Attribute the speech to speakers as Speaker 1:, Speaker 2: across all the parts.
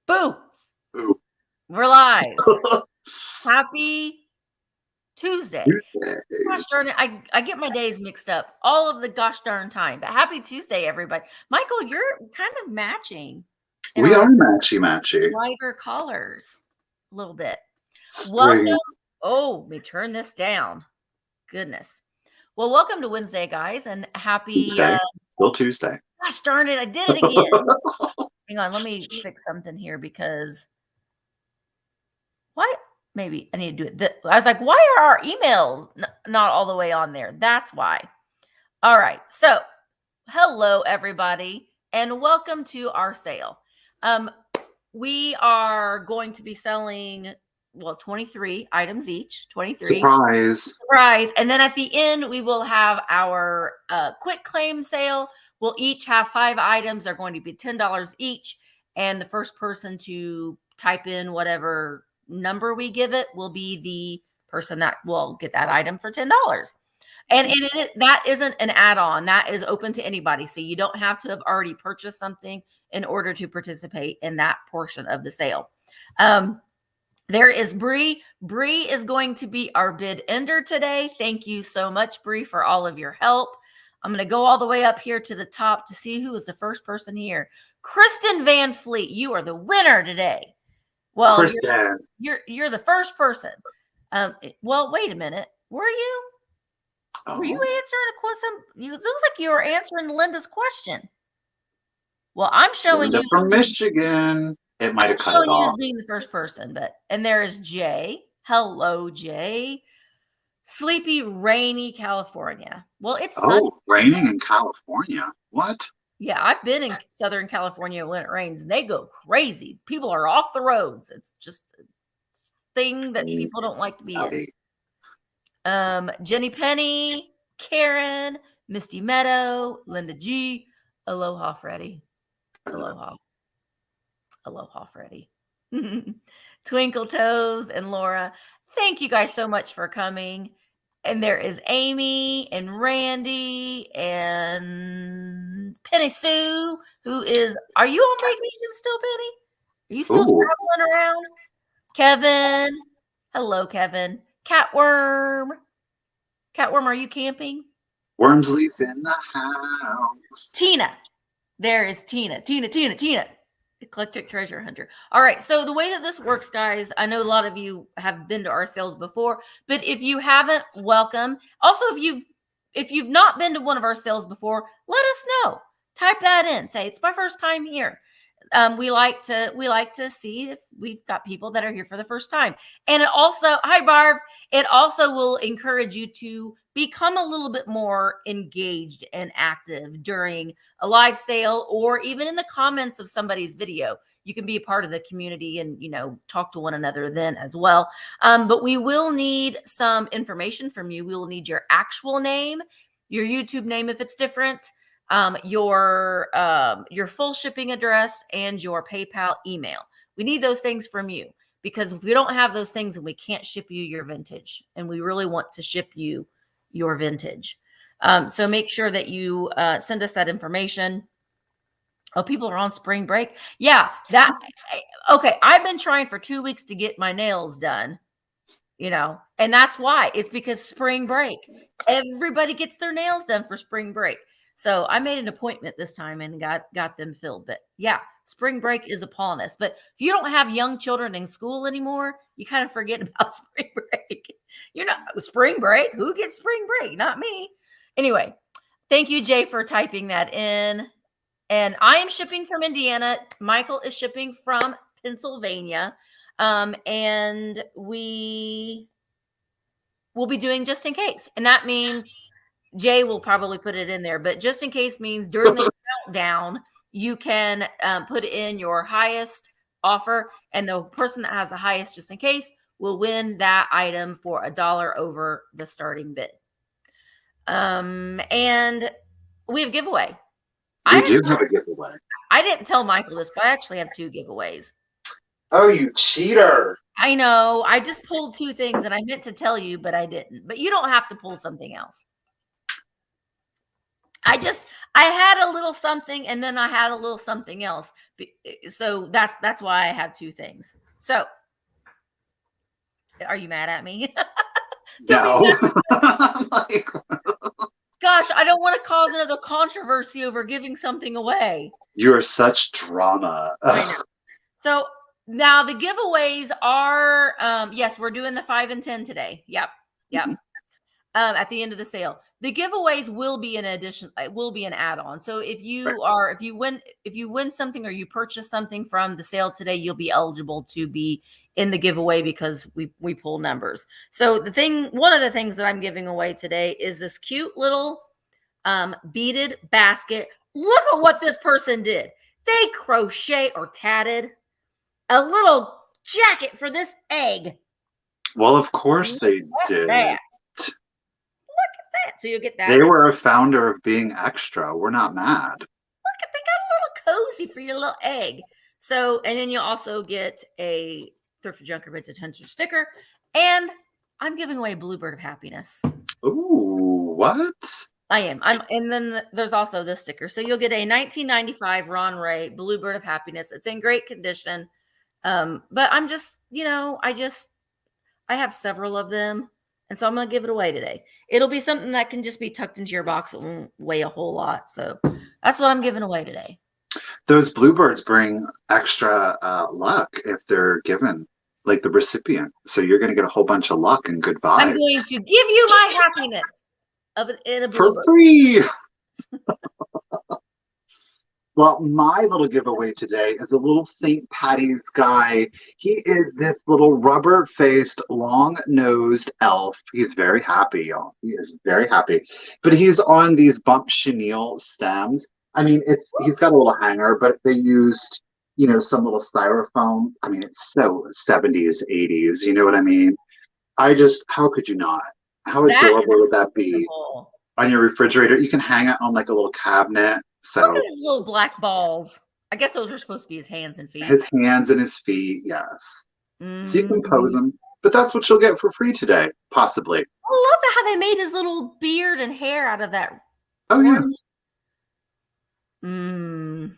Speaker 1: Boo!
Speaker 2: Ooh.
Speaker 1: We're live. Happy Tuesday. Gosh darn it. I get my days mixed up all of the gosh darn time. But happy Tuesday, everybody. Michael, you're kind of matching.
Speaker 2: We are matchy.
Speaker 1: Lighter colors a little bit.
Speaker 2: Spring.
Speaker 1: Welcome. Oh, let me turn this down. Goodness. Well, welcome to Wednesday, guys, and happy
Speaker 2: Tuesday. Still Tuesday.
Speaker 1: Gosh darn it, I did it again. Hang on, let me fix something here because what? Maybe I need to do it. I was like, why are our emails not all the way on there? That's why. All right. So, hello, everybody, and welcome to our sale. We are going to be selling, 23 items each. 23. Surprise. And then at the end, we will have our quick claim sale. We'll each have 5 items. They're going to be $10 each. And the first person to type in whatever number we give it will be the person that will get that item for $10. And that isn't an add-on. That is open to anybody. So you don't have to have already purchased something in order to participate in that portion of the sale. There is Bree. Bree is going to be our bid ender today. Thank you so much, Bree, for all of your help. I'm going to go all the way up here to the top to see who is the first person here. Kristen Van Fleet, you are the winner today. Well,
Speaker 2: Kristen,
Speaker 1: you're the first person. Well, wait a minute. Were you? Were you answering a question? It looks like you were answering Linda's question. Well, I'm showing
Speaker 2: Linda
Speaker 1: you
Speaker 2: from Michigan. It might have cut it off.
Speaker 1: You as being the first person, and there is Jay. Hello, Jay. Sleepy, rainy California. Well, it's sunny.
Speaker 2: Raining in California. What?
Speaker 1: Yeah, I've been in Southern California when it rains, and they go crazy. People are off the roads. It's just a thing that people don't like to be in. Jenny Penny, Karen, Misty Meadow, Linda G. Aloha, Freddie. Aloha. Aloha, Freddie. Twinkle Toes and Laura. Thank you guys so much for coming. And there is Amy and Randy and Penny Sue, who is, are you on vacation still, Penny? Are you still traveling around? Kevin. Hello, Kevin. Catworm. Catworm, are you camping?
Speaker 2: Wormsley's in the house.
Speaker 1: Tina. There is Tina. Tina. Eclectic treasure hunter. All right. So the way that this works, guys, I know a lot of you have been to our sales before, but if you haven't, welcome. Also, if you've not been to one of our sales before, let us know. Type that in. Say it's my first time here. We like to see if we've got people that are here for the first time. And it also, hi Barb, it also will encourage you to become a little bit more engaged and active during a live sale or even in the comments of somebody's video. You can be a part of the community and, talk to one another then as well. But we will need some information from you. We will need your actual name, your YouTube name if it's different, your full shipping address, and your PayPal email. We need those things from you because if we don't have those things, then we can't ship you your vintage, and we really want to ship you your vintage. So make sure that you send us that information. Oh, people are on spring break. Yeah, okay. I've been trying for 2 weeks to get my nails done, and that's why. It's because spring break. Everybody gets their nails done for spring break. So I made an appointment this time and got them filled. But yeah, spring break is upon us. But if you don't have young children in school anymore, you kind of forget about spring break. Spring break? Who gets spring break? Not me. Anyway, thank you, Jay, for typing that in. And I am shipping from Indiana. Michael is shipping from Pennsylvania. And we will be doing just in case. And that means Jay will probably put it in there, but just in case means during the countdown, you can put in your highest offer, and the person that has the highest just in case will win that item for $1 over the starting bid. And we have giveaway.
Speaker 2: We do have a giveaway.
Speaker 1: I didn't tell Michael this, but I actually have 2 giveaways.
Speaker 2: Oh, you cheater.
Speaker 1: I know. I just pulled 2 things and I meant to tell you, but I didn't. But you don't have to pull something else. I had a little something and then I had a little something else. So that's why I have two things. So are you mad at me?
Speaker 2: No. Like,
Speaker 1: Gosh, I don't want to cause another controversy over giving something away.
Speaker 2: you're such drama.
Speaker 1: I know. So now the giveaways are, yes, we're doing the 5 and 10 today. Yep.
Speaker 2: Mm-hmm.
Speaker 1: At the end of the sale, the giveaways will be an addition. It will be an add-on. So if you win something or you purchase something from the sale today, you'll be eligible to be in the giveaway because we pull numbers. So one of the things that I'm giving away today is this cute little beaded basket. Look at what this person did. They crochet or tatted a little jacket for this egg.
Speaker 2: Well, of course they did.
Speaker 1: That. Look at that. So you'll get that.
Speaker 2: They were a founder of being extra. We're not mad.
Speaker 1: Look at, they got a little cozy for your little egg. So, and then you'll also get a Thrifter Junker Vintage Hunter sticker. And I'm giving away a Bluebird of Happiness.
Speaker 2: Ooh, what?
Speaker 1: I am. And then there's also this sticker. So you'll get a 1995 Ron Ray Bluebird of Happiness. It's in great condition. But I'm just, I have several of them. And so I'm going to give it away today. It'll be something that can just be tucked into your box. It won't weigh a whole lot. So that's what I'm giving away today.
Speaker 2: Those bluebirds bring extra luck if they're given, like the recipient. So you're going to get a whole bunch of luck and good vibes.
Speaker 1: I'm going to give you my happiness in a
Speaker 2: for
Speaker 1: bluebird.
Speaker 2: free. Well, my little giveaway today is a little St. Patty's guy. He is this little rubber-faced, long-nosed elf. He's very happy, y'all. He is very happy. But he's on these bump chenille stems. I mean, he's got a little hanger, but they used, some little styrofoam. I mean, it's so 70s, 80s. You know what I mean? How could you not? How adorable would that be? On your refrigerator? You can hang it on like a little cabinet. So
Speaker 1: look at his little black balls. I guess those are supposed to be his hands and feet.
Speaker 2: His hands and his feet, yes. So you can pose them. But that's what you'll get for free today, possibly.
Speaker 1: I love how they made his little beard and hair out of that.
Speaker 2: Oh, yeah.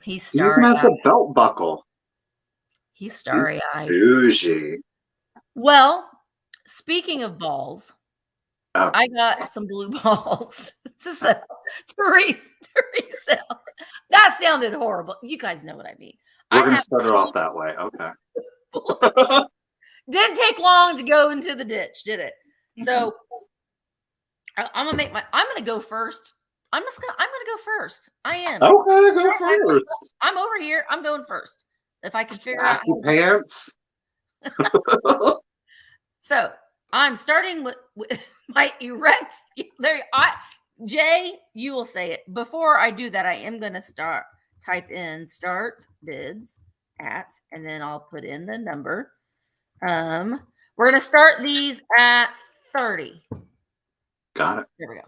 Speaker 1: He's
Speaker 2: He
Speaker 1: starry-eyed.
Speaker 2: even has a belt buckle.
Speaker 1: He's starry-eyed.
Speaker 2: Bougie.
Speaker 1: Well, speaking of balls,
Speaker 2: Oh.
Speaker 1: I got some blue balls to sell, to resell. That sounded horrible. You guys know what I mean.
Speaker 2: We're going to start it off that way. Okay.
Speaker 1: Didn't take long to go into the ditch, did it? So I'm gonna go first. I'm gonna go first. I am.
Speaker 2: Okay, go first.
Speaker 1: I'm over here. I'm going first. If I can figure out.
Speaker 2: Pants.
Speaker 1: So I'm starting with my erect. Jay, you will say it. Before I do that, I am going to type in start bids at, and then I'll put in the number. We're going to start these at 30.
Speaker 2: Got it.
Speaker 1: There we go.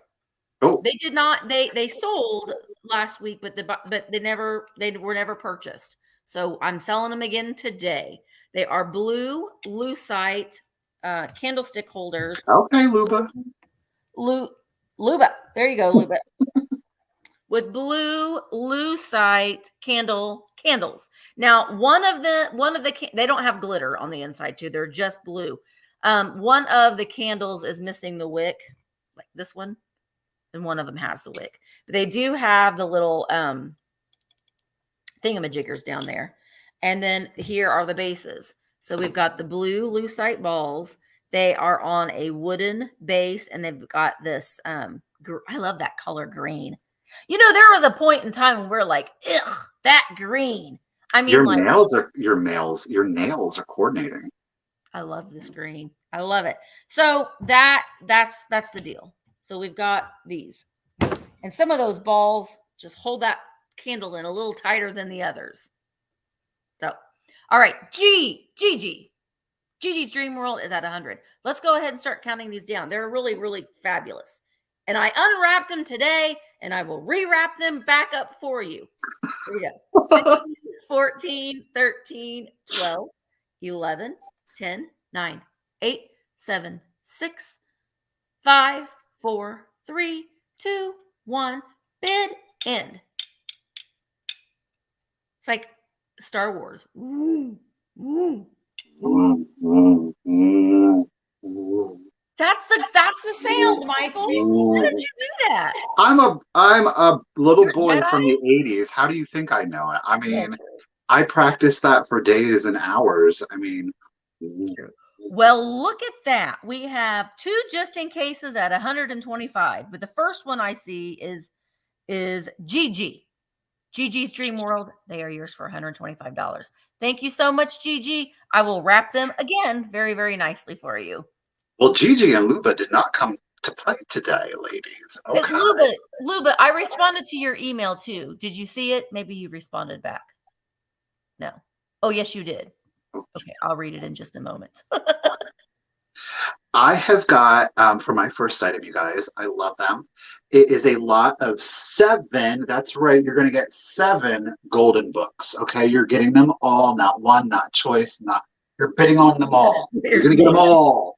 Speaker 2: Oh.
Speaker 1: They did not, they sold last week, but they were never purchased. So I'm selling them again today. They are blue lucite candlestick holders.
Speaker 2: Okay, Luba.
Speaker 1: Luba. There you go, Luba. With blue lucite candles. Now, one of the they don't have glitter on the inside too. They're just blue. One of the candles is missing the wick, like this one, and one of them has the wick. But they do have the little thingamajiggers down there. And then here are the bases. So we've got the blue lucite balls. They are on a wooden base, and they've got this. I love that color green. There was a point in time when we're like, ugh, that green. I mean, your nails
Speaker 2: are coordinating.
Speaker 1: I love this green. I love it. So that's the deal. So we've got these, and some of those balls just hold that candle in a little tighter than the others. So, all right, Gigi's Dream World is at 100. Let's go ahead and start counting these down. They're really, really fabulous. And I unwrapped them today, and I will rewrap them back up for you. Here we go. 15, 14, 13, 12, 11, 10, 9, 8, 7, 6, 5, 4, 3, 2, 1. Bid end. It's like Star Wars. Ooh, ooh, ooh. That's the sound, Michael. How did you do that?
Speaker 2: I'm a little
Speaker 1: You're a
Speaker 2: boy from
Speaker 1: Jedi?
Speaker 2: the 80s. How do you think I know it? I
Speaker 1: Yeah,
Speaker 2: mean,
Speaker 1: true.
Speaker 2: I practiced that for days and hours. I mean,
Speaker 1: True. Well, look at that. We have two just in cases at 125, but the first one I see is Gigi. Gigi's Dream World. They are yours for $125. Thank you so much, Gigi. I will wrap them again very, very nicely for you.
Speaker 2: well, Gigi and Luba did not come to play today, ladies. Okay.
Speaker 1: Luba, I responded to your email too. Did you see it? Maybe you responded back. No. Oh, yes, you did. Okay, I'll read it in just a moment.
Speaker 2: I have got, for my first item, you guys, I love them. It is a lot of 7. That's right. You're going to get 7 golden books. Okay. You're getting them all, not one, not choice, you're bidding on them all. You're going to get them all.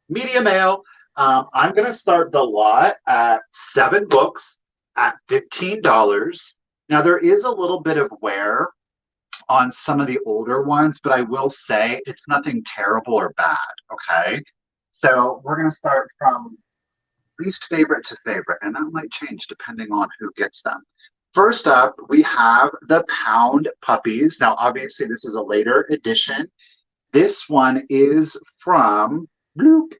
Speaker 2: Media mail. I'm going to start the lot at 7 books at $15. Now, there is a little bit of wear on some of the older ones, but I will say it's nothing terrible or bad. Okay. So we're going to start from least favorite to favorite, and that might change depending on who gets them. First up, we have the Pound Puppies. Now, obviously, this is a later edition. This one is from bloop.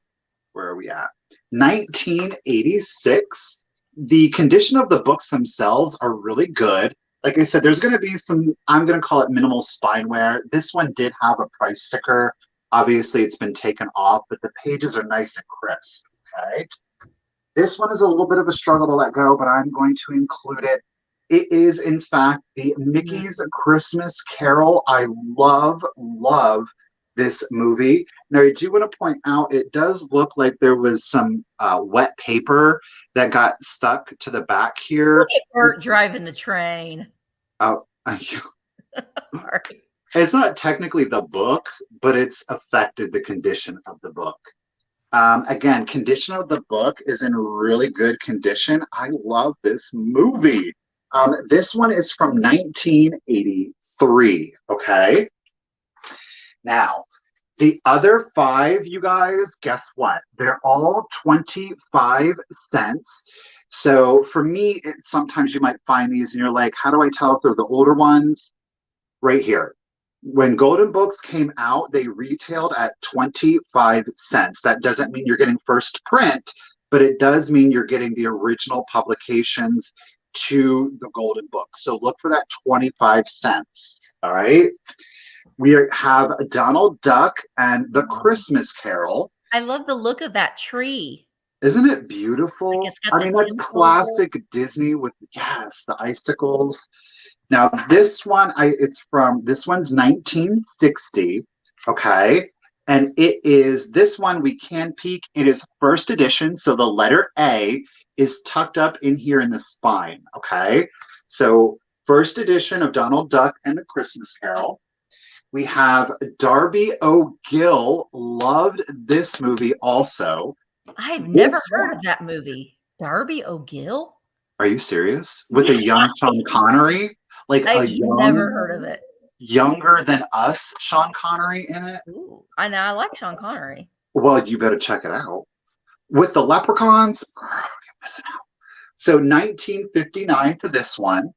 Speaker 2: Where are we at? 1986. The condition of the books themselves are really good. Like I said, there's going to be some, I'm going to call it minimal spine wear. This one did have a price sticker. Obviously, it's been taken off, but the pages are nice and crisp. Okay. This one is a little bit of a struggle to let go, but I'm going to include it. It is, in fact, the Mickey's Christmas Carol. I love this movie. Now, I do want to point out, it does look like there was some wet paper that got stuck to the back here.
Speaker 1: Look at Bert driving the train.
Speaker 2: Oh,
Speaker 1: sorry.
Speaker 2: It's not technically the book, but it's affected the condition of the book. Again, condition of the book is in really good condition. I love this movie. This one is from 1983, okay? Now, the other 5, you guys, guess what? They're all 25 cents. So for me, sometimes you might find these and you're like, how do I tell if they're the older ones? Right here. When golden books came out, they retailed at 25 cents. That doesn't mean you're getting first print, but it does mean you're getting the original publications to the golden book. So look for that 25 cents. All right. We have Donald Duck and the Christmas Carol.
Speaker 1: I love the look of that tree.
Speaker 2: Isn't it beautiful?
Speaker 1: Like
Speaker 2: I mean, that's classic Disney with, yes, the icicles. Now, this one, this one's 1960, okay? And this one we can peek. It is first edition, so the letter A is tucked up in here in the spine, okay? So first edition of Donald Duck and the Christmas Carol. We have Darby O'Gill, loved this movie also.
Speaker 1: I've never heard of that movie. Darby O'Gill?
Speaker 2: Are you serious? With a young Sean Connery? Like
Speaker 1: I've never heard of it.
Speaker 2: Younger than us, Sean Connery in it.
Speaker 1: Ooh, I know. I like Sean Connery.
Speaker 2: Well, you better check it out. With the leprechauns, you're missing out. So 1959 for this one.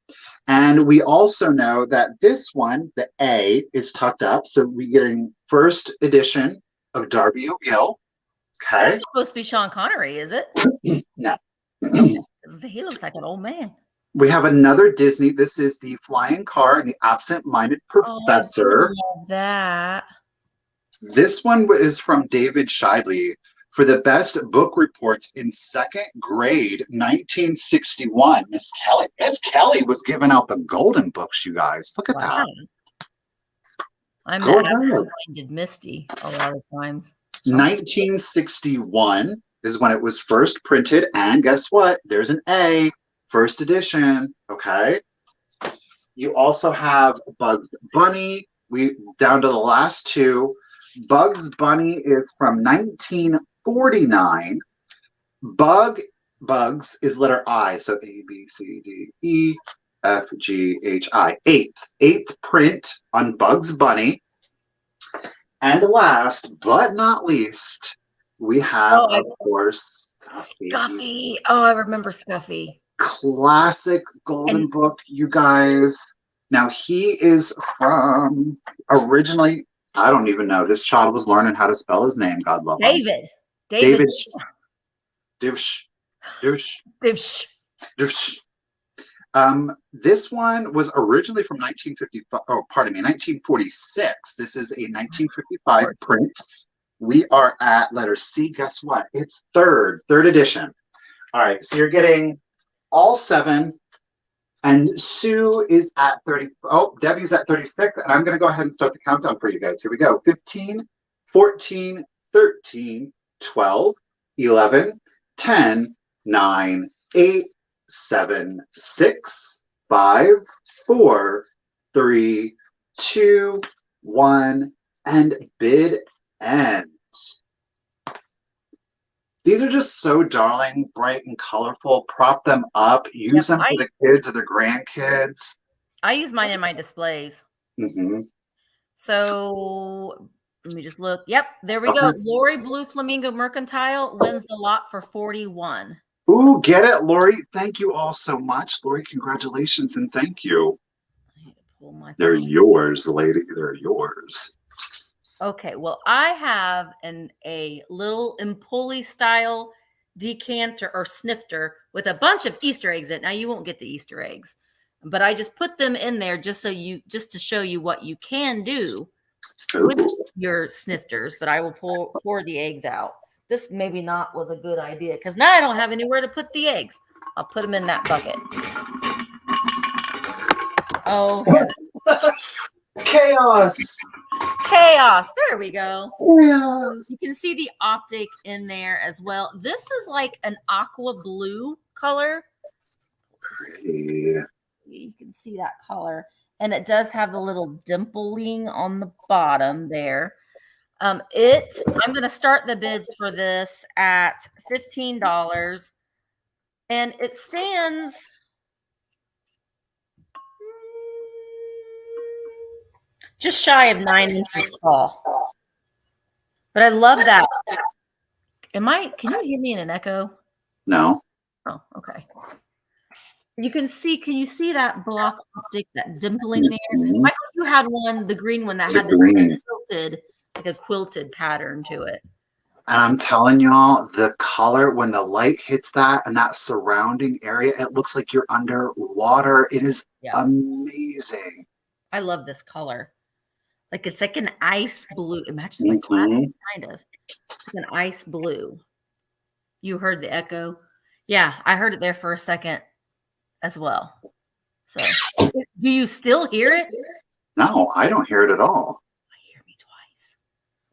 Speaker 2: And we also know that this one, the A, is tucked up. So we're getting first edition of Darby O'Gill. Okay.
Speaker 1: That's supposed to be Sean Connery, is it?
Speaker 2: No.
Speaker 1: He looks like an old man.
Speaker 2: We have another Disney. This is the Flying Car and the Absent-Minded Professor.
Speaker 1: I love that.
Speaker 2: This one is from David Shively for the best book reports in 2nd grade, 1961. Miss Kelly was giving out the golden books, you guys. Look at that.
Speaker 1: I'm the absent-minded Misty a lot of times.
Speaker 2: 1961 is when it was first printed, and guess what? There's an A. First edition, okay? You also have Bugs Bunny. We down to the last 2. Bugs Bunny is from 1949. Bug bugs is letter I. So A, B, C, D, E, F, G, H, I. Eighth print on Bugs Bunny. And last but not least, we have,
Speaker 1: Oh,
Speaker 2: of course, Scuffy.
Speaker 1: Scuffy. Oh, I remember Scuffy.
Speaker 2: Classic golden
Speaker 1: And
Speaker 2: book, you guys. Now, he is from originally, I don't even know. This child was learning how to spell his name. God love him.
Speaker 1: David.
Speaker 2: David Divsh. Divsh.
Speaker 1: Divsh.
Speaker 2: Divsh. This one was originally from 1955. Oh, pardon me, 1946. This is a 1955 print. We are at letter C. Guess what? It's third edition. All right, so you're getting all 7, and Sue is at 30. Oh, Debbie's at 36, and I'm going to go ahead and start the countdown for you guys. Here we go. 15, 14, 13, 12, 11, 10, 9, 8, 7, 6, 5, 4, 3, 2, 1, and bid end. These are just so darling, bright and colorful. Prop them up. Use them for the kids or the grandkids.
Speaker 1: I use mine in my displays.
Speaker 2: Mm-hmm.
Speaker 1: So let me just look. Yep, there we go. Lori Blue Flamingo Mercantile wins the lot for 41.
Speaker 2: Ooh, get it, Lori. Thank you all so much. Lori, congratulations and thank you.
Speaker 1: I need to pull my
Speaker 2: They're yours, lady. They're yours.
Speaker 1: Okay, well, I have a little Empoli style decanter or snifter with a bunch of Easter eggs in it. Now you won't get the Easter eggs, but I just put them in there just to show you what you can do with your snifters. But I will pour the eggs out. This maybe not was a good idea because now I don't have anywhere to put the eggs. I'll put them in that bucket. Oh,
Speaker 2: chaos.
Speaker 1: Chaos. There we go.
Speaker 2: Chaos.
Speaker 1: You can see the optic in there as well. This is like an aqua blue color.
Speaker 2: Pretty.
Speaker 1: You can see that color. And it does have the little dimpling on the bottom there. I'm going to start the bids for this at $15. And it stands just shy of 9 inches tall. But I love that. Can you hear me in an echo?
Speaker 2: No.
Speaker 1: Oh, okay. Can you see that block optic, that dimpling there? Michael, you had one, the green one that had the quilted pattern to it.
Speaker 2: And I'm telling y'all, the color, when the light hits that and that surrounding area, it looks like you're underwater. It is amazing.
Speaker 1: I love this color. Like it's like an ice blue. It matches my glasses, kind of. It's an ice blue. You heard the echo? Yeah, I heard it there for a second as well. So, do you still hear it?
Speaker 2: No, I don't hear it at all.
Speaker 1: I hear me twice.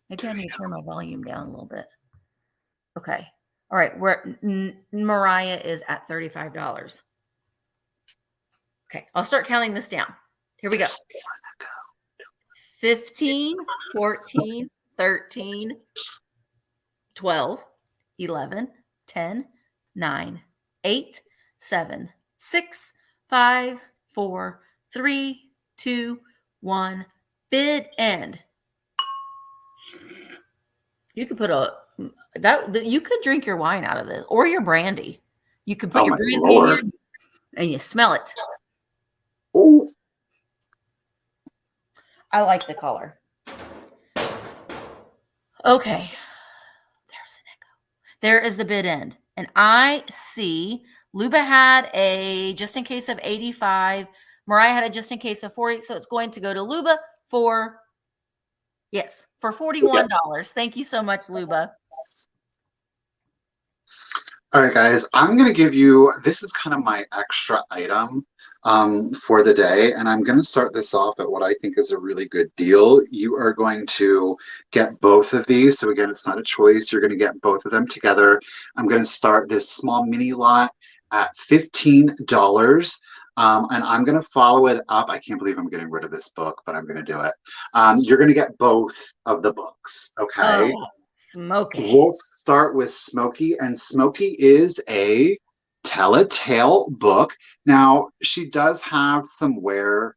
Speaker 1: Maybe I need to turn my volume down a little bit. Okay. All right. Mariah is at $35. Okay. I'll start counting this down. Here we go. 15, 14, 13, 12, 11, 10, 9, 8, 7, 6, 5, 4, 3, 2, 1. Bid end. You could put you could drink your wine out of this or your brandy. You could put your brandy in here and you smell it.
Speaker 2: Oh.
Speaker 1: I like the color. Okay. There's an echo. There is the bid end. And I see Luba had a just in case of 85. Mariah had a just in case of 40. So it's going to go to Luba for $41. Thank you so much, Luba.
Speaker 2: All right, guys, I'm going to give you, this is kind of my extra item for the day, and I'm going to start this off at what I think is a really good deal. You are going to get both of these. So again, it's not a choice. You're going to get both of them together. I'm going to start this small mini lot at $15. And I'm going to follow it up. I can't believe I'm getting rid of this book, but I'm going to do it. You're going to get both of the books, okay?
Speaker 1: Oh, Smoky.
Speaker 2: We'll start with Smokey, and Smokey is a tell-a-tale book. Now, she does have some wear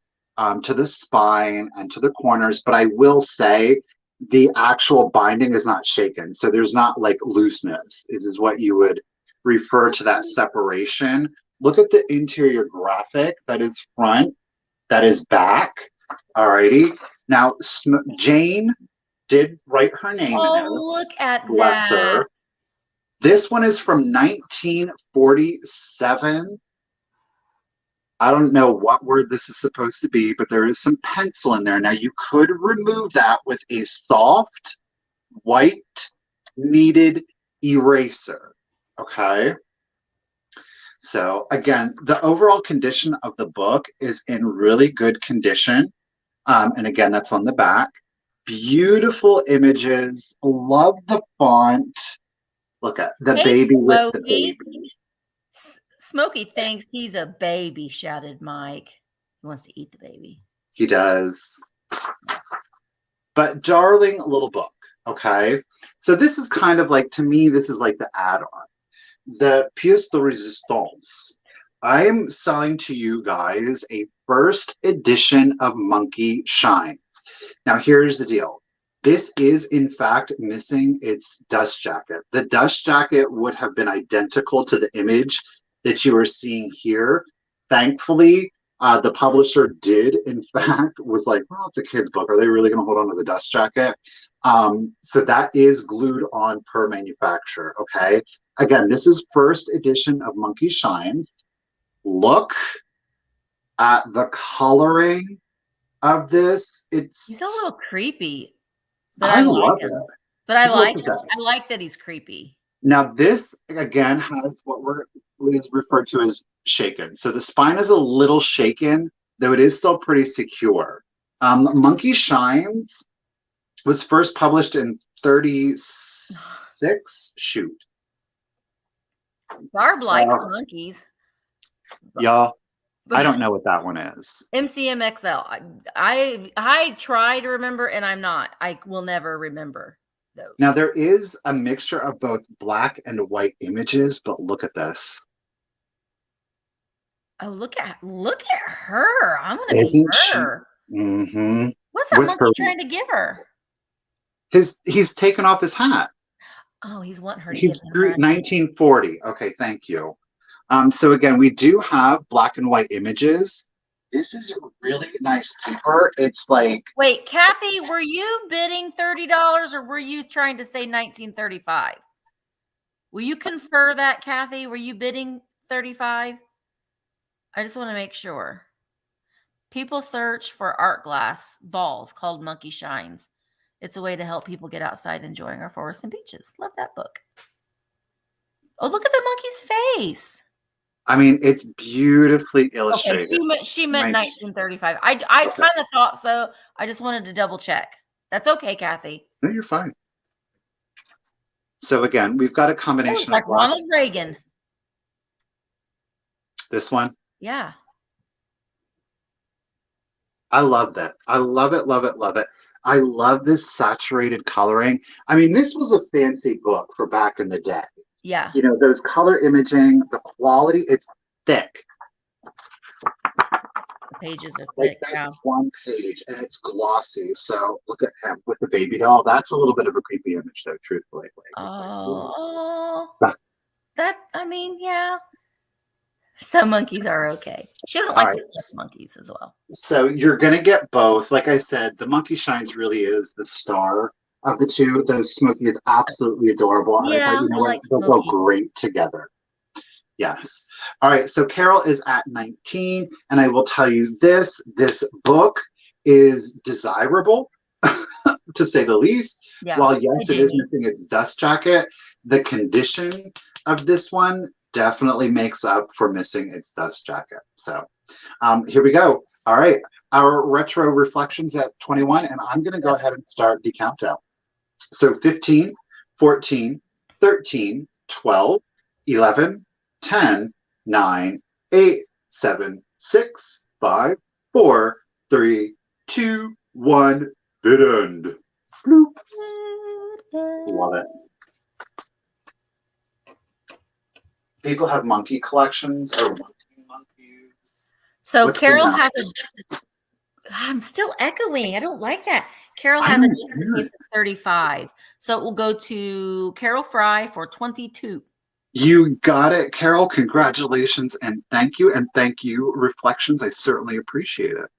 Speaker 2: to the spine and to the corners, but I will say the actual binding is not shaken. So there's not like looseness. This is what you would refer to that separation. Look at the interior graphic. That is front, that is back. Alrighty. Now, Jane did write her name in it.
Speaker 1: Look at
Speaker 2: Bless
Speaker 1: that.
Speaker 2: her. This one is from 1947. I don't know what word this is supposed to be, but there is some pencil in there. Now, you could remove that with a soft, white, kneaded eraser. Okay? So, again, the overall condition of the book is in really good condition. And again, that's on the back. Beautiful images. Love the font. Look at the baby
Speaker 1: Smokey.
Speaker 2: with the baby.
Speaker 1: Smokey thinks he's a baby, shouted Mike. He wants to eat the baby.
Speaker 2: He does. But darling little book, okay? So this is kind of like, to me, this is like the add-on. The pièce de résistance. I am selling to you guys a first edition of Monkey Shines. Now, here's the deal. This is, in fact, missing its dust jacket. The dust jacket would have been identical to the image that you are seeing here. Thankfully, the publisher did, in fact, was like, well, it's a kid's book. Are they really going to hold on to the dust jacket? So that is glued on per manufacturer, okay? Again, this is first edition of Monkey Shines. Look at the coloring of this.
Speaker 1: He's a little creepy. But
Speaker 2: I
Speaker 1: like
Speaker 2: love
Speaker 1: him.
Speaker 2: it.
Speaker 1: But I
Speaker 2: He's
Speaker 1: like him.
Speaker 2: possessed.
Speaker 1: I like that he's creepy.
Speaker 2: Now, this, again, has what is referred to as shaken. So the spine is a little shaken, though it is still pretty secure. Monkey Shines was first published in 36. Shoot.
Speaker 1: Barb likes monkeys.
Speaker 2: Y'all, I don't know what that one is.
Speaker 1: MCMXL. I try to remember, and I'm not. I will never remember those.
Speaker 2: Now, there is a mixture of both black and white images, but look at this.
Speaker 1: Oh, look at her. I'm gonna
Speaker 2: Isn't
Speaker 1: be her.
Speaker 2: Mm-hmm.
Speaker 1: What's that monkey trying to give her?
Speaker 2: He's taken off his hat.
Speaker 1: Oh, he's wanting her to
Speaker 2: He's
Speaker 1: give him
Speaker 2: 1940. Okay, thank you. So again, we do have black and white images. This is a really nice paper. It's like,
Speaker 1: wait, Kathy, were you bidding $30 or were you trying to say 1935? Will you confer that, Kathy? Were you bidding 35? I just want to make sure. People search for art glass balls called Monkey Shines. It's a way to help people get outside enjoying our forests and beaches. Love that book. Oh, look at the monkey's face.
Speaker 2: I mean, it's beautifully illustrated.
Speaker 1: Okay, she meant 1935. I kind of thought so. I just wanted to double check. That's okay, Kathy.
Speaker 2: No, you're fine. So again, we've got a combination.
Speaker 1: It's like Ronald Reagan.
Speaker 2: This one?
Speaker 1: Yeah.
Speaker 2: I love that. I love it, love it, love it. I love this saturated coloring. I mean, this was a fancy book for back in the day.
Speaker 1: Yeah.
Speaker 2: You know, those color imaging, the quality, it's thick.
Speaker 1: The pages are thick.
Speaker 2: That's one page, and it's glossy. So look at him with the baby doll. That's a little bit of a creepy image, though, truthfully.
Speaker 1: I mean, yeah. Some monkeys are okay. She doesn't like the monkeys as well.
Speaker 2: So you're going to get both. Like I said, the Monkey Shines really is the star of the two. Those Smokey is absolutely adorable.
Speaker 1: Yeah,
Speaker 2: they'll go great together. Yes. All right. So Carol is at 19, and I will tell you this book is desirable, to say the least. Yeah, while, yes, it is missing its dust jacket, the condition of this one definitely makes up for missing its dust jacket. So here we go. All right. Our retro reflections at 21, and I'm going to go ahead and start the countdown. So 15, 14, 13, 12, 11, 10, 9, 8, 7, 6, 5, 4, 3, 2, 1, bid end. Bloop. Love it. People have monkey collections or monkeys.
Speaker 1: So
Speaker 2: What's
Speaker 1: Carol
Speaker 2: going on?
Speaker 1: has a. I'm still echoing. I don't like that. Carol
Speaker 2: I
Speaker 1: has a
Speaker 2: don't
Speaker 1: just in case of 35. So it will go to Carol Fry for 22.
Speaker 2: You got it, Carol. Congratulations and thank you. And thank you, Reflections. I certainly appreciate it.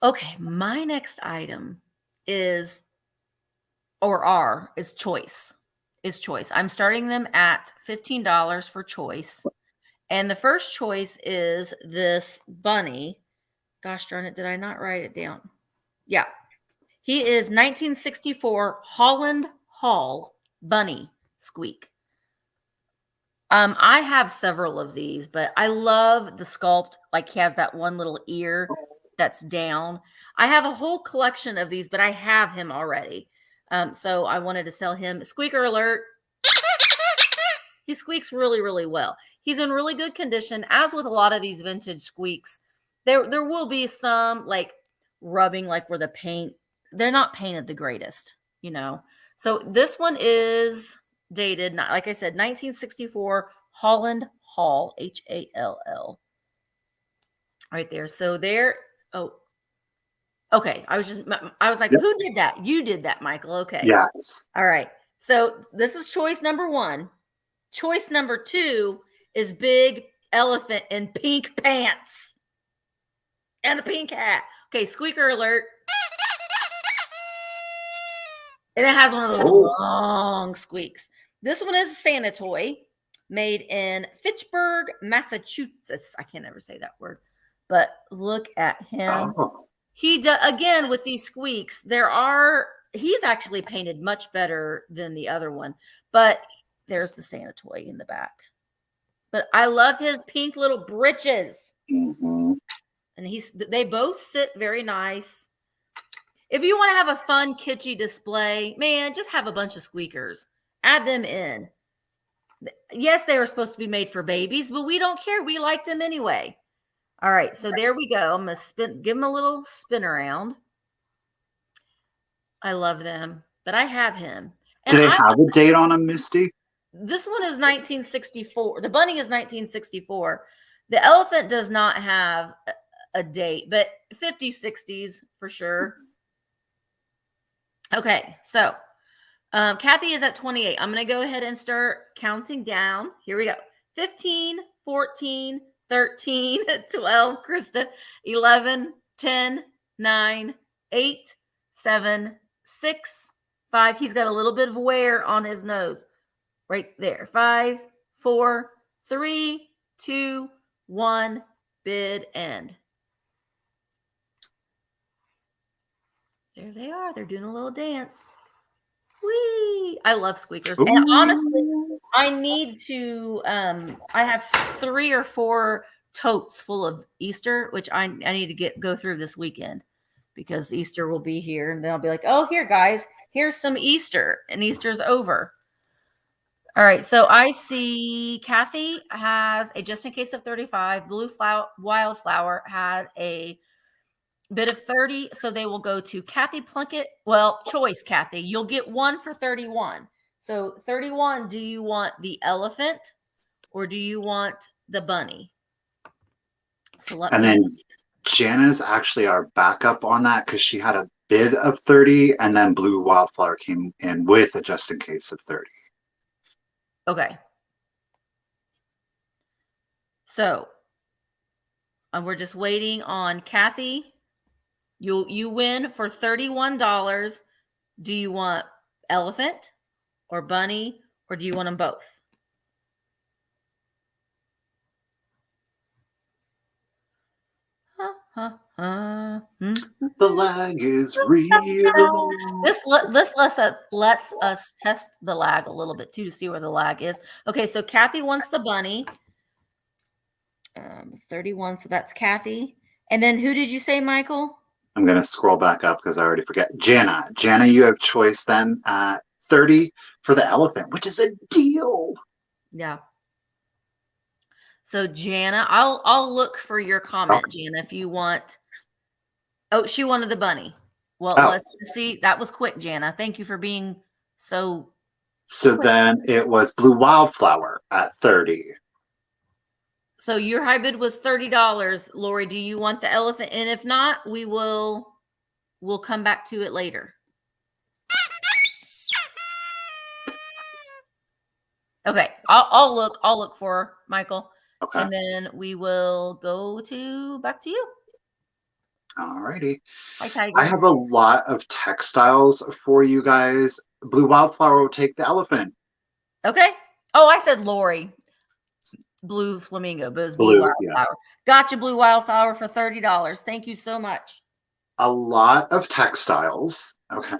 Speaker 1: Okay, my next item is choice. Is choice. I'm starting them at $15 for choice. And the first choice is this bunny. Gosh darn it, did I not write it down? Yeah. He is 1964 Holland Hall bunny squeak. I have several of these, but I love the sculpt. Like he has that one little ear that's down. I have a whole collection of these, but I have him already. So I wanted to sell him. Squeaker alert. He squeaks really, really well. He's in really good condition. As with a lot of these vintage squeaks, there will be some like rubbing, like where the paint, they're not painted the greatest, you know. So this one is dated, like I said, 1964 Holland Hall, Hall, right there. So there. Oh, okay. I was like,
Speaker 2: Yep.
Speaker 1: who did that? You did that, Michael. Okay.
Speaker 2: Yes.
Speaker 1: All right. So this is choice number 1. Choice number 2 is big elephant in pink pants and a pink hat. Okay, squeaker alert. And it has one of those long squeaks. This one is a Santa toy made in Fitchburg, Massachusetts. I can't ever say that word, but look at him.
Speaker 2: Oh.
Speaker 1: He does, again, with these squeaks, he's actually painted much better than the other one, but there's the Santa toy in the back. But I love his pink little breeches.
Speaker 2: Mm-hmm.
Speaker 1: And they both sit very nice. If you want to have a fun, kitschy display, man, just have a bunch of squeakers. Add them in. Yes, they were supposed to be made for babies, but we don't care. We like them anyway. All right, so there we go. I'm going to give them a little spin around. I love them, but I have him.
Speaker 2: Do they have a date on them, Misty?
Speaker 1: This one is 1964. The bunny is 1964. The elephant does not have a date, but 50s, 60s for sure. Okay, so Kathy is at 28. I'm going to go ahead and start counting down. Here we go. 15, 14, 13, 12, Krista, 11, 10, 9, 8, 7, 6, 5. He's got a little bit of wear on his nose. Right there. 5, 4, 3, 2, 1. Bid end. There they are. They're doing a little dance. Whee! I love squeakers. Ooh. And honestly, I need to I have 3 or 4 totes full of Easter, which I need to go through this weekend because Easter will be here. And then I'll be like, oh, here, guys, here's some Easter. And Easter's over. All right, so I see Kathy has a just in case of 35. Blue Wildflower had a bid of 30, so they will go to Kathy Plunkett. Well, choice, Kathy. You'll get 1 for 31. So 31, do you want the elephant or do you want the bunny? So
Speaker 2: then Jana's actually our backup on that because she had a bid of 30, and then Blue Wildflower came in with a just in case of 30.
Speaker 1: Okay. So, we're just waiting on Kathy. You win for $31. Do you want elephant or bunny, or do you want them both?
Speaker 2: The lag is real.
Speaker 1: This lets us test the lag a little bit too to see where the lag is. Okay, so Kathy wants the bunny. 31, so that's Kathy. And then who did you say, Michael?
Speaker 2: I'm going to scroll back up because I already forget. Jana, you have choice then at 30 for the elephant, which is a deal.
Speaker 1: Yeah. So Jana, I'll look for your comment, okay. Jana, if you want. Oh, she wanted the bunny. Well,
Speaker 2: Oh,
Speaker 1: let's see. That was quick, Jana. Thank you for being so
Speaker 2: so
Speaker 1: quick.
Speaker 2: then it was Blue Wildflower at 30.
Speaker 1: So your high bid was $30. Lori, do you want the elephant? And if not, we'll come back to it later. Okay, I'll look for her, Michael.
Speaker 2: Okay.
Speaker 1: And then we will go back to you.
Speaker 2: Alrighty.
Speaker 1: Hi, Tiger.
Speaker 2: I have a lot of textiles for you guys. Blue Wildflower will take the elephant.
Speaker 1: Okay. Oh, I said Lori. Blue flamingo, but it's blue wildflower.
Speaker 2: Yeah.
Speaker 1: Gotcha, blue wildflower for $30. Thank you so much.
Speaker 2: A lot of textiles. Okay.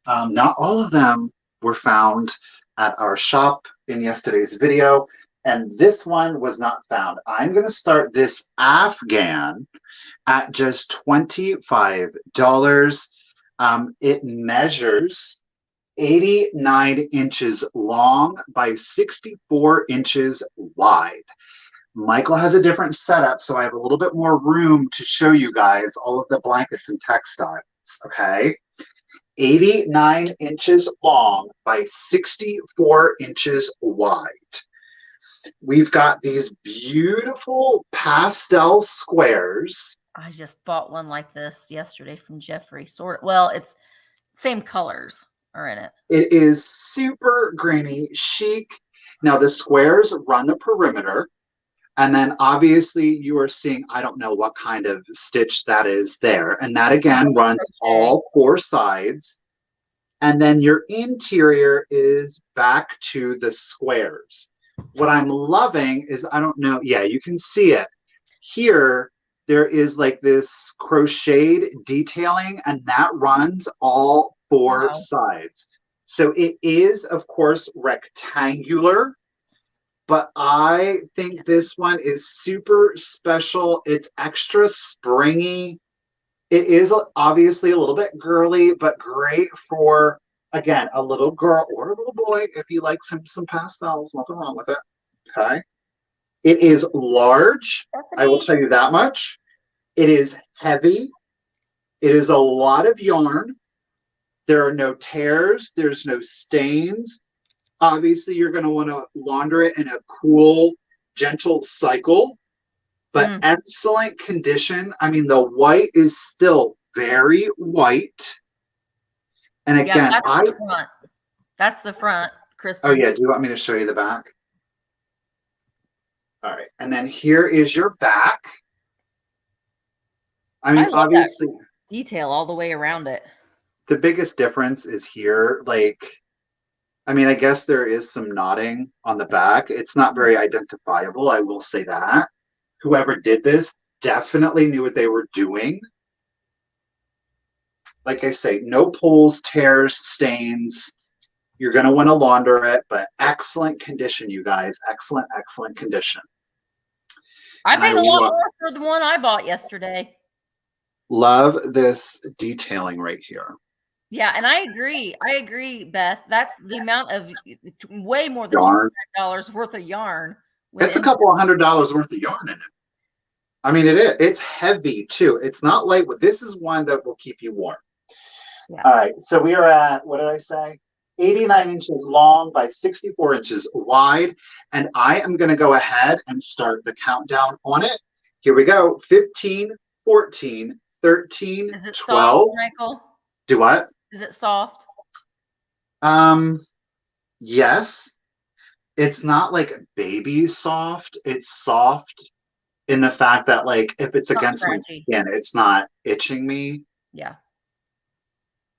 Speaker 2: Not all of them were found at our shop in yesterday's video, and this one was not found. I'm going to start this afghan at just $25. It measures 89 inches long by 64 inches wide. Michael has a different setup, so I have a little bit more room to show you guys all of the blankets and textiles, okay? 89 inches long by 64 inches wide. We've got these beautiful pastel squares.
Speaker 1: I just bought one like this yesterday from Jeffrey. Well, it's same colors are in it.
Speaker 2: It is super grainy, chic. Now the squares run the perimeter. And then obviously you are seeing, I don't know what kind of stitch that is there. And that again runs all four sides. And then your interior is back to the squares. What I'm loving is, I don't know, yeah, you can see it. Here, there is like this crocheted detailing, and that runs all four sides. So it is, of course, rectangular. But I think this one is super special. It's extra springy. It is obviously a little bit girly, but great for, again, a little girl or a little boy if you like some pastels. Nothing wrong with it. Okay. It is large. I will tell you that much. It is heavy. It is a lot of yarn. There are no tears. There's no stains. Obviously, you're going to want to launder it in a cool, gentle cycle, but excellent condition. I mean, the white is still very white. And again,
Speaker 1: that's the front. That's the front, Kristen.
Speaker 2: Oh, yeah. Do you want me to show you the back? All right. And then here is your back. I mean, obviously,
Speaker 1: detail all the way around it.
Speaker 2: The biggest difference is here, like, I mean, I guess there is some knotting on the back. It's not very identifiable, I will say that. Whoever did this definitely knew what they were doing. Like I say, no pulls, tears, stains. You're going to want to launder it, but excellent condition, you guys. Excellent, excellent condition.
Speaker 1: I paid a lot more for the one I bought yesterday.
Speaker 2: Love this detailing right here.
Speaker 1: Yeah, and I agree, Beth. That's the amount of way more than $200 worth of yarn.
Speaker 2: It's a couple of $100 worth of yarn in it. I mean, it is. It's heavy too. It's not light. This is one that will keep you warm. Yeah. All right. So we are at, what did I say? 89 inches long by 64 inches wide. And I am going to go ahead and start the countdown on it. Here we go. 15, 14, 13,
Speaker 1: Is it
Speaker 2: 12.
Speaker 1: Soft, Michael?
Speaker 2: Do what?
Speaker 1: Is it soft?
Speaker 2: Yes. It's not like baby soft. It's soft in the fact that, like, if it's against my skin, it's not itching me.
Speaker 1: Yeah.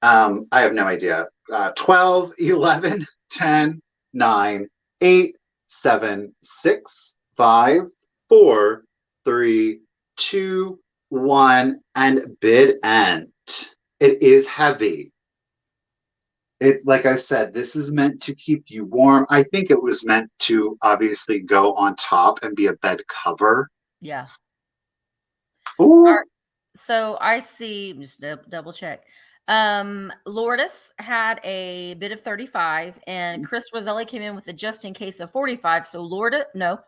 Speaker 2: I have no idea. 12, 11, 10, 9, 8, 7, 6, 5, 4, 3, 2, 1, and bid end. It is heavy. It, like I said, this is meant to keep you warm. I think it was meant to obviously go on top and be a bed cover.
Speaker 1: Yeah.
Speaker 2: Ooh.
Speaker 1: Right. So I see, just double check. Lourdes had a bid of 35 and Chris Roselli came in with a just in case of 45. So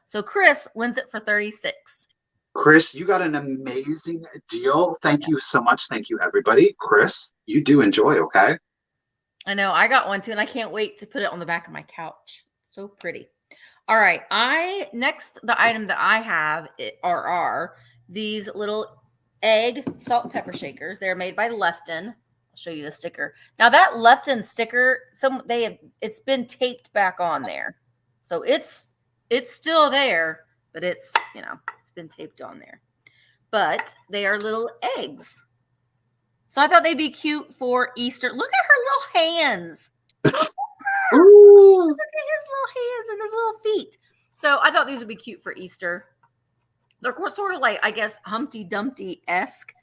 Speaker 1: so Chris wins it for 36.
Speaker 2: Chris, you got an amazing deal. Thank you so much. Thank you, everybody. Chris, you do enjoy, okay?
Speaker 1: I know. I got one too, and I can't wait to put it on the back of my couch. So pretty. All right. The item that I have are these little egg salt and pepper shakers. They're made by Lefton. I'll show you the sticker. Now that Lefton sticker, it's been taped back on there. So it's still there, but it's been taped on there. But they are little eggs. So I thought they'd be cute for Easter. Look at her little hands.
Speaker 2: Ooh.
Speaker 1: Look at his little hands and his little feet. So I thought these would be cute for Easter. They're sort of like, I guess, Humpty Dumpty-esque,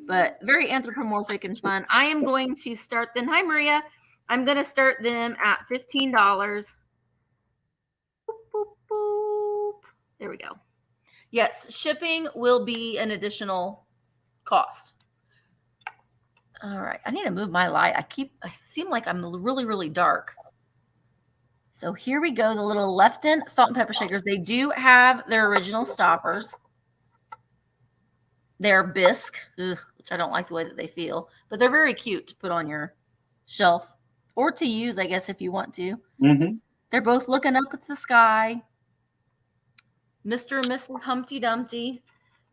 Speaker 1: but very anthropomorphic and fun. I am going to start them. Hi, Maria. I'm going to start them at $15. Boop, boop, boop. There we go. Yes, shipping will be an additional cost. All right. I need to move my light. I seem like I'm really, really dark. So here we go. The little Lefton salt and pepper shakers. They do have their original stoppers. They're Bisque, which I don't like the way that they feel, but they're very cute to put on your shelf or to use, I guess, if you want to.
Speaker 2: Mm-hmm.
Speaker 1: They're both looking up at the sky. Mr. and Mrs. Humpty Dumpty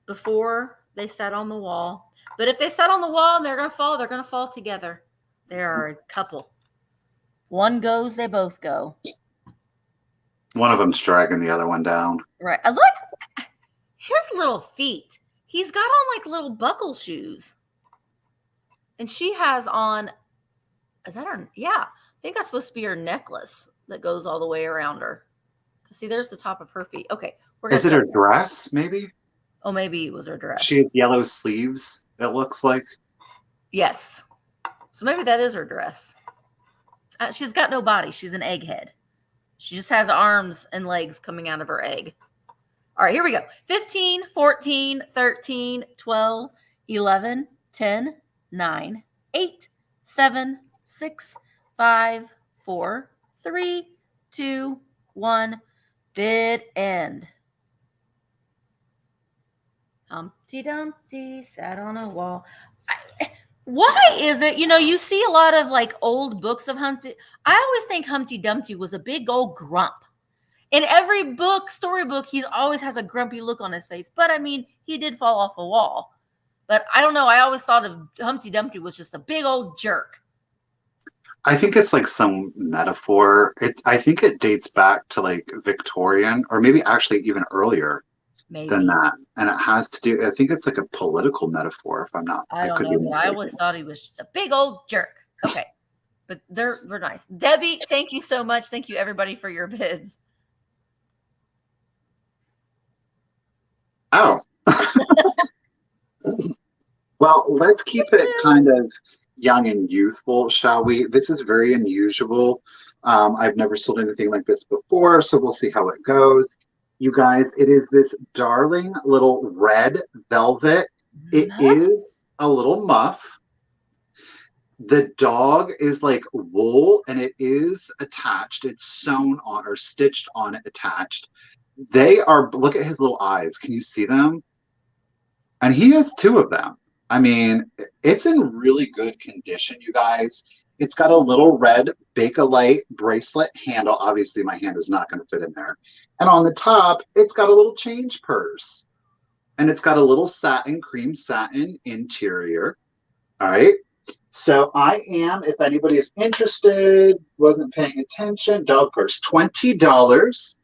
Speaker 1: before they sat on the wall. But if they sat on the wall and they're going to fall together. They are a couple. One goes, they both go.
Speaker 2: One of them's dragging the other one down.
Speaker 1: Right. Look, his little feet. He's got on like little buckle shoes. And she has on, is that her? Yeah. I think that's supposed to be her necklace that goes all the way around her. See, there's the top of her feet. Okay.
Speaker 2: Is it her dress, maybe?
Speaker 1: Oh, maybe it was her dress.
Speaker 2: She has yellow sleeves, it looks like.
Speaker 1: Yes. So maybe that is her dress. She's got no body. She's an egghead. She just has arms and legs coming out of her egg. All right, here we go. 15, 14, 13, 12, 11, 10, 9, 8, 7, 6, 5, 4, 3, 2, 1. Bid end. Humpty Dumpty sat on a wall. Why is it, you see a lot of like old books of Humpty. I always think Humpty Dumpty was a big old grump. In every book, storybook, he always has a grumpy look on his face. But I mean, he did fall off a wall. But I don't know. I always thought of Humpty Dumpty was just a big old jerk.
Speaker 2: I think it's like some metaphor. I think it dates back to like Victorian, or maybe actually even earlier than that. And it has to do, I think it's like a political metaphor, if I'm not.
Speaker 1: I don't know, but I always thought he was just a big old jerk. Okay. But they're nice. Debbie, thank you so much. Thank you, everybody, for your bids.
Speaker 2: Oh. Well, let's keep it kind of young and youthful, shall we? This is very unusual. I've never sold anything like this before, so we'll see how it goes. You guys, it is this darling little red velvet. It is a little muff. The dog is like wool, and it is attached. It's sewn on or stitched on it, attached. They are, look at his little eyes. Can you see them? And he has two of them. I mean, it's in really good condition, you guys. It's got a little red Bakelite bracelet handle. Obviously, my hand is not going to fit in there. And on the top, it's got a little change purse. And it's got a little satin, cream satin interior. All right. So I am, if anybody is interested, wasn't paying attention, dog purse, $20.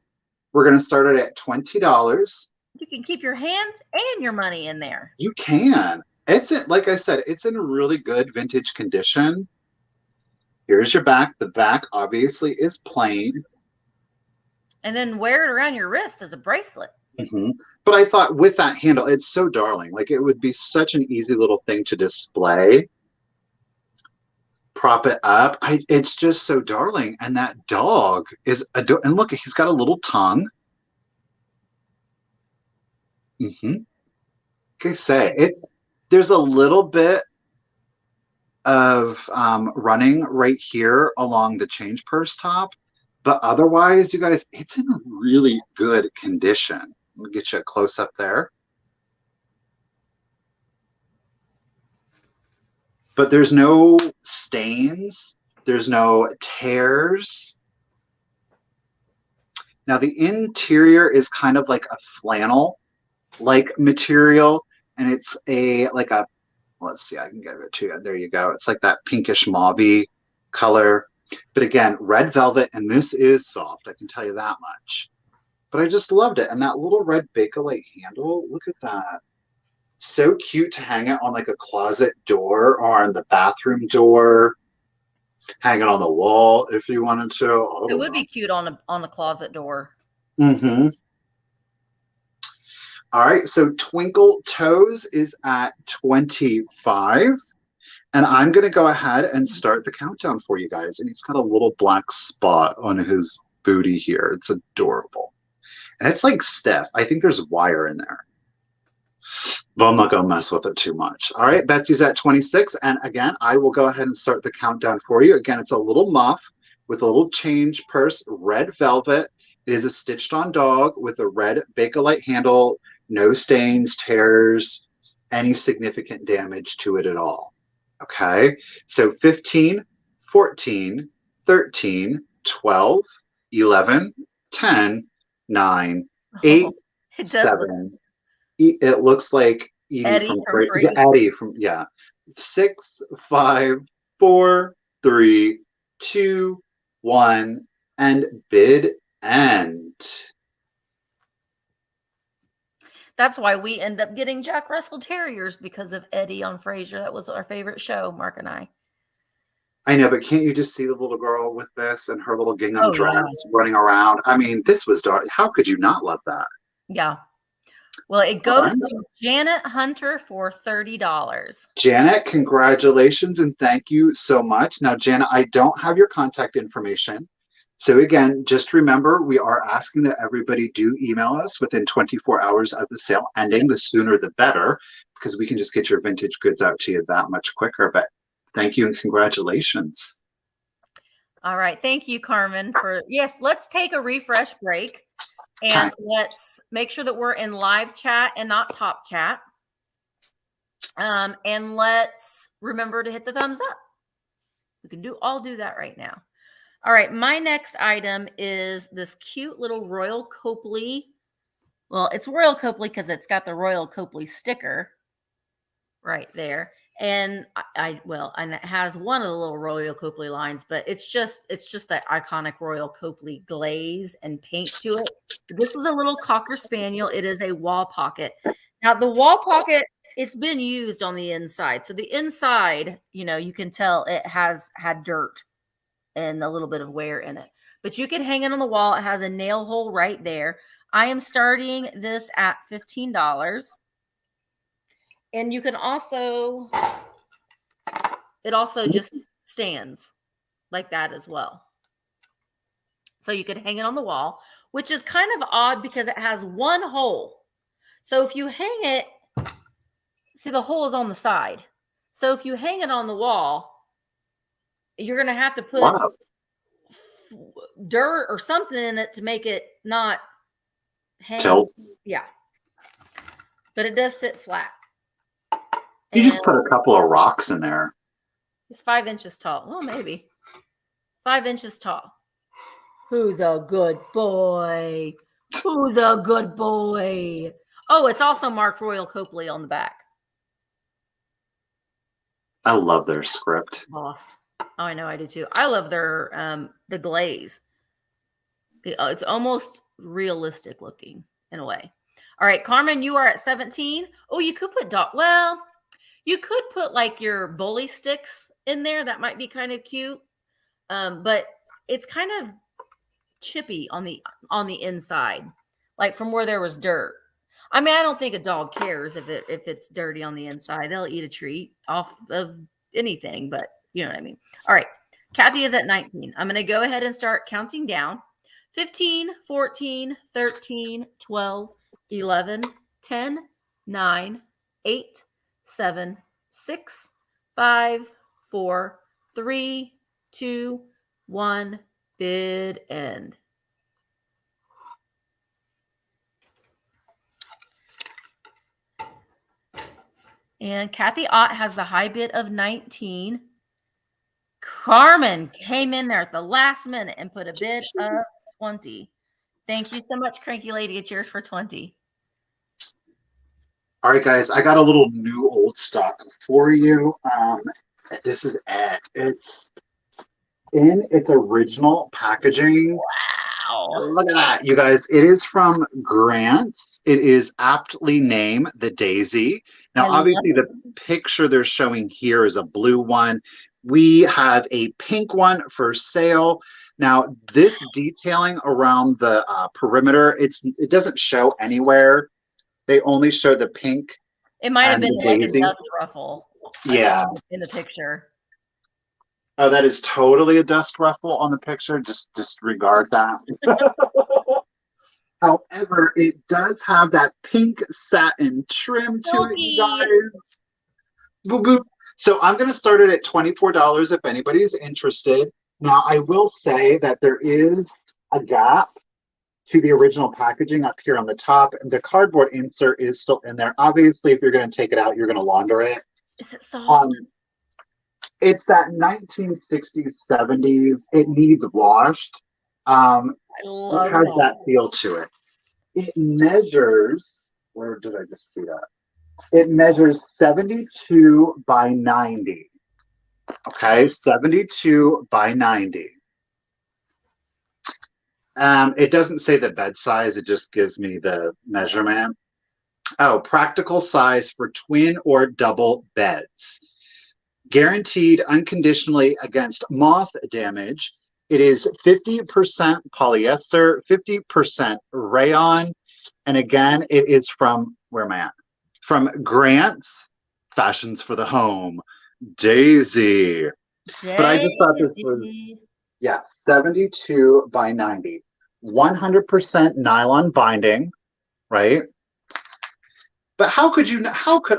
Speaker 2: We're going to start it at $20.
Speaker 1: You can keep your hands and your money in there.
Speaker 2: You can. It's in, like I said, it's in really good vintage condition. Here's your back. The back obviously is plain.
Speaker 1: And then wear it around your wrist as a bracelet.
Speaker 2: Mm-hmm. But I thought with that handle, it's so darling. Like it would be such an easy little thing to display. Prop it up. It's just so darling. And that dog is, and look, he's got a little tongue. Mm-hmm. Okay, there's a little bit of running right here along the change purse top, but otherwise, you guys, it's in really good condition. Let me get you a close up there. but there's no stains. There's no tears. Now the interior is kind of like a flannel like material, and it's let's see, I can give it to you. There you go. It's like that pinkish mauve color. But again, red velvet, and this is soft, I can tell you that much. But I just loved it. And that little red Bakelite handle, look at that. So cute to hang it on like a closet door or on the bathroom door. Hang it on the wall if you wanted to. Oh,
Speaker 1: It would be cute on a closet door.
Speaker 2: Mm-hmm. All right, so Twinkle Toes is at 25. And I'm going to go ahead and start the countdown for you guys. And he's got a little black spot on his booty here. It's adorable. And it's like stiff. I think there's wire in there. But I'm not going to mess with it too much. All right, Betsy's at 26. And again, I will go ahead and start the countdown for you. Again, it's a little muff with a little change purse, red velvet. It is a stitched on dog with a red Bakelite handle, no stains, tears, any significant damage to it at all. Okay, so 15, 14, 13, 12, 11, 10, 9, 8, 7. It looks like Edie from 6, 5, 4, 3, 2, 1, and bid end.
Speaker 1: That's why we end up getting Jack Russell Terriers, because of Eddie on Frasier. That was our favorite show, Mark and I.
Speaker 2: I know, but can't you just see the little girl with this and her little gingham dress running around? I mean, this was dark. How could you not love that?
Speaker 1: Yeah. Well, it goes to Janet Hunter for $30.
Speaker 2: Janet, congratulations and thank you so much. Now, Janet, I don't have your contact information. So again, just remember, we are asking that everybody do email us within 24 hours of the sale ending. The sooner the better, because we can just get your vintage goods out to you that much quicker. But thank you and congratulations.
Speaker 1: All right. Thank you, Carmen. Yes, let's take a refresh break. And let's make sure that we're in live chat and not top chat. And let's remember to hit the thumbs up. We can all do that right now. All right. My next item is this cute little Royal Copley. Well, it's Royal Copley because it's got the Royal Copley sticker right there. And and it has one of the little Royal Copley lines, but it's just that iconic Royal Copley glaze and paint to it. This is a little Cocker Spaniel. It is a wall pocket. Now, the wall pocket, it's been used on the inside. So the inside, you can tell it has had dirt and a little bit of wear in it. But you can hang it on the wall. It has a nail hole right there. I am starting this at $15. And you can also, it also just stands like that as well. So you could hang it on the wall, which is kind of odd because it has one hole. So if you hang it, see, the hole is on the side. So if you hang it on the wall, you're going to have to put dirt or something in it to make it not hang.
Speaker 2: Tilt.
Speaker 1: Yeah. But it does sit flat.
Speaker 2: You just put a couple of rocks in there.
Speaker 1: It's 5 inches tall. Well, maybe 5 inches tall. Who's a good boy? Who's a good boy? Oh, it's also marked Royal Copley on the back.
Speaker 2: I love their script.
Speaker 1: Lost. Oh, I know, I do too. I love their the glaze. It's almost realistic looking in a way. All right, Carmen, you are at 17. Oh, you could put you could put like your bully sticks in there. That might be kind of cute. But it's kind of chippy on the inside, like from where there was dirt. I mean, I don't think a dog cares if it's dirty on the inside. They'll eat a treat off of anything, but you know what I mean. All right. Kathy is at 19. I'm going to go ahead and start counting down. 15, 14, 13, 12, 11, 10, 9, 8, 7, 6, 5, 4, 3, 2, 1, bid end. And Kathy Ott has the high bid of 19. Carmen came in there at the last minute and put a bid of 20. Thank you so much, Cranky Lady. It's yours for 20.
Speaker 2: All right, guys, I got a little new old stock for you. This is it. It's in its original packaging.
Speaker 1: Wow.
Speaker 2: Look at that, you guys. It is from Grant's. It is aptly named the Daisy. Now, obviously, the picture they're showing here is a blue one. We have a pink one for sale. Now, this detailing around the perimeter, it doesn't show anywhere. They only show the pink.
Speaker 1: It might have been like a dust ruffle.
Speaker 2: Yeah.
Speaker 1: In the picture.
Speaker 2: Oh, that is totally a dust ruffle on the picture. Just disregard that. However, it does have that pink satin trim to it, you guys. Boop, boop. So I'm going to start it at $24 if anybody's interested. Now, I will say that there is a gap to the original packaging up here on the top, and the cardboard insert is still in there. Obviously, if you're going to take it out, you're going to launder it.
Speaker 1: Is it soft?
Speaker 2: It's that 1960s, 70s. It needs washed.
Speaker 1: I love
Speaker 2: it has that feel to it. It measures, where did I just see that? It measures 72 by 90. Okay, 72 by 90. It doesn't say the bed size, it just gives me the measurement. Oh, practical size for twin or double beds. Guaranteed unconditionally against moth damage. It is 50% polyester, 50% rayon. And again, it is from, where am I at? From Grant's Fashions for the Home, Daisy. But I just thought this was, yeah, 72 by 90. 100% nylon binding, right? But how could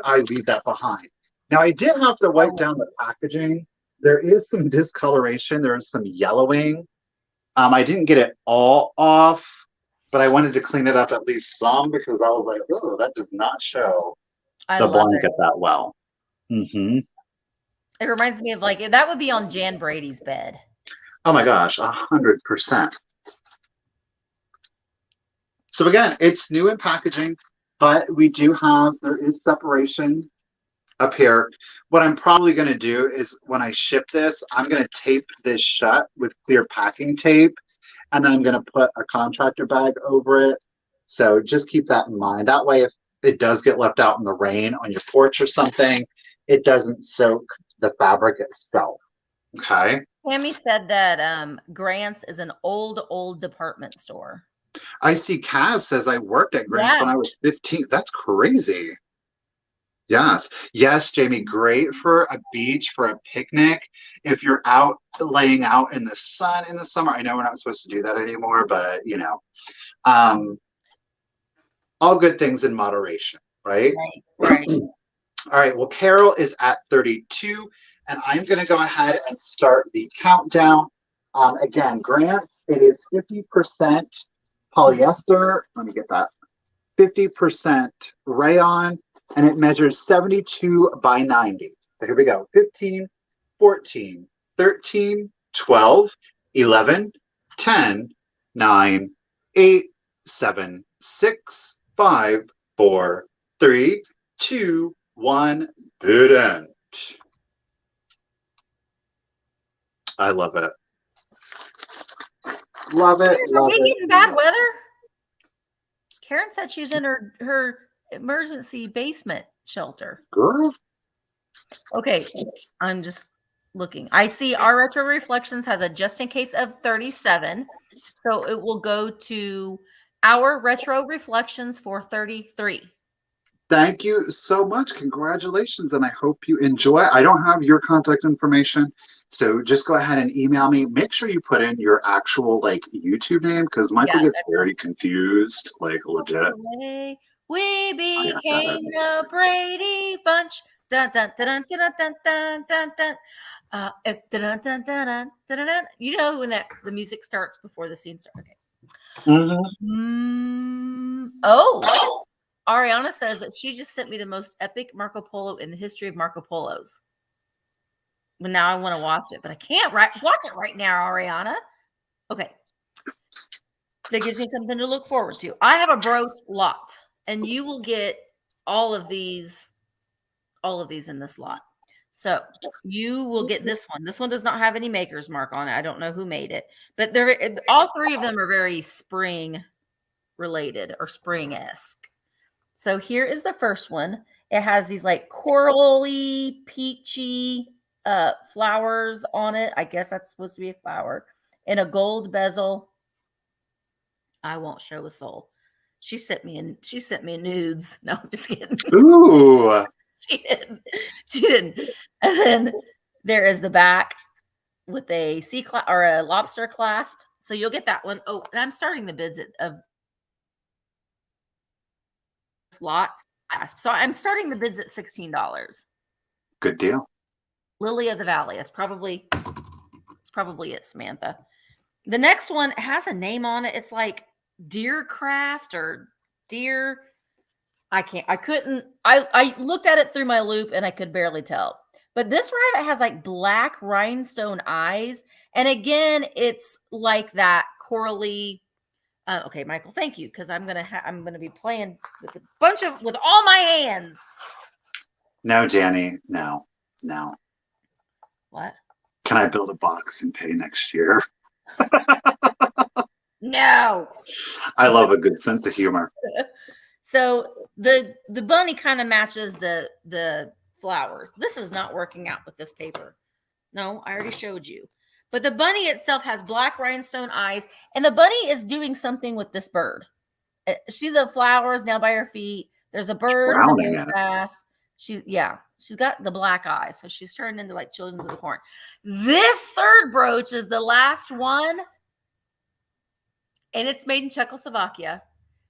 Speaker 2: I leave that behind? Now, I did have to wipe down the packaging. There is some discoloration. There is some yellowing. I didn't get it all off, but I wanted to clean it up at least some because I was like, oh, that does not show the blanket that well. Mm-hmm.
Speaker 1: It reminds me of like, that would be on Jan Brady's bed.
Speaker 2: Oh my gosh, 100%. So again, it's new in packaging, but there is separation up here. What I'm probably going to do is when I ship this, I'm going to tape this shut with clear packing tape, and then I'm going to put a contractor bag over it. So just keep that in mind. That way, if it does get left out in the rain on your porch or something, it doesn't soak the fabric itself. Okay.
Speaker 1: Tammy said that Grant's is an old department store.
Speaker 2: I see Kaz says I worked at Grant's when I was 15. That's crazy. Yes. Yes, Jamie, great for a beach, for a picnic. If you're out laying out in the sun in the summer, I know we're not supposed to do that anymore, but you know, all good things in moderation, right?
Speaker 1: Right.
Speaker 2: All right. Well, Carol is at 32, and I'm going to go ahead and start the countdown. Again, Grant's, it is 50% polyester. Let me get that. 50% rayon, and it measures 72 by 90. So here we go. 15, 14, 13, 12, 11, 10, 9, 8, 7, 6, 5, 4, 3, 2, 1. Bid end. I love it. Love it.
Speaker 1: Are we getting bad weather? Karen said she's in her emergency basement shelter.
Speaker 2: Girl.
Speaker 1: Okay, I'm just looking. I see our Retro Reflections has a just in case of 37. So it will go to our Retro Reflections for 33.
Speaker 2: Thank you so much. Congratulations. And I hope you enjoy. I don't have your contact information, so just go ahead and email me. Make sure you put in your actual YouTube name, because Michael gets very confused, legit.
Speaker 1: We became the Brady Bunch. Dun, dun, dun, dun, dun, dun, dun, dun. Dun, dun, dun, dun, dun, dun. You know when the music starts before the scene starts. Okay.
Speaker 2: Mm-hmm.
Speaker 1: Oh, Ariana says that she just sent me the most epic Marco Polo in the history of Marco Polos. But now I want to watch it, but I can't watch it right now, Ariana. Okay. That gives me something to look forward to. I have a brooch lot, and you will get all of these in this lot. So you will get this one. This one does not have any maker's mark on it. I don't know who made it, but all three of them are very spring related or spring-esque. So here is the first one. It has these like corally, peachy flowers on it. I guess that's supposed to be a flower. And a gold bezel. I won't show a soul. She sent me nudes. No, I'm just kidding.
Speaker 2: Ooh.
Speaker 1: She didn't. And then there is the back with a or a lobster clasp. So you'll get that one. Oh, and I'm starting the bids of lot. So I'm starting the bids at $16.
Speaker 2: Good deal.
Speaker 1: Lily of the Valley. It's probably it, Samantha. The next one has a name on it. It's like Deer Craft or Deer. I looked at it through my loop and I could barely tell. But this rabbit has like black rhinestone eyes. And again, it's like that corally. Okay, Michael, thank you. Because I'm gonna be playing with all my hands.
Speaker 2: No, Danny, no.
Speaker 1: What?
Speaker 2: Can I build a box and pay next year?
Speaker 1: No.
Speaker 2: I love a good sense of humor.
Speaker 1: So the bunny kind of matches the flowers. This is not working out with this paper. No, I already showed you. But the bunny itself has black rhinestone eyes, and the bunny is doing something with this bird. See the flowers now by her feet. There's a bird in the bath. She's got the black eyes, so she's turned into like Children of the Corn. This third brooch is the last one, and it's made in Czechoslovakia,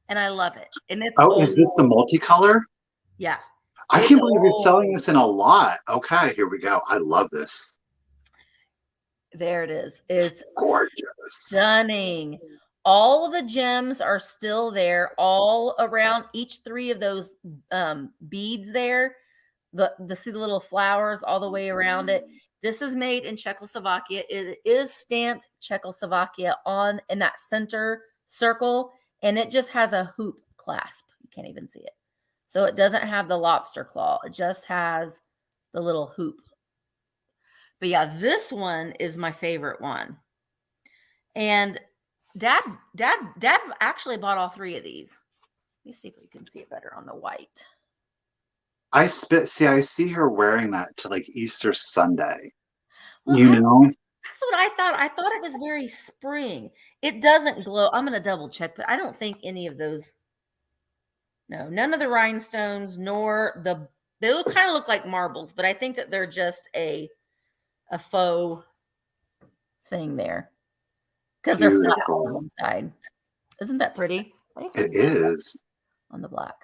Speaker 1: and I love it. And it's
Speaker 2: is this the multicolor?
Speaker 1: Yeah.
Speaker 2: I can't believe you're selling this in a lot. Okay, here we go. I love this.
Speaker 1: There it is. It's
Speaker 2: gorgeous.
Speaker 1: Stunning. All of the gems are still there, all around each three of those beads there. See the little flowers all the way around it. This is made in Czechoslovakia. It is stamped Czechoslovakia in that center circle, and it just has a hoop clasp. You can't even see it. So it doesn't have the lobster claw. It just has the little hoop. But yeah, this one is my favorite one. And Dad actually bought all three of these. Let me see if we can see it better on the white.
Speaker 2: I see her wearing that to like Easter Sunday.
Speaker 1: Well,
Speaker 2: you know?
Speaker 1: That's what I thought. I thought it was very spring. It doesn't glow. I'm going to double check, but I don't think any of those. No, none of the rhinestones, nor they kind of look like marbles, but I think that they're just a faux thing there. Because they're flat on one side. Isn't that pretty?
Speaker 2: It is.
Speaker 1: On the black.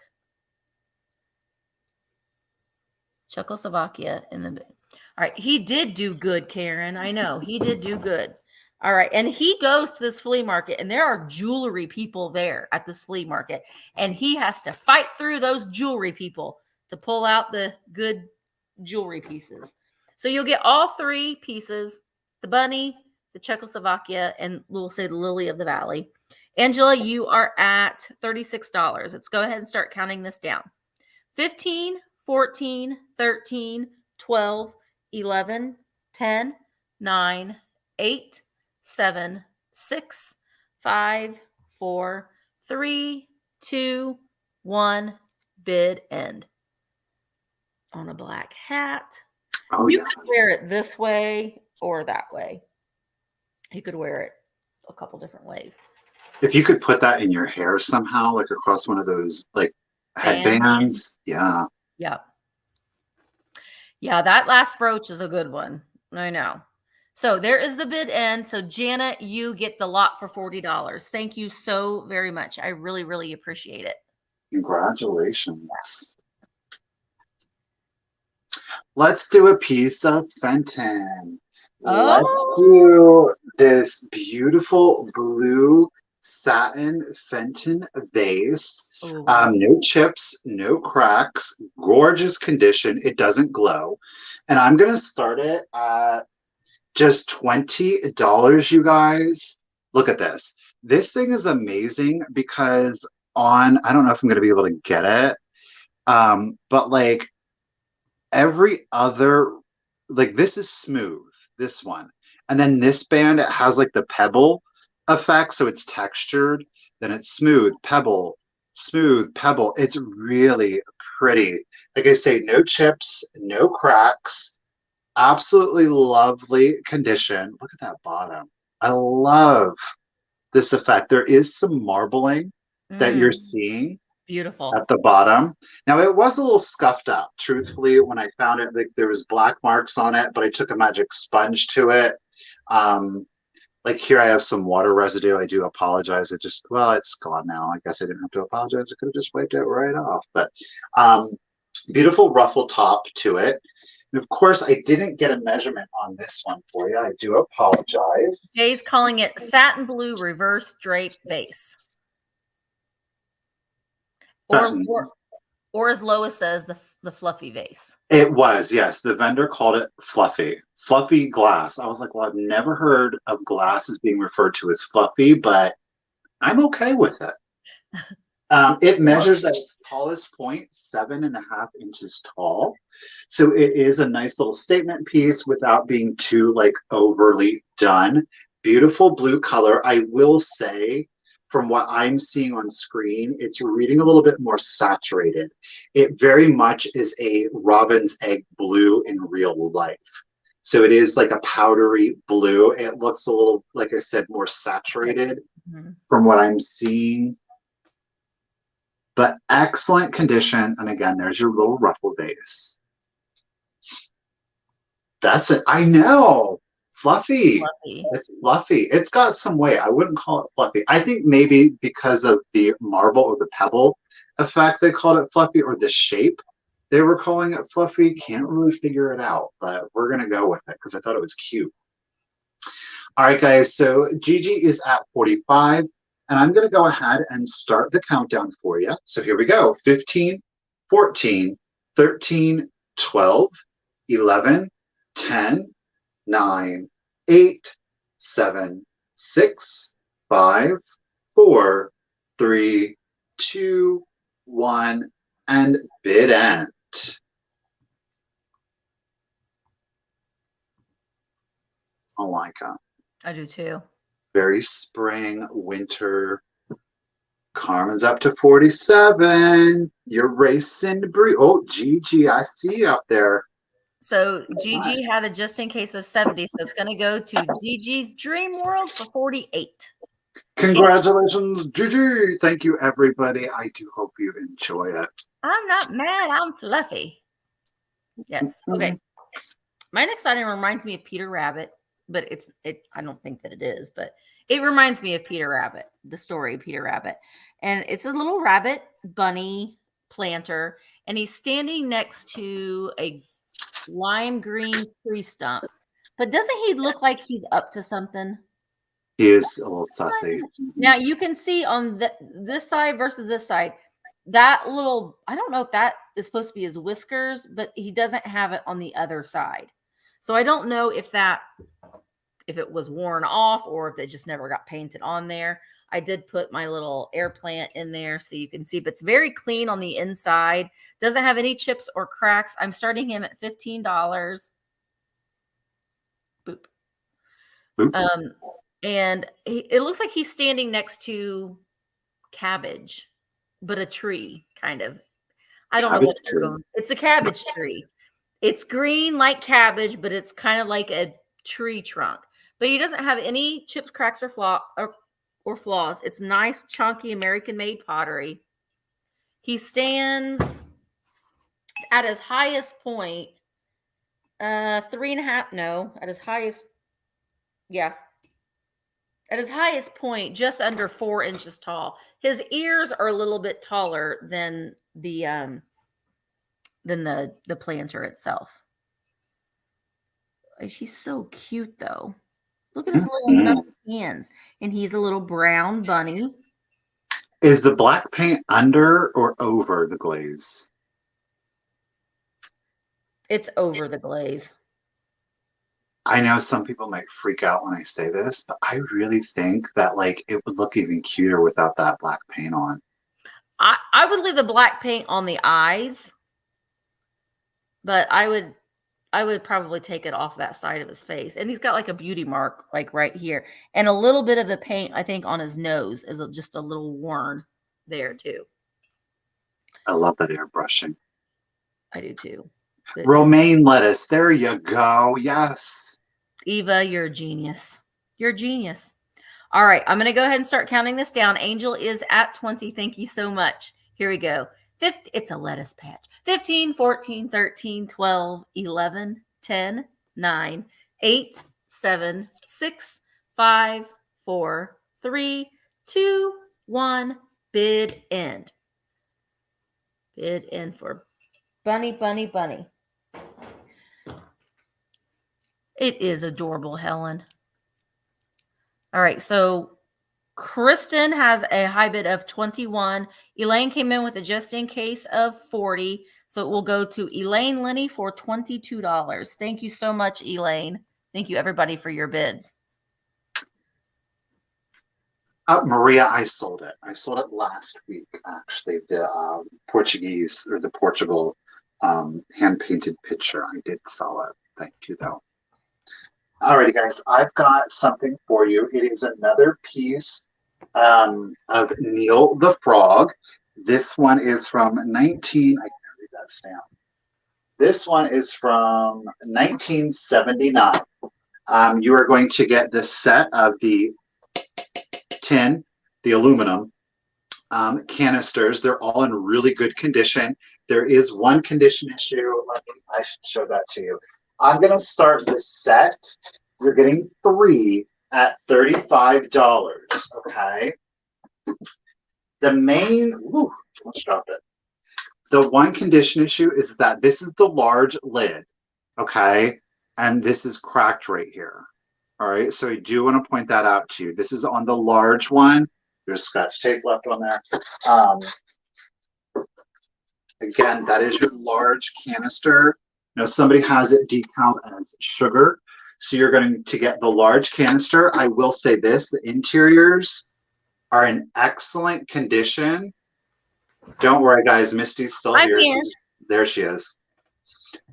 Speaker 1: Czechoslovakia in the... All right. He did do good, Karen. I know. He did do good. All right. And he goes to this flea market, and there are jewelry people there at this flea market. And he has to fight through those jewelry people to pull out the good jewelry pieces. So you'll get all three pieces, the bunny, the Czechoslovakia, and we'll say the Lily of the Valley. Angela, you are at $36. Let's go ahead and start counting this down. 15, 14, 13, 12, 11, 10, 9, 8, 7, 6, 5, 4, 3, 2, 1, bid end. On a black hat.
Speaker 2: Oh,
Speaker 1: you could wear it this way or that way. You could wear it a couple different ways.
Speaker 2: If you could put that in your hair somehow, like across one of those like headbands. Yeah.
Speaker 1: Yeah. Yeah, that last brooch is a good one. I know. So there is the bid end. So Janet, you get the lot for $40. Thank you so very much. I really, really appreciate it.
Speaker 2: Congratulations. Let's do a piece of Fenton. Let's do this beautiful blue satin Fenton vase.
Speaker 1: Oh,
Speaker 2: No chips, no cracks, gorgeous condition. It doesn't glow. And I'm going to start it at just $20, you guys. Look at this. This thing is amazing because I don't know if I'm going to be able to get it, but like every other, like this is smooth, this one. And then this band, it has like the pebble effect. So it's textured, then it's smooth, pebble. It's really pretty. Like I say, no chips, no cracks, absolutely lovely condition. Look at that bottom. I love this effect. There is some marbling that you're
Speaker 1: mm,
Speaker 2: seeing
Speaker 1: beautiful.
Speaker 2: at the bottom. Now it was a little scuffed up, truthfully, when I found it. Like there was black marks on it, but I took a magic sponge to it. Like here I have some water residue. I do apologize. It's gone now. I guess I didn't have to apologize. I could have just wiped it right off. But beautiful ruffle top to it. And of course, I didn't get a measurement on this one for you. I do apologize.
Speaker 1: Jay's calling it satin blue reverse drape vase. Or as Lois says, the fluffy vase.
Speaker 2: It was, yes. The vendor called it fluffy glass. I was like, well, I've never heard of glass as being referred to as fluffy, but I'm okay with it. It measures at its tallest point, 7.5 inches tall. So it is a nice little statement piece without being too like overly done. Beautiful blue color. I will say, from what I'm seeing on screen, it's reading a little bit more saturated. It very much is a robin's egg blue in real life. So it is like a powdery blue. It looks a little, like I said, more saturated from what I'm seeing. But excellent condition. And again, there's your little ruffle vase. That's it. I know. Fluffy. It's fluffy. It's got some weight. I wouldn't call it fluffy. I think maybe because of the marble or the pebble effect, they called it fluffy, or the shape they were calling it fluffy. Can't really figure it out, but we're going to go with it because I thought it was cute. All right, guys. So Gigi is at 45. And I'm going to go ahead and start the countdown for you. So here we go. 15, 14, 13, 12, 11, 10, 9, 8, 7, 6, 5, 4, 3, 2, 1, and bid end. I like it.
Speaker 1: I do too.
Speaker 2: Very spring, winter. Carmen's up to 47. You're racing to breathe. Oh, Gigi, I see you up there.
Speaker 1: So Gigi had a just in case of 70. So it's going to go to Gigi's Dream World for 48.
Speaker 2: Congratulations, Gigi. Thank you, everybody. I do hope you enjoy it.
Speaker 1: I'm not mad. I'm fluffy. Yes. Okay. My next item reminds me of Peter Rabbit, but I don't think that it is, but it reminds me of Peter Rabbit, the story of Peter Rabbit. And it's a little rabbit bunny planter, and he's standing next to a lime green tree stump. But doesn't he look like he's up to something?
Speaker 2: He is a little sussy.
Speaker 1: Now you can see on this side versus this side, that little, I don't know if that is supposed to be his whiskers, but he doesn't have it on the other side. So I don't know if it was worn off or if it just never got painted on there. I did put my little air plant in there so you can see, but it's very clean on the inside. Doesn't have any chips or cracks. I'm starting him at $15. Boop. Boop. And it looks like he's standing next to cabbage, but a tree, kind of. I don't know what they're going. It's a cabbage tree. It's green like cabbage, but it's kind of like a tree trunk. But he doesn't have any chips, cracks, or flaws. It's nice, chunky, American-made pottery. He stands at his highest point, 3.5. No, at his highest, yeah. At his highest point, just under 4 inches tall. His ears are a little bit taller than the planter itself. She's so cute, though. Look at his little nubby hands. And he's a little brown bunny.
Speaker 2: Is the black paint under or over the glaze?
Speaker 1: It's over the glaze.
Speaker 2: I know some people might freak out when I say this, but I really think that like it would look even cuter without that black paint on.
Speaker 1: I would leave the black paint on the eyes, but I would probably take it off that side of his face. And he's got like a beauty mark like right here. And a little bit of the paint, I think, on his nose is just a little worn there too.
Speaker 2: I love that airbrushing.
Speaker 1: I do too.
Speaker 2: Romaine lettuce. There you go. Yes.
Speaker 1: Eva, you're a genius. You're a genius. All right. I'm going to go ahead and start counting this down. Angel is at 20. Thank you so much. Here we go. It's a lettuce patch. 15, 14, 13, 12, 11, 10, 9, 8, 7, 6, 5, 4, 3, 2, 1. Bid end. Bid end for Bunny, Bunny, Bunny. It is adorable, Helen. All right, so Kristen has a high bid of 21. Elaine came in with a just in case of 40. So it will go to Elaine Lenny for $22. Thank you so much, Elaine. Thank you, everybody, for your bids.
Speaker 2: Maria, I sold it. I sold it last week, actually. The Portuguese or the Portugal hand-painted picture. I did sell it. Thank you, though. Alrighty, guys. I've got something for you. It is another piece of Neil the Frog. This one is from I can't read that stamp. This one is from 1979. You are going to get the set of the tin, the aluminum canisters. They're all in really good condition. There is one condition issue. I should show that to you. I'm going to start this set. You're getting 3 at $35. Okay. The main, let's drop it. The one condition issue is that this is the large lid. Okay. And this is cracked right here. All right. So I do want to point that out to you. This is on the large one. There's scotch tape left on there. Again, that is your large canister. Now, somebody has it decaled as sugar. So you're going to get the large canister. I will say this, the interiors are in excellent condition. Don't worry, guys. Misty's still here. There she is.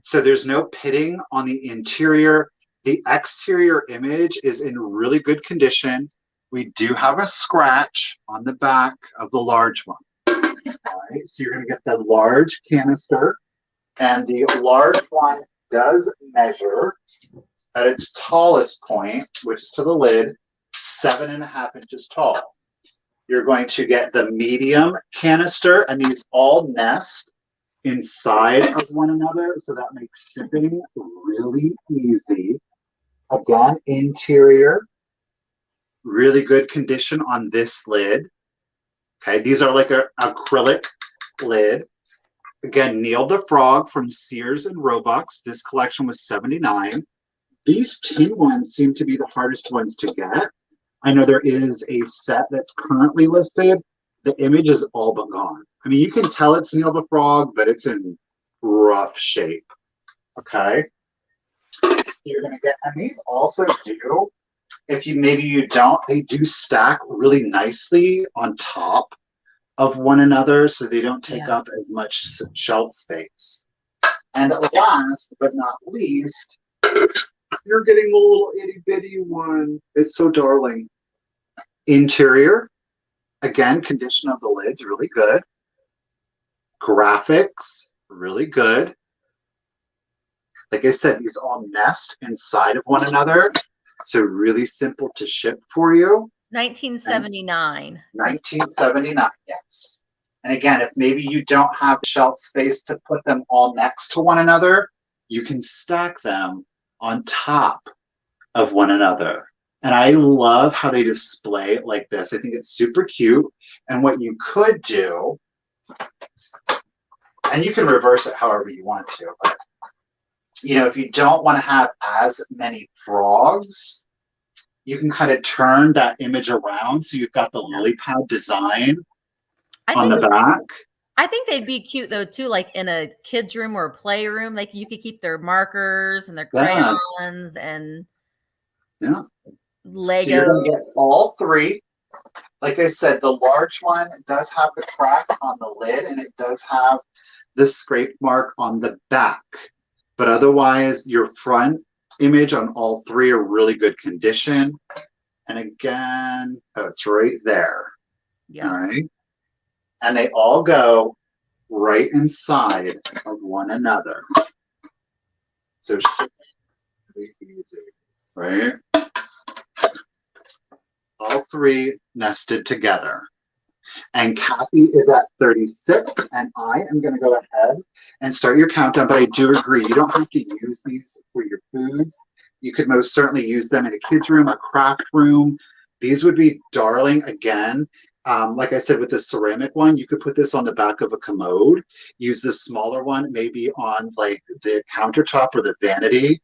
Speaker 2: So there's no pitting on the interior. The exterior image is in really good condition. We do have a scratch on the back of the large one. All right, so you're going to get the large canister. And the large one does measure at its tallest point, which is to the lid, 7.5 inches tall. You're going to get the medium canister, and these all nest inside of one another, so that makes shipping really easy. Again, interior, really good condition on this lid. Okay, these are like an acrylic lid. Again, Neil the Frog from Sears and Roebuck. This collection was $79. These tin ones seem to be the hardest ones to get. I know there is a set that's currently listed. The image is all but gone. I mean, you can tell it's Neil the Frog, but it's in rough shape. Okay. You're going to get, and these also do, if you don't, they do stack really nicely on top of one another, so they don't take up as much shelf space. And last but not least, you're getting a little itty bitty one. It's so darling. Interior, again, condition of the lid's really good. Graphics, really good. Like I said, these all nest inside of one another, so really simple to ship for you.
Speaker 1: 1979.
Speaker 2: 1979, yes. And again, if maybe you don't have shelf space to put them all next to one another, you can stack them on top of one another. And I love how they display it like this. I think it's super cute. And what you could do, and you can reverse it however you want to, but you know, if you don't want to have as many frogs, you can kind of turn that image around so you've got the lily pad design on the back.
Speaker 1: I think they'd be cute though too, like in a kid's room or a playroom. Like you could keep their markers and their crayons and Lego.
Speaker 2: So you're going to get all three. Like I said, the large one does have the crack on the lid and it does have the scrape mark on the back. But otherwise, your front image on all three are really good condition. And again, oh, it's right there. Yeah. All right. And they all go right inside of one another. So really easy, right? All three nested together. And Kathy is at 36, and I am going to go ahead and start your countdown. But I do agree, you don't have to use these for your foods. You could most certainly use them in a kid's room, a craft room. These would be darling again. Like I said, with the ceramic one, you could put this on the back of a commode. Use the smaller one maybe on like the countertop or the vanity.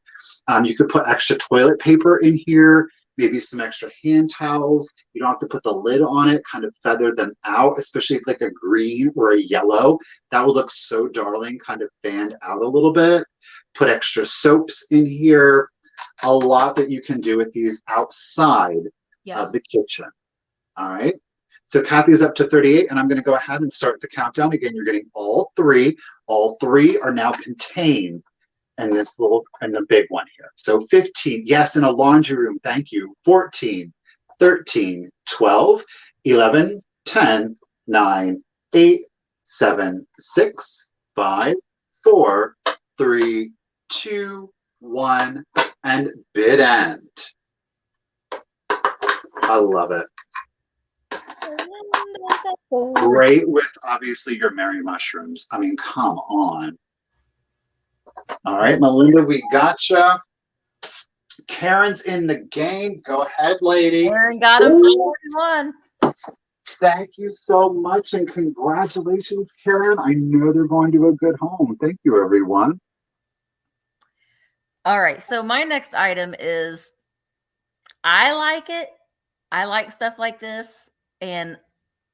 Speaker 2: You could put extra toilet paper in here. Maybe some extra hand towels. You don't have to put the lid on it, kind of feather them out, especially if like a green or a yellow. That would look so darling, kind of fanned out a little bit. Put extra soaps in here. A lot that you can do with these outside of the kitchen. All right. So Kathy's up to 38, and I'm going to go ahead and start the countdown. Again, you're getting all three. All three are now contained and this little and the big one here. So 15, yes, in a laundry room, thank you. 14, 13, 12, 11, 10, 9, 8, 7, 6, 5, 4, 3, 2, 1, and bid end. I love it. Great with obviously your Mary mushrooms. I mean, come on. All right, Melinda, we gotcha. Karen's in the game. Go ahead, lady.
Speaker 1: Karen got him for 41.
Speaker 2: Thank you so much, and congratulations, Karen. I know they're going to a good home. Thank you, everyone.
Speaker 1: All right, so my next item is, I like it. I like stuff like this, and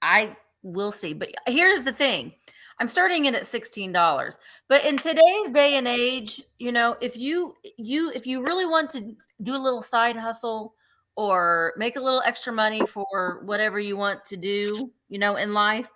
Speaker 1: I will see. But here's the thing. I'm starting it at $16. But in today's day and age, you know, if you really want to do a little side hustle or make a little extra money for whatever you want to do, you know, in life,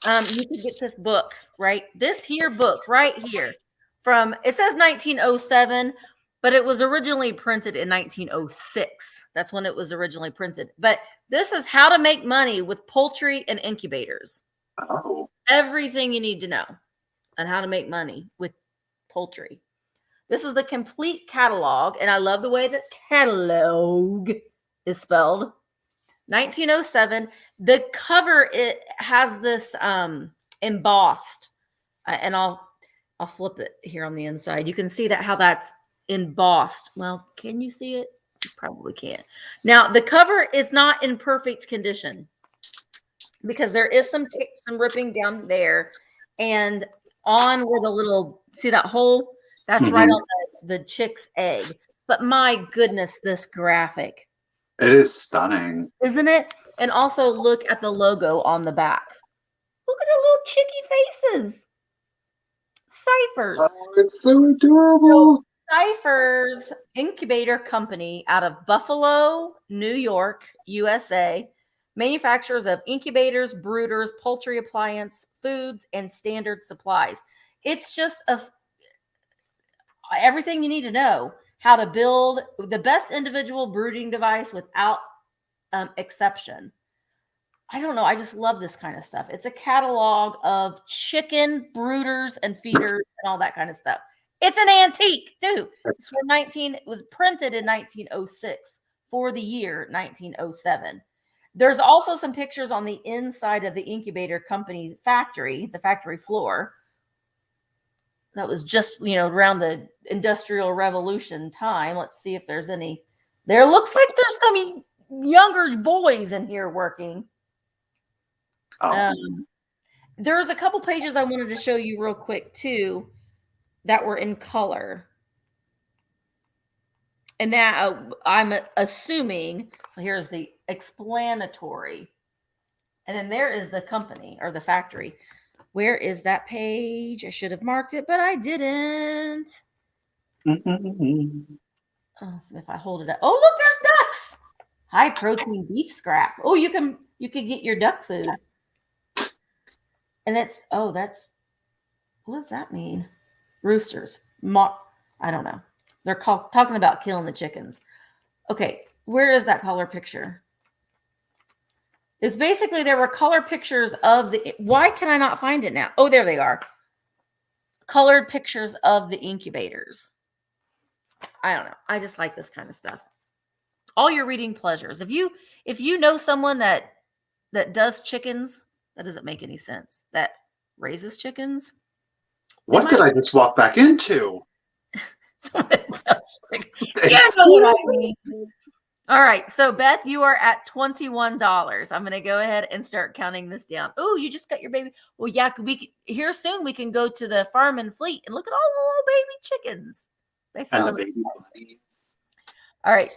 Speaker 1: you could get this book, right? This here book right here from, it says 1907, but it was originally printed in 1906. That's when it was originally printed. But this is how to make money with poultry and incubators.
Speaker 2: Oh.
Speaker 1: Everything you need to know on how to make money with poultry. This is the complete catalog, and I love the way that catalog is spelled. 1907. The cover, it has this embossed, and I'll flip it here on the inside. You can see that how that's embossed. Well, can you see it? You probably can't. Now, the cover is not in perfect condition, because there is some ripping down there, and on where the little, see that hole? That's right on the chick's egg. But my goodness, this graphic.
Speaker 2: It is stunning.
Speaker 1: Isn't it? And also look at the logo on the back. Look at the little chickie faces. Ciphers.
Speaker 2: Oh, it's so adorable.
Speaker 1: Ciphers Incubator Company out of Buffalo, New York, USA. Manufacturers of incubators, brooders, poultry appliance, foods, and standard supplies. It's just everything you need to know how to build the best individual brooding device without exception. I don't know. I just love this kind of stuff. It's a catalog of chicken brooders and feeders and all that kind of stuff. It's an antique, too. It's from it was printed in 1906 for the year 1907. There's also some pictures on the inside of the incubator company's factory, the factory floor. That was just, you know, around the Industrial Revolution time. Let's see if there's any. There looks like there's some younger boys in here working. There's a couple pages I wanted to show you real quick, too, that were in color. And now I'm assuming, here's the explanatory. And then there is the company or the factory. Where is that page? I should have marked it, but I didn't. Oh, so if I hold it up. Oh, look, there's ducks. High protein beef scrap. Oh, you can get your duck food. And that's what does that mean? Roosters. I don't know. They're talking about killing the chickens. Okay, where is that color picture? It's basically there were color pictures of the. Why can I not find it now? Oh, there they are. Colored pictures of the incubators. I don't know. I just like this kind of stuff. All your reading pleasures. If you know someone that does chickens, that doesn't make any sense. That raises chickens.
Speaker 2: What did I just walk back into?
Speaker 1: Someone that does chickens. Yeah, I know what I mean. All right, so Beth, you are at $21. I'm going to go ahead and start counting this down. Oh, you just got your baby. Well, yeah, here soon we can go to the farm and fleet and look at all the little baby chickens. They sell
Speaker 2: and the baby bunnies.
Speaker 1: All right,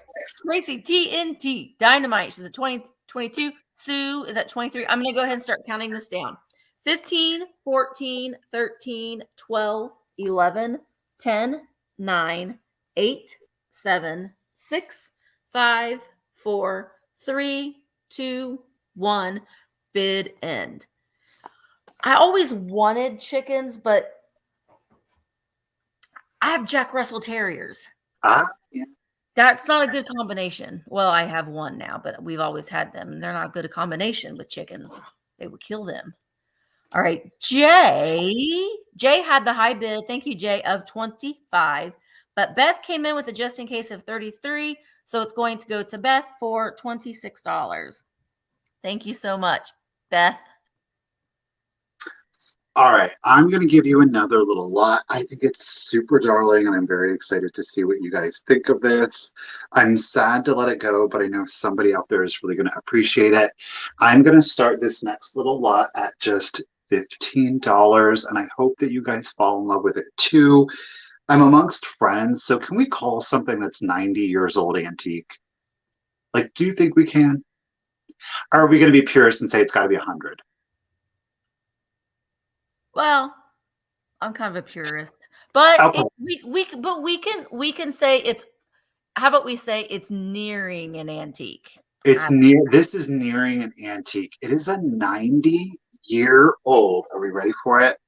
Speaker 1: Tracy TNT Dynamite. She's at 22. Sue is at 23. I'm going to go ahead and start counting this down. 15, 14, 13, 12, 11, 10, 9, 8, 7, 6, 5, 4, 3, 2, 1. Bid end. I always wanted chickens, but I have Jack Russell Terriers.
Speaker 2: Yeah.
Speaker 1: That's not a good combination. Well, I have one now, but we've always had them, and they're not a good combination with chickens. They would kill them. All right, Jay had the high bid. Thank you, Jay, of 25. But Beth came in with a just in case of 33. So it's going to go to Beth for $26. Thank you so much, Beth.
Speaker 2: All right, I'm going to give you another little lot. I think it's super darling, and I'm very excited to see what you guys think of this. I'm sad to let it go, but I know somebody out there is really going to appreciate it. I'm going to start this next little lot at just $15, and I hope that you guys fall in love with it too. I'm amongst friends, so can we call something that's 90 years old antique? Like, do you think we can? Or are we going to be purists and say it's got to be 100?
Speaker 1: Well, I'm kind of a purist, but
Speaker 2: Okay.
Speaker 1: we can say it's. How about we say it's nearing an antique?
Speaker 2: This is nearing an antique. It is a 90-year-old. Are we ready for it?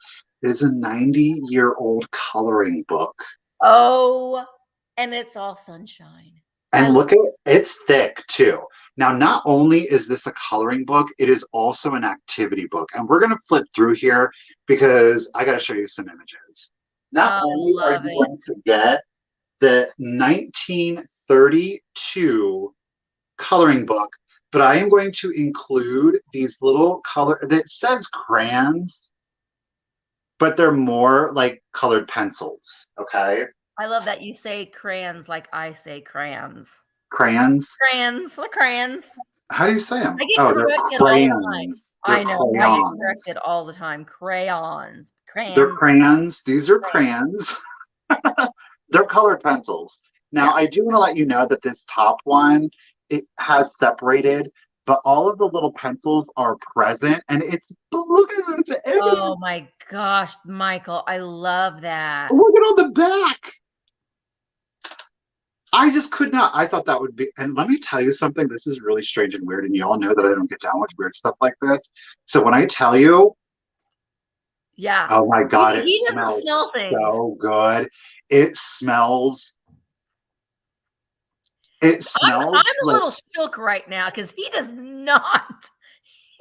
Speaker 2: It is a 90-year-old coloring book.
Speaker 1: Oh, and it's all sunshine.
Speaker 2: And look at it, it's thick too. Now, not only is this a coloring book, it is also an activity book. And we're going to flip through here because I got to show you some images. Not only are you going to get the 1932 coloring book, but I am going to include these little it says crayons, but they're more like colored pencils, okay?
Speaker 1: I love that you say crayons like I say crayons.
Speaker 2: Crayons?
Speaker 1: Crayons. What crayons?
Speaker 2: How do you say them?
Speaker 1: I get corrected all the time. I know.
Speaker 2: Crayons.
Speaker 1: I get corrected all the time. Crayons. Crayons.
Speaker 2: They're crayons. These are crayons. They're colored pencils. Now, yeah. I do want to let you know that this top one, it has separated, but all of the little pencils are present, and look at this image.
Speaker 1: Oh my gosh, Michael, I love that.
Speaker 2: Look at on the back. I just could not. I thought that would be, and let me tell you something. This is really strange and weird, and you all know that I don't get down with weird stuff like this. So when I tell you,
Speaker 1: yeah.
Speaker 2: Oh my God,
Speaker 1: he doesn't smell things.
Speaker 2: So good. It smells. It smells.
Speaker 1: I'm a little shook right now because he does not.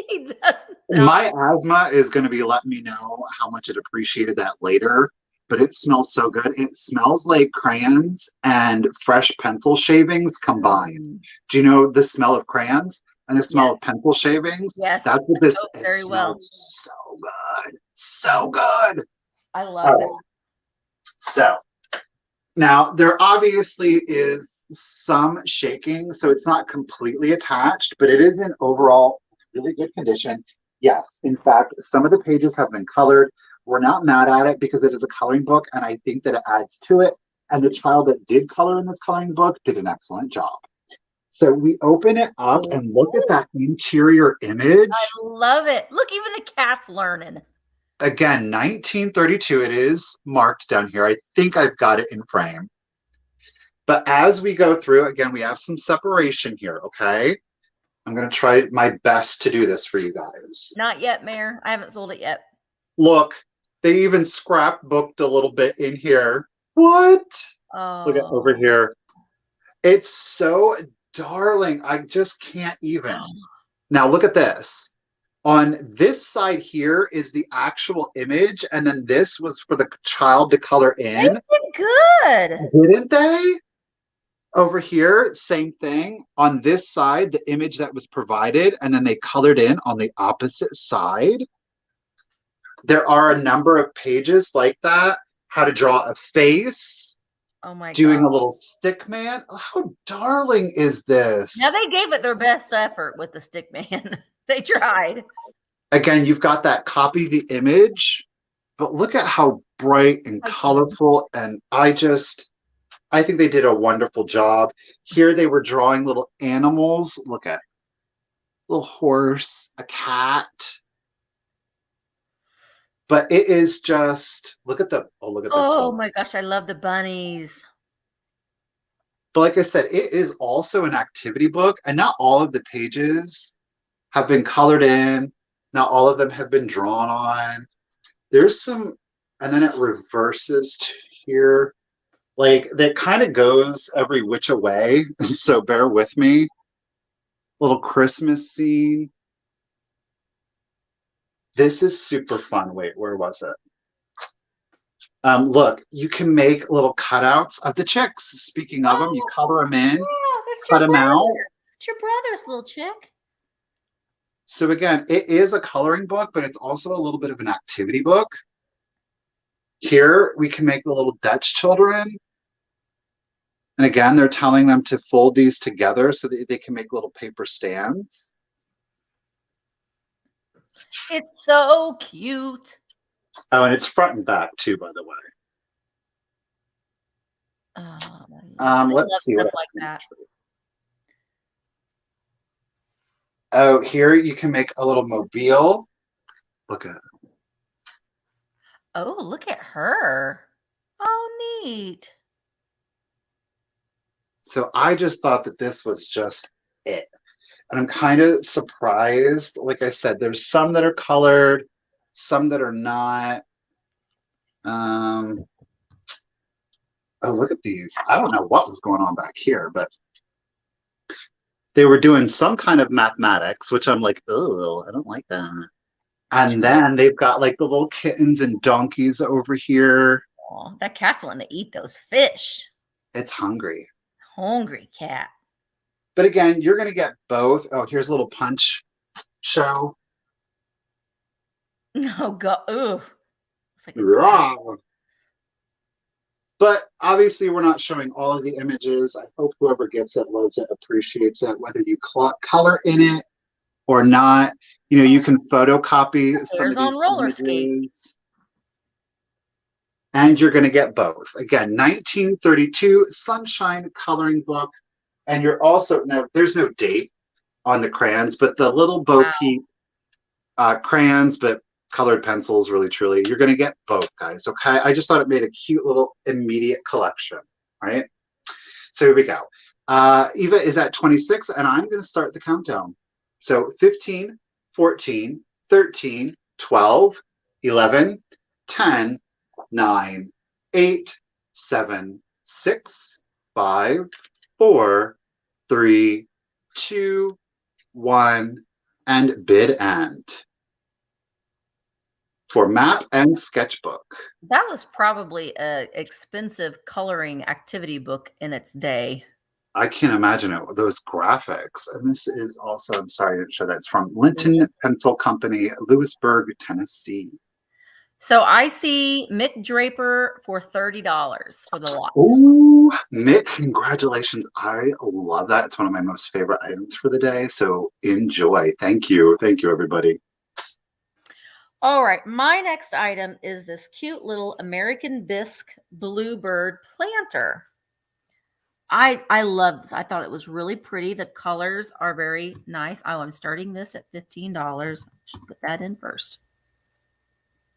Speaker 1: He does not.
Speaker 2: My asthma is going to be letting me know how much it appreciated that later. But it smells so good. It smells like crayons and fresh pencil shavings combined. Do you know the smell of crayons and the smell of pencil shavings?
Speaker 1: Yes.
Speaker 2: That's what this
Speaker 1: is. Very well.
Speaker 2: So good. So good.
Speaker 1: I love it.
Speaker 2: So now there obviously is some shaking, so it's not completely attached, but it is in overall really good condition. Yes, in fact, some of the pages have been colored. We're not mad at it because it is a coloring book, and I think that it adds to it. And the child that did color in this coloring book did an excellent job. So we open it up and look at that interior image.
Speaker 1: I love it. Look, even the cat's learning.
Speaker 2: Again, 1932 it is marked down here. I think I've got it in frame. But as we go through, again, we have some separation here, okay? I'm going to try my best to do this for you guys.
Speaker 1: Not yet, Mayor. I haven't sold it yet.
Speaker 2: Look, they even scrapbooked a little bit in here. What?
Speaker 1: Oh.
Speaker 2: Look at over here. It's so darling. I just can't even. Now look at this. On this side here is the actual image, and then this was for the child to color in.
Speaker 1: They did good.
Speaker 2: Didn't they? Over here, same thing. On this side, the image that was provided, and then they colored in on the opposite side. There are a number of pages like that. How to draw a face.
Speaker 1: Oh my God.
Speaker 2: Doing a little stick man. Oh, how darling is this?
Speaker 1: Now they gave it their best effort with the stick man. They tried.
Speaker 2: Again, you've got that copy the image, but look at how bright and colorful. And I think they did a wonderful job. Here they were drawing little animals. Look at little horse, a cat. But it is just, look at this.
Speaker 1: Oh my gosh, I love the bunnies.
Speaker 2: But like I said, it is also an activity book, and not all of the pages have been colored in. Not all of them have been drawn on. There's some, and then it reverses to here. Like, that kind of goes every which a way, so bear with me. Little Christmas scene. This is super fun. Wait, where was it? Look, you can make little cutouts of the chicks. Speaking of them, you color them in, cut them out.
Speaker 1: It's your brother's little chick.
Speaker 2: So again, it is a coloring book, but it's also a little bit of an activity book. Here, we can make the little Dutch children. And again, they're telling them to fold these together so that they can make little paper stands.
Speaker 1: It's so cute.
Speaker 2: Oh, and it's front and back too, by the way. Let's see what
Speaker 1: like that.
Speaker 2: Oh, here you can make a little mobile. Look at it.
Speaker 1: Oh, look at her. Oh, neat.
Speaker 2: So I just thought that this was just it. And I'm kind of surprised. Like I said, there's some that are colored, some that are not. Oh, look at these. I don't know what was going on back here, but they were doing some kind of mathematics, which I'm like, oh, I don't like that. And then they've got like the little kittens and donkeys over here.
Speaker 1: Oh, that cat's wanting to eat those fish.
Speaker 2: It's hungry.
Speaker 1: Hungry cat.
Speaker 2: But again, you're going to get both. Oh, here's a little punch show.
Speaker 1: Oh, God. Ooh. It's like
Speaker 2: but obviously, we're not showing all of the images. I hope whoever gets it, loves it, appreciates it, whether you color in it or not. You know, you can photocopy some of these
Speaker 1: on roller
Speaker 2: images.
Speaker 1: skates.
Speaker 2: And you're going to get both. Again, 1932 Sunshine coloring book. And you're also, now there's no date on the crayons, but the little Bo Peep crayons, but colored pencils, really, truly. You're going to get both, guys, okay? I just thought it made a cute little immediate collection, right? So here we go. Eva is at 26, and I'm going to start the countdown. So 15, 14, 13, 12, 11, 10, 9, 8, 7, 6, 5, 4, 3, 2, 1, and bid end. For map and sketchbook.
Speaker 1: That was probably an expensive coloring activity book in its day.
Speaker 2: I can't imagine it. Those graphics. And this is also, I'm sorry to show that. It's from Linton Pencil Company, Lewisburg, Tennessee.
Speaker 1: So I see Mick Draper for $30 for the lot.
Speaker 2: Ooh, Mick, congratulations. I love that. It's one of my most favorite items for the day. So enjoy. Thank you. Thank you, everybody.
Speaker 1: All right, my next item is this cute little American Bisque bluebird planter. I love this. I thought it was really pretty. The colors are very nice. Oh, I'm starting this at $15. Should put that in first.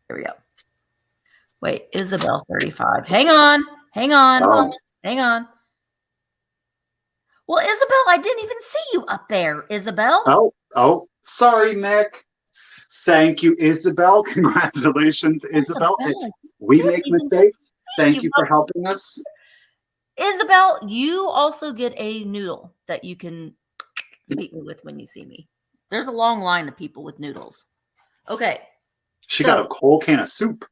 Speaker 1: There we go. Wait, Isabel 35. Hang on. Hang on.
Speaker 2: Oh.
Speaker 1: Hang on. Well, Isabel, I didn't even see you up there, Isabel.
Speaker 2: Oh, sorry, Nick. Thank you, Isabel. Congratulations, Isabel. We
Speaker 1: didn't
Speaker 2: make
Speaker 1: even
Speaker 2: mistakes.
Speaker 1: see
Speaker 2: Thank you for helping us.
Speaker 1: Isabel, you also get a noodle that you can meet me with when you see me. There's a long line of people with noodles. Okay.
Speaker 2: She got a whole can of soup.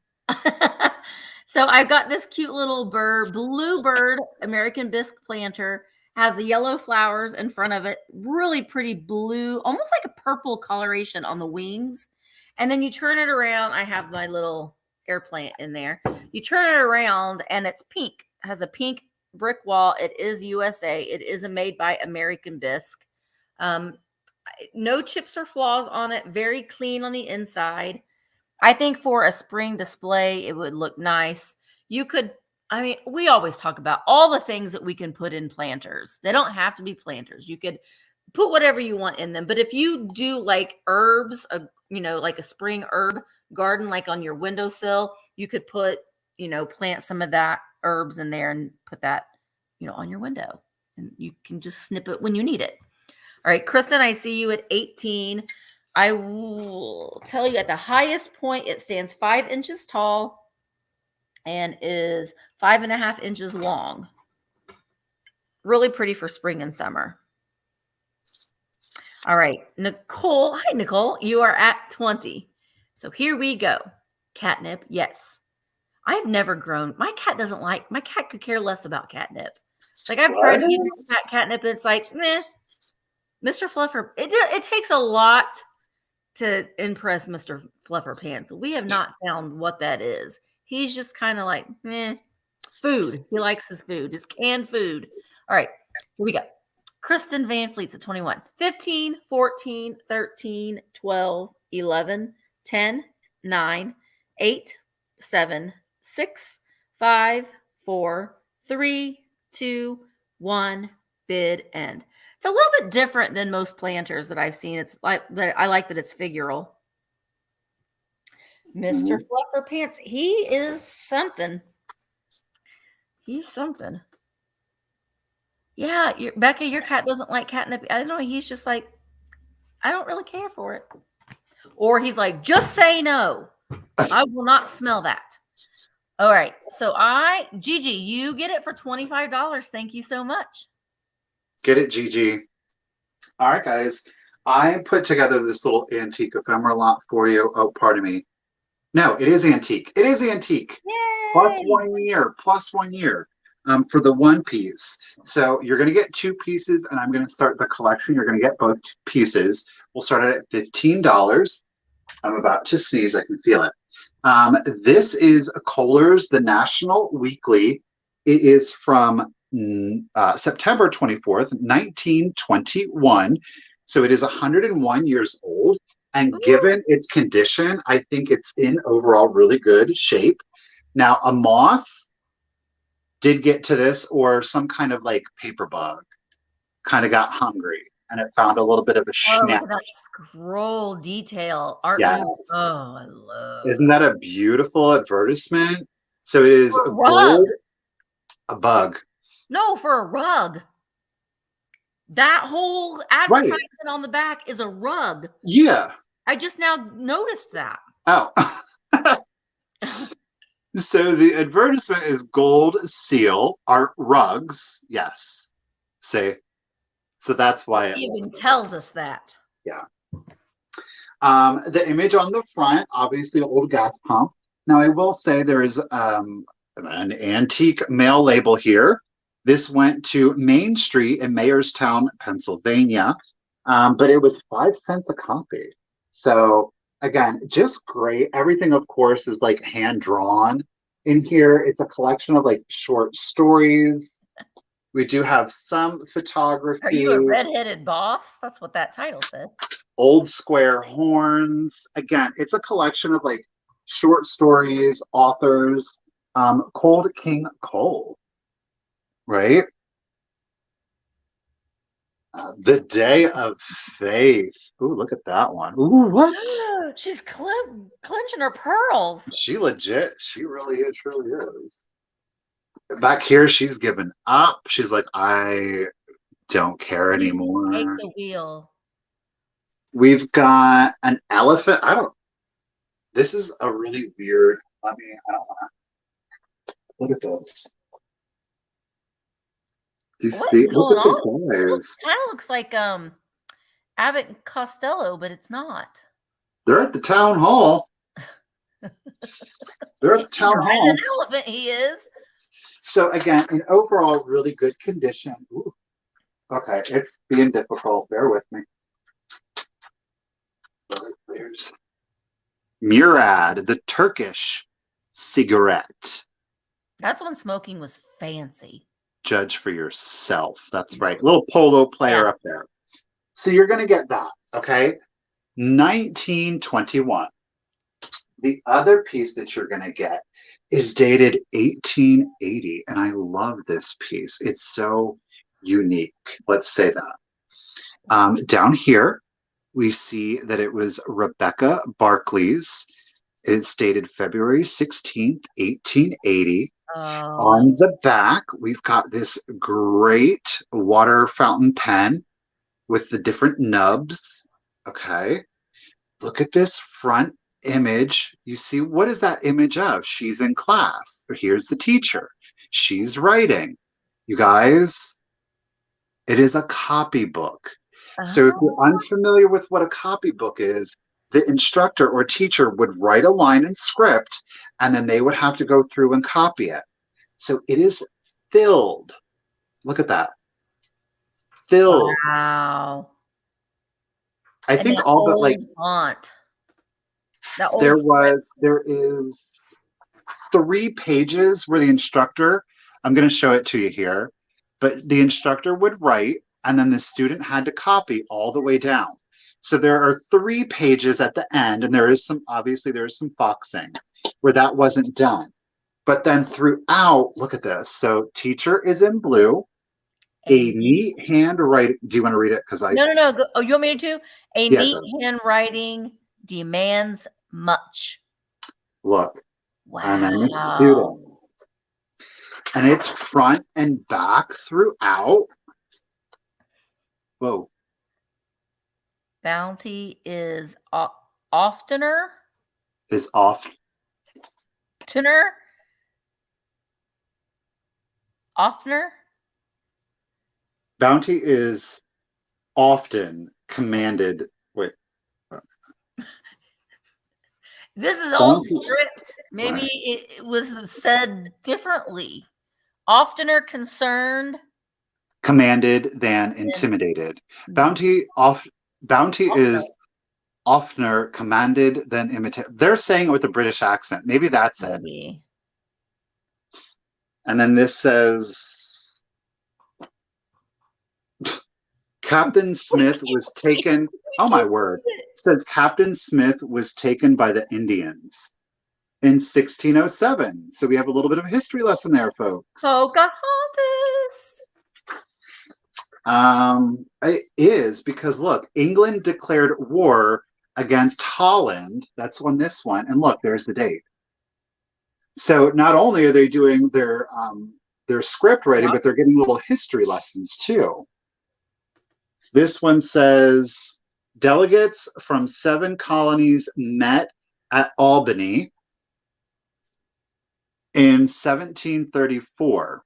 Speaker 1: So I've got this cute little bluebird American Bisque planter. Has the yellow flowers in front of it. Really pretty blue, almost like a purple coloration on the wings. And then you turn it around. I have my little air plant in there. You turn it around and it's pink. It has a pink brick wall. It is USA. It is made by American Bisque. No chips or flaws on it. Very clean on the inside. I think for a spring display, it would look nice. You could, I mean, we always talk about all the things that we can put in planters. They don't have to be planters. You could put whatever you want in them. But if you do like herbs, like a spring herb garden, like on your windowsill, you could put, plant some of that herbs in there and put that, on your window. And you can just snip it when you need it. All right, Kristen, I see you at 18. I will tell you at the highest point, it stands 5 inches tall and is 5.5 inches long. Really pretty for spring and summer. All right, Nicole. Hi, Nicole. You are at 20. So here we go. Catnip. Yes. I've never grown. My cat could care less about catnip. Like I've tried to give my cat catnip and it's like, meh. Mr. Fluffer, it takes a lot to impress Mr. Fluffer Pants. We have not found what that is. He's just kind of like, food. He likes his food, his canned food. All right, here we go. Kristen Van Fleet's at 21. 15, 14, 13, 12, 11, 10, 9, 8, 7, 6, 5, 4, 3, 2, 1, bid end. It's a little bit different than most planters that I've seen. It's like that. I like that it's figural. Mr. Fluffer Pants, he is something. He's something. Yeah, Becca, your cat doesn't like catnip. I don't know. He's just like, I don't really care for it. Or he's like, just say no. I will not smell that. All right. So Gigi, you get it for $25. Thank you so much.
Speaker 2: Get it, Gigi. All right, guys. I put together this little antique ephemera lot for you. Oh, pardon me. No, it is antique. It is antique.
Speaker 1: Yay!
Speaker 2: Plus 1 year. Plus 1 year for the one piece. So you're going to get 2 pieces, and I'm going to start the collection. You're going to get both pieces. We'll start it at $15. I'm about to sneeze. I can feel it. This is Kohler's The National Weekly. It is from September 24th, 1921. So it is 101 years old. And given its condition, I think it's in overall really good shape. Now, a moth did get to this, or some kind of like paper bug kind of got hungry and it found a little bit of a snap.
Speaker 1: Look at that scroll detail. Art.
Speaker 2: Yes.
Speaker 1: Oh, I love.
Speaker 2: Isn't that a beautiful advertisement? So it is
Speaker 1: a rug.
Speaker 2: A bug.
Speaker 1: No, for a rug. That whole advertisement on the back is a rug.
Speaker 2: Yeah.
Speaker 1: I just now noticed that.
Speaker 2: Oh. So the advertisement is gold seal art rugs. Yes. So that's why it
Speaker 1: even tells us that.
Speaker 2: Yeah. The image on the front, obviously, an old gas pump. Now, I will say there is an antique mail label here. This went to Main Street in Mayorstown, Pennsylvania, but it was 5 cents a copy. So, again, just great. Everything, of course, is like hand drawn in here. It's a collection of like short stories. We do have some
Speaker 1: Are you a
Speaker 2: photography,
Speaker 1: redheaded boss? That's what that title said.
Speaker 2: old square horns. Again, it's a collection of like short stories, authors, Cold King Cole, right? The Day of Faith. Ooh, look at that one. Ooh, what?
Speaker 1: She's clenching her pearls.
Speaker 2: She legit. She really is. Truly is. Back here, she's given up. She's like, I don't care
Speaker 1: Please take
Speaker 2: anymore.
Speaker 1: the wheel.
Speaker 2: We've got an elephant. I don't. This is a really weird. I don't want to look at this. Do you
Speaker 1: What
Speaker 2: see?
Speaker 1: is
Speaker 2: Look
Speaker 1: going
Speaker 2: at
Speaker 1: on?
Speaker 2: the
Speaker 1: It
Speaker 2: guys.
Speaker 1: kind of looks like Abbott and Costello, but it's not.
Speaker 2: They're at the town hall. They're at the
Speaker 1: He's
Speaker 2: town
Speaker 1: riding
Speaker 2: hall.
Speaker 1: an elephant. He is.
Speaker 2: So again, in overall really good condition. Ooh, okay, it's being difficult. Bear with me. There's Murad, the Turkish cigarette.
Speaker 1: That's when smoking was fancy.
Speaker 2: Judge for yourself. That's right. Little polo player
Speaker 1: Yes.
Speaker 2: up there. So you're going to get that. Okay. 1921. The other piece that you're going to get is dated 1880. And I love this piece. It's so unique. Let's say that. Down here, we see that it was Rebecca Barclay's. It's dated February 16th, 1880. On the back, we've got this great water fountain pen with the different nubs. Okay. Look at this front image. You see, what is that image of? She's in class. Here's the teacher. She's writing. You guys, it is a copybook. So if you're unfamiliar with what a copybook is, the instructor or teacher would write a line in script, and then they would have to go through and copy it. So it is filled. Look at that. Filled.
Speaker 1: Wow.
Speaker 2: I
Speaker 1: And
Speaker 2: think
Speaker 1: that
Speaker 2: all but
Speaker 1: old
Speaker 2: like
Speaker 1: font. That old
Speaker 2: there is 3 pages where the instructor, I'm going to show it to you here, but the instructor would write and then the student had to copy all the way down. So there are 3 pages at the end, and obviously there is some foxing where that wasn't done. But then throughout, look at this. So teacher is in blue, a neat handwriting. Do you want to read it? Because
Speaker 1: No. Go, you want me to? A
Speaker 2: yeah,
Speaker 1: neat handwriting demands much.
Speaker 2: look.
Speaker 1: Wow.
Speaker 2: And then the student. And it's front and back throughout. Whoa.
Speaker 1: Bounty is oftener.
Speaker 2: Is off.
Speaker 1: Oftener.
Speaker 2: Bounty is often commanded. Wait.
Speaker 1: This is old script. Maybe it was said differently. Oftener concerned.
Speaker 2: Commanded than intimidated. Bounty is oftener commanded than imitated. They're saying it with a British accent. Maybe that's it. And then this says Captain Smith was taken. Oh my word. It says Captain Smith was taken by the Indians in 1607. So we have a little bit of a history lesson there, folks.
Speaker 1: Pocahontas.
Speaker 2: It is because look, England declared war against Holland. That's on this one. And look, there's the date. So not only are they doing their script writing, but they're getting little history lessons too. This one says delegates from 7 colonies met at Albany in 1734.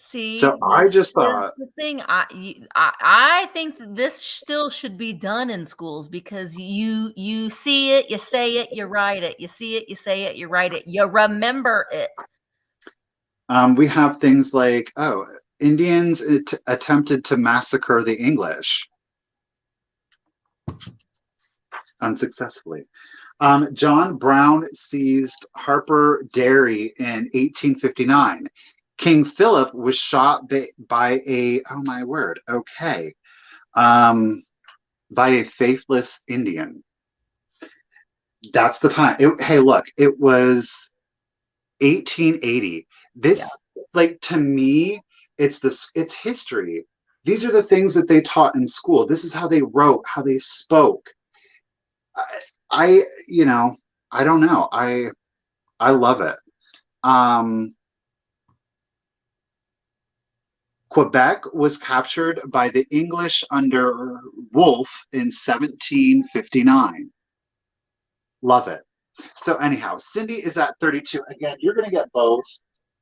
Speaker 1: See,
Speaker 2: so I just thought
Speaker 1: the thing. I think that this still should be done in schools because you see it, you say it, you write it. You see it, you say it, you write it. You remember it.
Speaker 2: We have things like, Indians attempted to massacre the English unsuccessfully. John Brown seized Harper Dairy in 1859. King Philip was shot by a, oh my word, okay, by a faithless Indian. That's the time. Hey, look, it was 1880. This, like, to me, it's history. These are the things that they taught in school. This is how they wrote, how they spoke. You know, I don't know. I love it. Quebec was captured by the English under Wolfe in 1759. Love it. So anyhow, Cindy is at 32. Again, you're going to get both.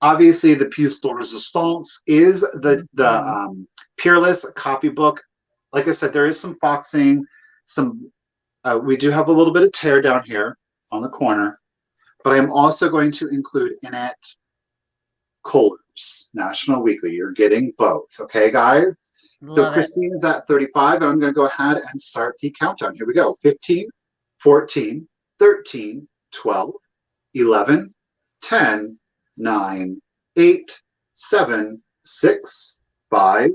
Speaker 2: Obviously, the pièce de résistance is the Peerless copybook. Like I said, there is some foxing. We do have a little bit of tear down here on the corner, but I'm also going to include in it Kohlers National Weekly. You're getting both. Okay, guys? So Christine is at 35, and I'm going to go ahead and start the countdown. Here we go. 15, 14, 13, 12, 11, 10, 9, 8, 7, 6, 5,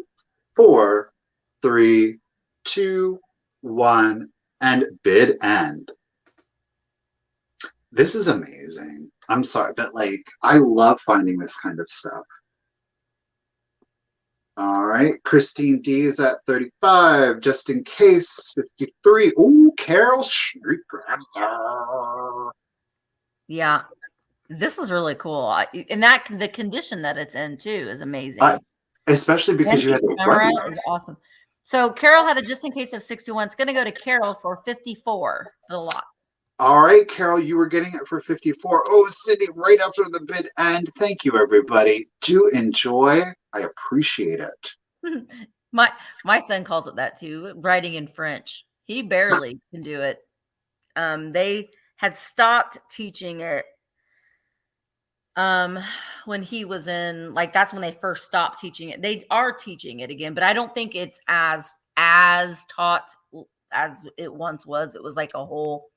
Speaker 2: 4, 3, 2, 1, and bid end. This is amazing. I'm sorry, but like, I love finding this kind of stuff. All right, Christine D is at 35, just in case, 53. Ooh, Carol Shrieker.
Speaker 1: Yeah, this is really cool. And the condition that it's in too is amazing.
Speaker 2: Especially because you had the camera
Speaker 1: is awesome. So Carol had a just in case of 61. It's going to go to Carol for 54 for the lot.
Speaker 2: All right, Carol, you were getting it for 54. Oh, Cindy, right after the bid end. Thank you, everybody. Do enjoy. I appreciate it.
Speaker 1: My son calls it that too, writing in French. He barely can do it. They had stopped teaching it when he was in, like, that's when they first stopped teaching it. They are teaching it again, but I don't think it's as taught as it once was. It was like a whole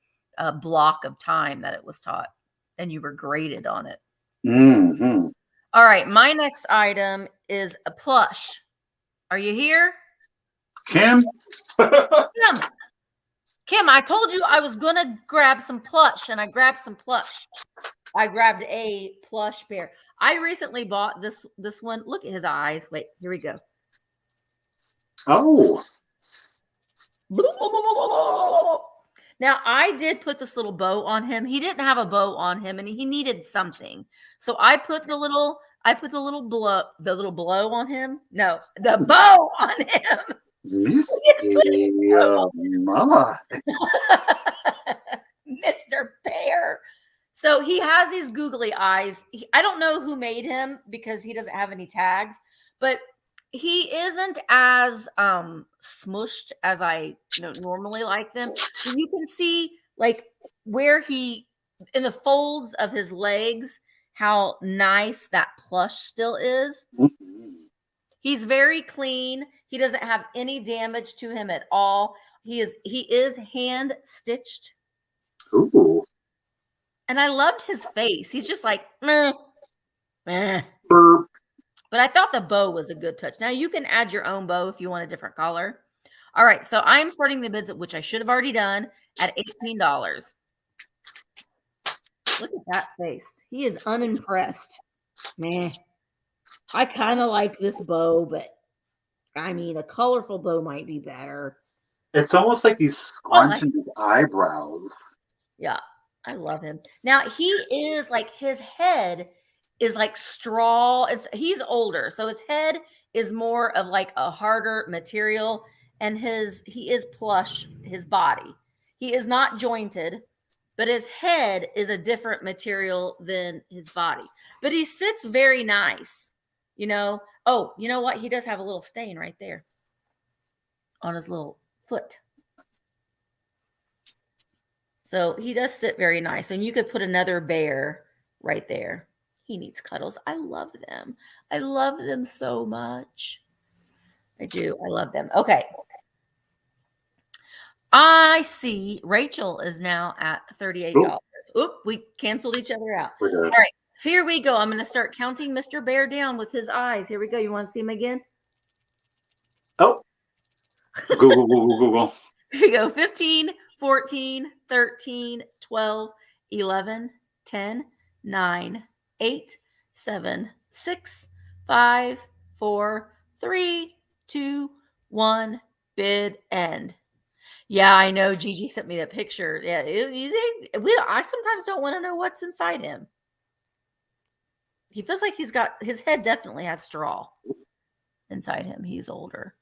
Speaker 1: block of time that it was taught, and you were graded on it.
Speaker 2: Mm-hmm.
Speaker 1: All right, my next item is a plush. Are you here,
Speaker 2: Kim?
Speaker 1: Kim, I told you I was gonna grab some plush, and I grabbed some plush. I grabbed a plush bear. I recently bought this one. Look at his eyes. Wait, here we go.
Speaker 2: Oh.
Speaker 1: Now, I did put this little bow on him. He didn't have a bow on him, and he needed something. So I put the little blow on him. No, the bow on him.
Speaker 2: Misty, mama.
Speaker 1: Mr. Bear. So he has these googly eyes. I don't know who made him because he doesn't have any tags, but he isn't as smushed as I normally like them. You can see like where he, in the folds of his legs, how nice that plush still is.
Speaker 2: Mm-hmm.
Speaker 1: He's very clean. He doesn't have any damage to him at all. He is hand stitched.
Speaker 2: Ooh.
Speaker 1: And I loved his face. He's just like, meh, meh.
Speaker 2: Burp.
Speaker 1: But I thought the bow was a good touch. Now you can add your own bow if you want a different color. All right, so I am starting the bids, which I should have already done, at $18. Look at that face. He is unimpressed. Meh. I kind of like this bow, but I mean, a colorful bow might be better.
Speaker 2: It's almost like he's scrunching his eyebrows.
Speaker 1: Yeah, I love him. Now, he is like, his head is like straw. He's older, so his head is more of like a harder material, and he is plush, his body. He is not jointed, but his head is a different material than his body. But he sits very nice, Oh, you know what? He does have a little stain right there on his little foot. So he does sit very nice. And you could put another bear right there. He needs cuddles. I love them. I love them so much. I do. I love them. Okay. I see Rachel is now at $38. Oop, we canceled each other out. All right. Here we go. I'm going to start counting Mr. Bear down with his eyes. Here we go. You want to see him again?
Speaker 2: Oh, Google, Google, Google.
Speaker 1: Here we go. 15, 14, 13, 12, 11, 10, 9, 8, 7, 6, 5, 4, 3, 2, 1. Bid end. Yeah, I know. Gigi sent me that picture. Yeah, I sometimes don't want to know what's inside him. He feels like his head definitely has straw inside him. He's older.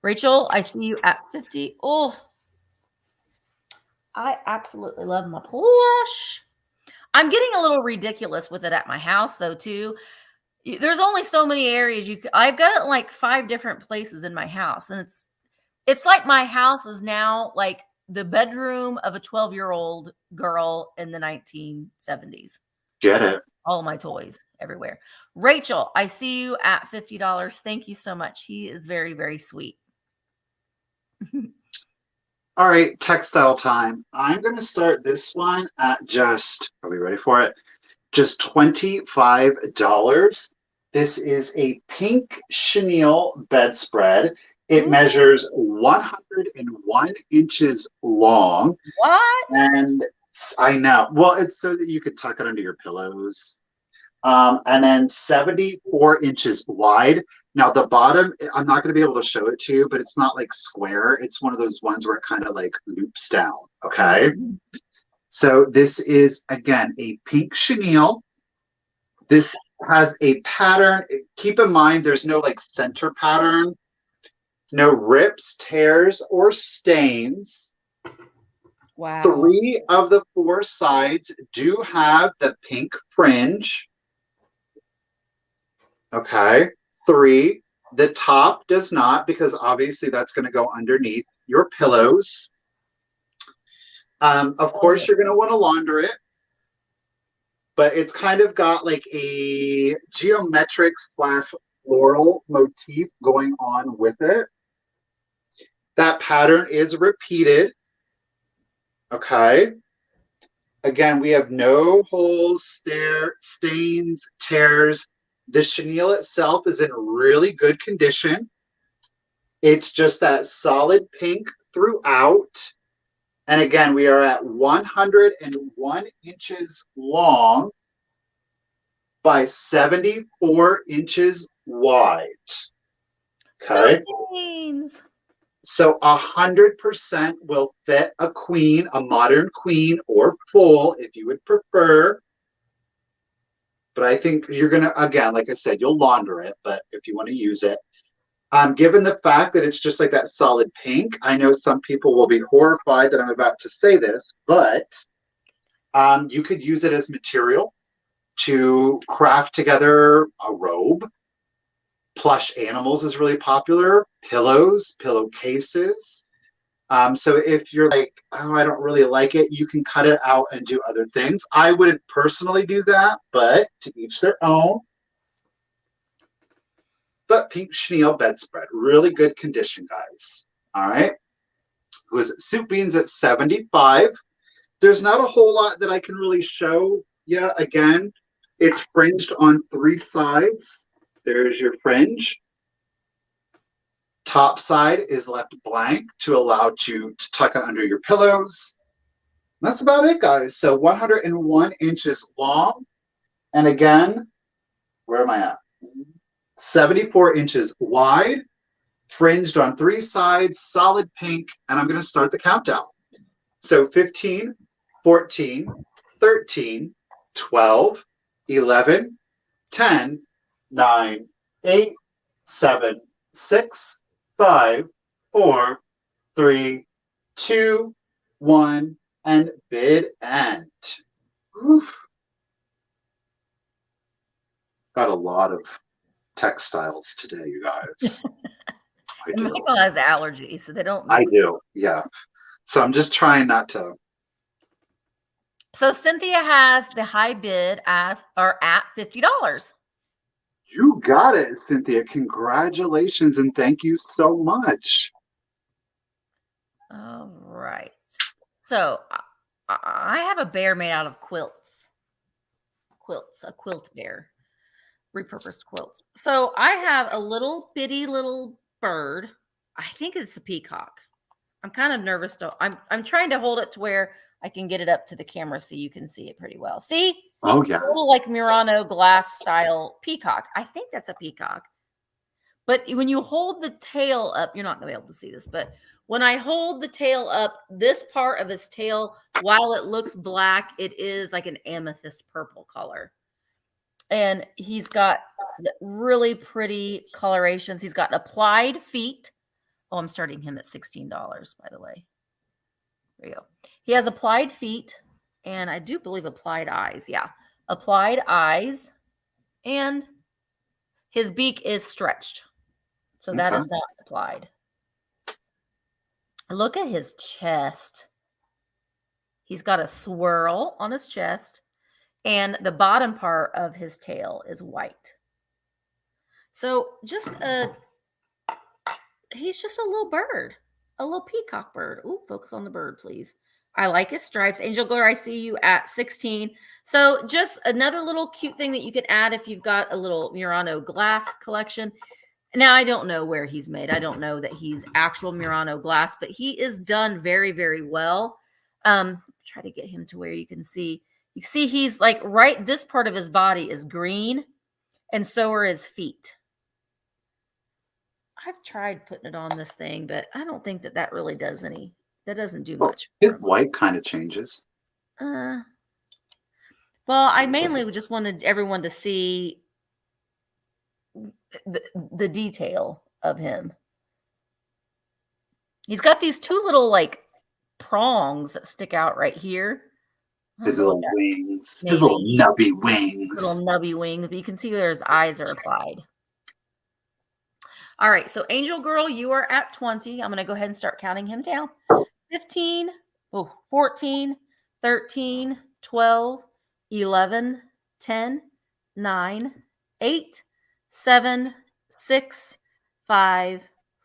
Speaker 1: Rachel, I see you at 50. Oh, I absolutely love my plush. I'm getting a little ridiculous with it at my house, though, too. There's only so many areas I've got it in like 5 different places in my house, and it's like my house is now like the bedroom of a 12-year-old girl in the 1970s.
Speaker 2: Get it.
Speaker 1: All of my toys everywhere. Rachel, I see you at $50. Thank you so much. He is very, very sweet.
Speaker 2: All right, textile time. I'm going to start this one at just, are we ready for it? Just $25. This is a pink chenille bedspread. It measures 101 inches long.
Speaker 1: What?
Speaker 2: And I know. Well, it's so that you could tuck it under your pillows. And then 74 inches wide. Now the bottom, I'm not going to be able to show it to you, but it's not like square. It's one of those ones where it kind of like loops down. Okay. So this is, again, a pink chenille. This has a pattern. Keep in mind, there's no like center pattern, no rips, tears, or stains.
Speaker 1: Wow.
Speaker 2: 3 of the 4 sides do have the pink fringe. Okay. 3. The top does not, because obviously that's going to go underneath your pillows. Of course, you're going to want to launder it, but it's kind of got like a geometric / floral motif going on with it. That pattern is repeated. Okay. Again, we have no holes, stains, tears. The chenille itself is in really good condition. It's just that solid pink throughout. And again, we are at 101 inches long by 74 inches wide. Okay. So 100% will fit a queen, a modern queen, or full if you would prefer. But I think you're going to, again, like I said, you'll launder it, but if you want to use it. Given the fact that it's just like that solid pink, I know some people will be horrified that I'm about to say this, but you could use it as material to craft together a robe. Plush animals is really popular. Pillows, pillowcases. So if you're like, oh, I don't really like it, you can cut it out and do other things. I wouldn't personally do that, but to each their own. But pink chenille bedspread, really good condition, guys. All right. It was soup beans at 75. There's not a whole lot that I can really show you. Again, it's fringed on 3 sides. There's your fringe. Top side is left blank to allow you to tuck it under your pillows. That's about it, guys. So 101 inches long. And again, where am I at? 74 inches wide, fringed on 3 sides, solid pink. And I'm going to start the countdown. So 15, 14, 13, 12, 11, 10, 9, 8, 7, 6, 5, 4, 3, 2, 1, and bid end. Oof. Got a lot of textiles today, you guys. I do.
Speaker 1: Michael has allergies, so they don't
Speaker 2: I
Speaker 1: mix.
Speaker 2: do, yeah. So I'm just trying not to.
Speaker 1: So Cynthia has the high bid at $50.
Speaker 2: You got it, Cynthia. Congratulations and thank you so much.
Speaker 1: All right. So I have a bear made out of quilts. quilts, a quilt bear, repurposed quilts. So I have a little bitty little bird. I think it's a peacock. I'm kind of nervous to I'm trying to hold it to where I can get it up to the camera so you can see it pretty well. See?
Speaker 2: Oh yeah.
Speaker 1: A little like Murano glass style peacock. I think that's a peacock. But when you hold the tail up, you're not going to be able to see this, but when I hold the tail up, this part of his tail, while it looks black, it is like an amethyst purple color. And he's got really pretty colorations. He's got applied feet. Oh, I'm starting him at $16, by the way. There you go. He has applied feet, and I do believe applied eyes. Yeah, applied eyes, and his beak is stretched. So that is not applied. Look at his chest. He's got a swirl on his chest, and the bottom part of his tail is white. So he's just a little bird, a little peacock bird. Ooh, focus on the bird, please. I like his stripes. Angel Glow, I see you at 16. So just another little cute thing that you can add if you've got a little Murano glass collection. Now, I don't know where he's made. I don't know that he's actual Murano glass, but he is done very, very well. Try to get him to where you can see. You see he's like this part of his body is green, and so are his feet. I've tried putting it on this thing, but I don't think that really does that doesn't do much.
Speaker 2: His white kind of changes.
Speaker 1: Well, I mainly just wanted everyone to see the detail of him. He's got these two little like prongs that stick out right here.
Speaker 2: His little wings. Maybe. His little nubby wings.
Speaker 1: Little nubby wings, but you can see where his eyes are applied. All right, so Angel Girl, you are at 20. I'm going to go ahead and start counting him down. 15, 14, 13, 12, 11, 10, 9, 8, 7, 6, 5,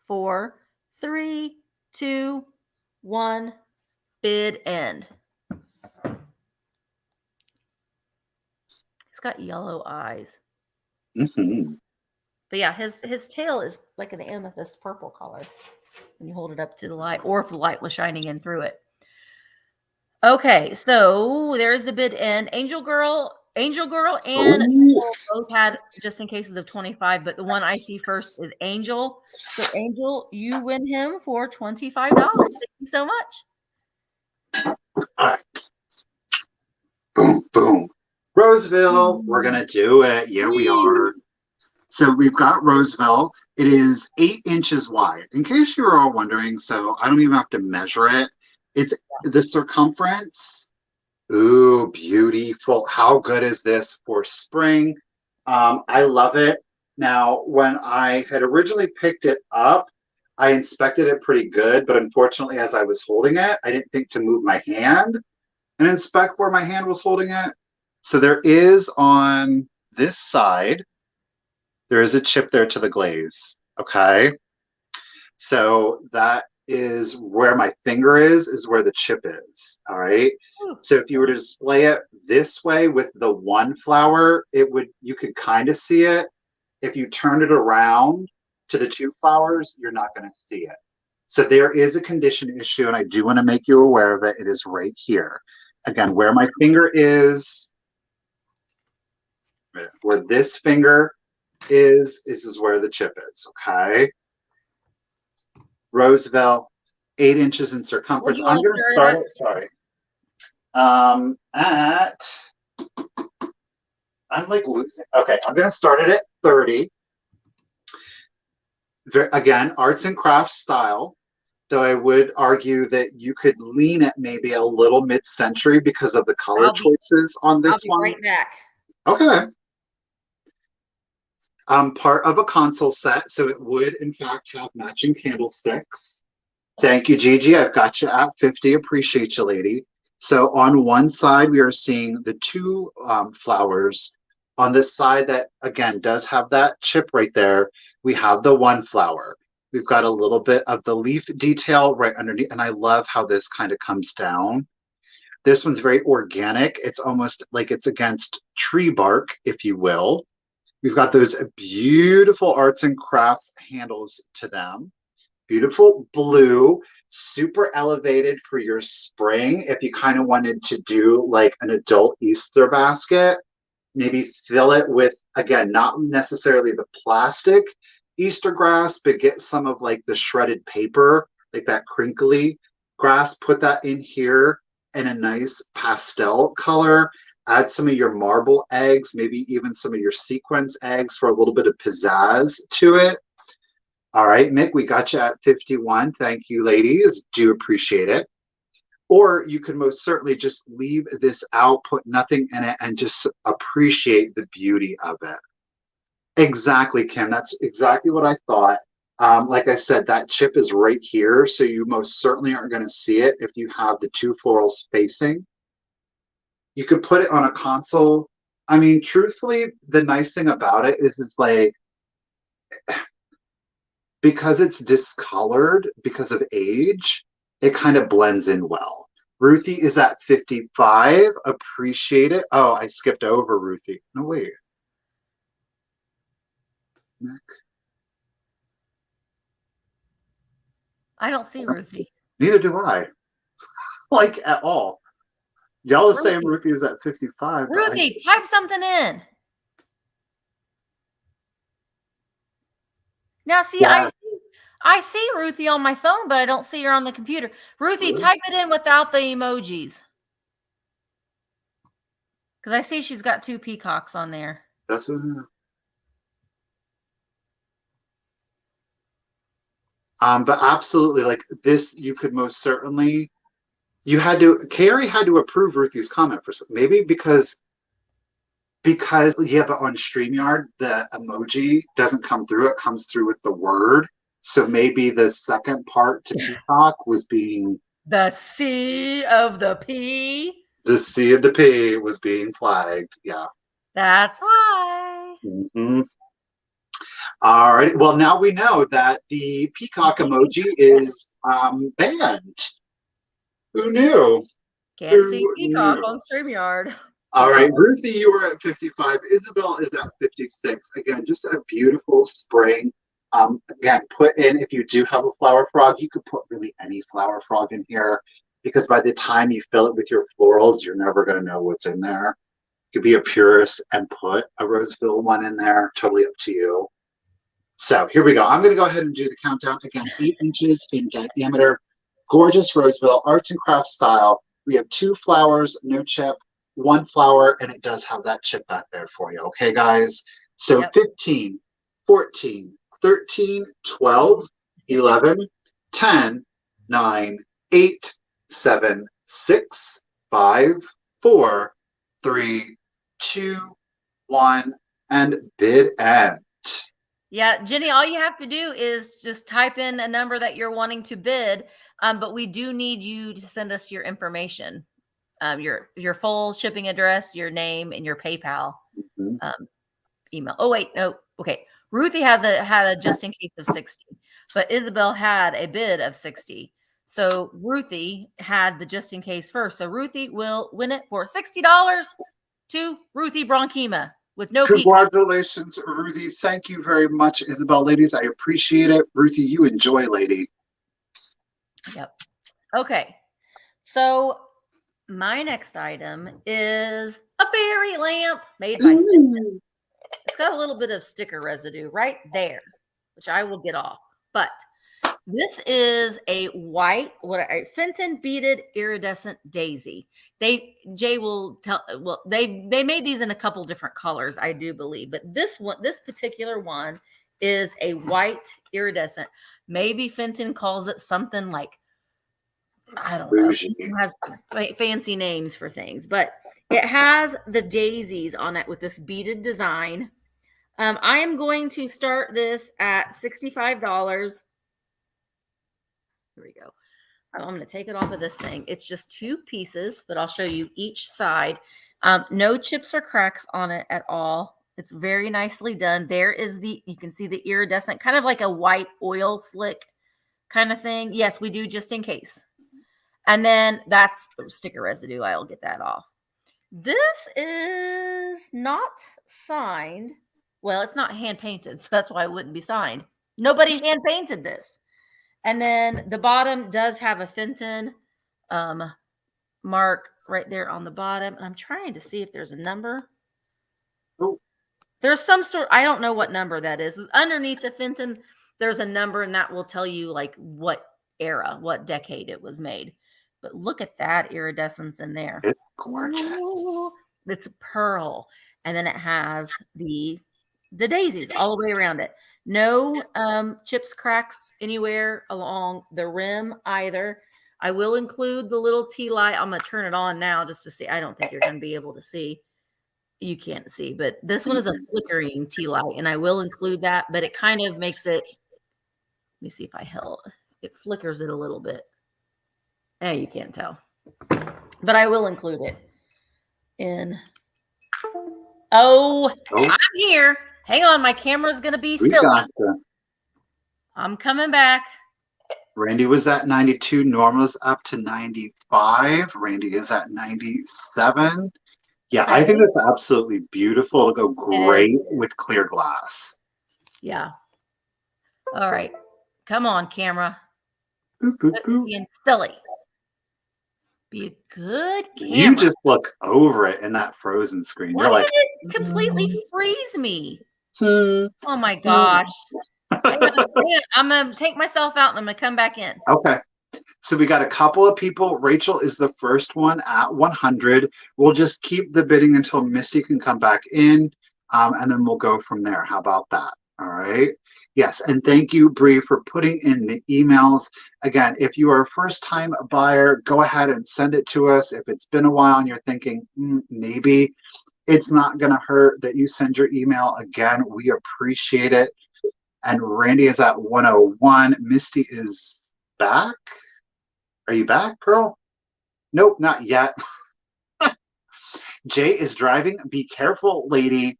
Speaker 1: 4, 3, 2, 1. Bid end. He's got yellow eyes.
Speaker 2: Mm-hmm.
Speaker 1: But yeah, his tail is like an amethyst purple color when you hold it up to the light, or if the light was shining in through it. Okay, so there's the bid end. Angel Girl and Angel both had just in cases of 25, but the one I see first is Angel. So Angel, you win him for $25. Thank you so much.
Speaker 2: All right. Boom, boom. Roseville, we're going to do it. Yeah, we are. So we've got Roseville. It is 8 inches wide. In case you were all wondering, so I don't even have to measure it. It's the circumference. Ooh, beautiful. How good is this for spring? I love it. Now, when I had originally picked it up, I inspected it pretty good, but unfortunately, as I was holding it, I didn't think to move my hand and inspect where my hand was holding it. So there is on this side, there is a chip there to the glaze, okay? So that is where my finger is where the chip is, all right? So if you were to display it this way with the one flower, you could kind of see it. If you turn it around to the 2 flowers, you're not going to see it. So there is a condition issue, and I do want to make you aware of it. It is right here. Again, where my finger is, where this finger is where the chip is, okay? Roosevelt, 8 inches in circumference. I'm going to start it, sorry. I'm like losing. Okay, I'm going to start it at 30. Again, arts and crafts style. Though I would argue that you could lean it maybe a little mid-century because of the color choices on this one.
Speaker 1: I'll be right back.
Speaker 2: Okay. Part of a console set, so it would in fact have matching candlesticks. Thank you, Gigi. I've got you at 50. Appreciate you, lady. So on one side, we are seeing the 2 flowers. On this side that, again, does have that chip right there, we have the 1 flower. We've got a little bit of the leaf detail right underneath, and I love how this kind of comes down. This one's very organic. It's almost like it's against tree bark, if you will. We've got those beautiful arts and crafts handles to them. Beautiful blue, super elevated for your spring. If you kind of wanted to do like an adult Easter basket, maybe fill it with, again, not necessarily the plastic Easter grass, but get some of like the shredded paper, like that crinkly grass, put that in here in a nice pastel color. Add some of your marble eggs, maybe even some of your sequence eggs for a little bit of pizzazz to it. All right, Mick, we got you at 51. Thank you, ladies. Do appreciate it. Or you can most certainly just leave this out, put nothing in it, and just appreciate the beauty of it. Exactly, Kim. That's exactly what I thought. Like I said, that chip is right here, so you most certainly aren't going to see it if you have the two florals facing. You could put it on a console. I mean, truthfully, the nice thing about it is it's like, because it's discolored because of age, it kind of blends in well. Ruthie is at 55. Appreciate it. Oh, I skipped over Ruthie. No, wait. Nick.
Speaker 1: I don't see Ruthie.
Speaker 2: Neither do I. Like at all. Y'all are
Speaker 1: Ruthie.
Speaker 2: saying Ruthie is at 55.
Speaker 1: Ruthie, type something in. Now, see,
Speaker 2: Yeah.
Speaker 1: I see Ruthie on my phone, but I don't see her on the computer. Ruthie, type it in without the emojis. Because I see she's got 2 peacocks on there.
Speaker 2: That's what. But absolutely, like this, you could most certainly. Carrie had to approve Ruthie's comment for something. Maybe because yeah, but on StreamYard, the emoji doesn't come through. It comes through with the word. So maybe the second part to peacock was being
Speaker 1: the C of the P.
Speaker 2: The C of the P was being flagged. Yeah.
Speaker 1: That's why.
Speaker 2: Mm-hmm. All right. Well, now we know that the peacock emoji is banned. Who knew?
Speaker 1: Can't see peacock on StreamYard.
Speaker 2: All right, Ruthie, you were at 55. Isabel is at 56. Again, just a beautiful spring. Again, put in, if you do have a flower frog, you could put really any flower frog in here, because by the time you fill it with your florals, you're never going to know what's in there. You could be a purist and put a Roseville one in there. Totally up to you. So here we go. I'm going to go ahead and do the countdown. Again, 8 inches in diameter. Gorgeous Roseville, arts and crafts style. We have 2 flowers, no chip, 1 flower, and it does have that chip back there for you. Okay, guys? So yep. 15, 14, 13, 12, 11, 10, 9, 8, 7, 6, 5, 4, 3, 2, 1, and bid end.
Speaker 1: Yeah, Jenny, all you have to do is just type in a number that you're wanting to bid, but we do need you to send us your information, your full shipping address, your name, and your PayPal email. Oh, wait, no. Okay. Ruthie had a just in case of 60, but Isabel had a bid of 60. So Ruthie had the just in case first. So Ruthie will win it for $60 to Ruthie Bronchima with no
Speaker 2: Congratulations, Ruthie. Thank you very much, Isabel. Ladies, I appreciate it. Ruthie, you enjoy, lady.
Speaker 1: Yep. Okay. So my next item is a fairy lamp made by Fenton. It's got a little bit of sticker residue right there, which I will get off. But this is a white, Fenton beaded iridescent daisy. Jay will tell. Well, they made these in a couple different colors, I do believe, but this particular one is a white iridescent. Maybe Fenton calls it something like, I don't know. It has fancy names for things, but it has the daisies on it with this beaded design. I am going to start this at $65. Here we go. I'm going to take it off of this thing. It's just 2 pieces, but I'll show you each side. No chips or cracks on it at all. It's very nicely done. There is you can see the iridescent, kind of like a white oil slick kind of thing. Yes, we do just in case. And then that's sticker residue. I'll get that off. This is not signed. Well, it's not hand painted, so that's why it wouldn't be signed. Nobody hand painted this. And then the bottom does have a Fenton mark right there on the bottom. And I'm trying to see if there's a number.
Speaker 2: Oh.
Speaker 1: There's some sort, I don't know what number that is. Underneath the Fenton, there's a number, and that will tell you like what era, what decade it was made. But look at that iridescence in there.
Speaker 2: It's gorgeous.
Speaker 1: Ooh, it's pearl. And then it has the daisies all the way around it. No chips, cracks anywhere along the rim either. I will include the little tea light. I'm going to turn it on now just to see. I don't think you're going to be able to see. You can't see, but this one is a flickering tea light, and I will include that, but it kind of makes it, let me see if I held, it flickers it a little bit. You can't tell, but I will include it in. Oh. I'm here. Hang on. My camera's going to be silly.
Speaker 2: Gotcha.
Speaker 1: I'm coming back.
Speaker 2: Randy was at 92. Norma's up to 95. Randy is at 97. Yeah, okay. I think that's absolutely beautiful. It'll go great with clear glass.
Speaker 1: Yeah. All right. Come on, camera.
Speaker 2: Boop, boop, boop.
Speaker 1: Being silly. Be a good camera.
Speaker 2: You just look over it in that frozen screen. You're like,
Speaker 1: it completely freeze me. Oh my gosh. I'm going to take myself out and I'm going to come back in.
Speaker 2: Okay. So we got a couple of people. Rachel is the first one at 100. We'll just keep the bidding until Misty can come back in, and then we'll go from there. How about that? All right. Yes. And thank you, Bree, for putting in the emails. Again, if you are a first-time buyer, go ahead and send it to us. If it's been a while and you're thinking, maybe, it's not going to hurt that you send your email again. We appreciate it. And Randy is at 101. Misty is back. Are you back, girl? Nope, not yet. Jay is driving. Be careful, lady.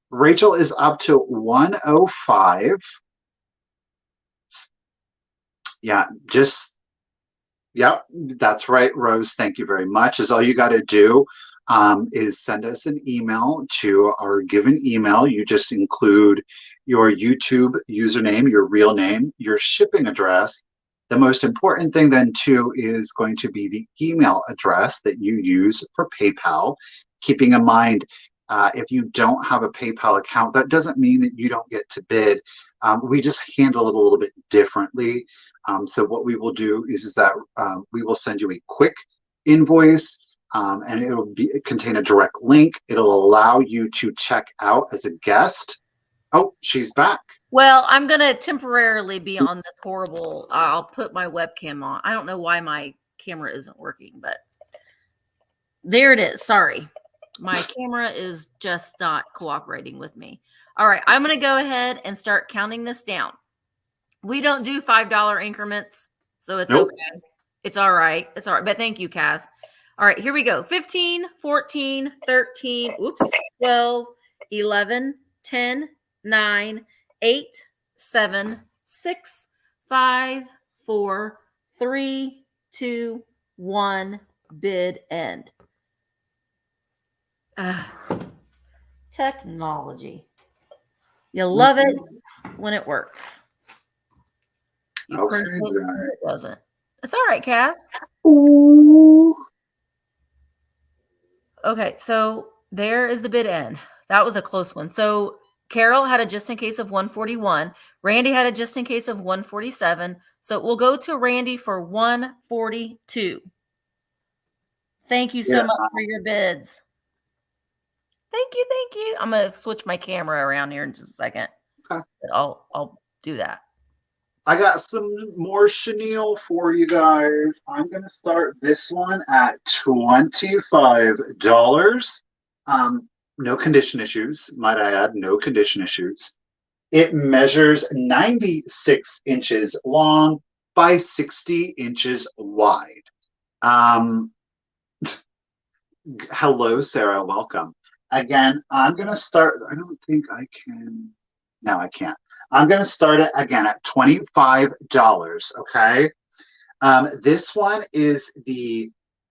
Speaker 2: Rachel is up to 105. Yeah, that's right, Rose. Thank you very much. Is all you got to do is send us an email to our given email. You just include your YouTube username, your real name, your shipping address. The most important thing then too is going to be the email address that you use for PayPal. Keeping in mind, if you don't have a PayPal account, that doesn't mean that you don't get to bid. We just handle it a little bit differently. So what we will do is that we will send you a quick invoice, and it will contain a direct link. It'll allow you to check out as a guest. Oh, she's back.
Speaker 1: Well, I'm going to temporarily be on this horrible, I'll put my webcam on. I don't know why my camera isn't working, but there it is. Sorry. My camera is just not cooperating with me. All right. I'm going to go ahead and start counting this down. We don't do $5 increments, so it's okay. It's all right. It's all right. But thank you, Kaz. All right. Here we go. 15, 14, 13, 12, 11, 10, 9, 8, 7, 6, 5, 4, 3, 2, 1, bid end. Technology. You love it when it works. You press it when it doesn't. It's all right, Kaz.
Speaker 2: Ooh.
Speaker 1: Okay, so there is the bid end. That was a close one. So Carol had a just in case of 141. Randy had a just in case of 147. So we'll go to Randy for 142. Thank you so much for your bids. Thank you, thank you. I'm gonna switch my camera around here in just a second.
Speaker 2: Okay.
Speaker 1: I'll do that.
Speaker 2: I got some more chenille for you guys. I'm gonna start this one at $25. No condition issues, might I add, no condition issues. It measures 96 inches long by 60 inches wide. Hello, Sarah, welcome. Again, I'm going to start, I don't think I can, no, I can't. I'm going to start it again at $25, okay? This one is the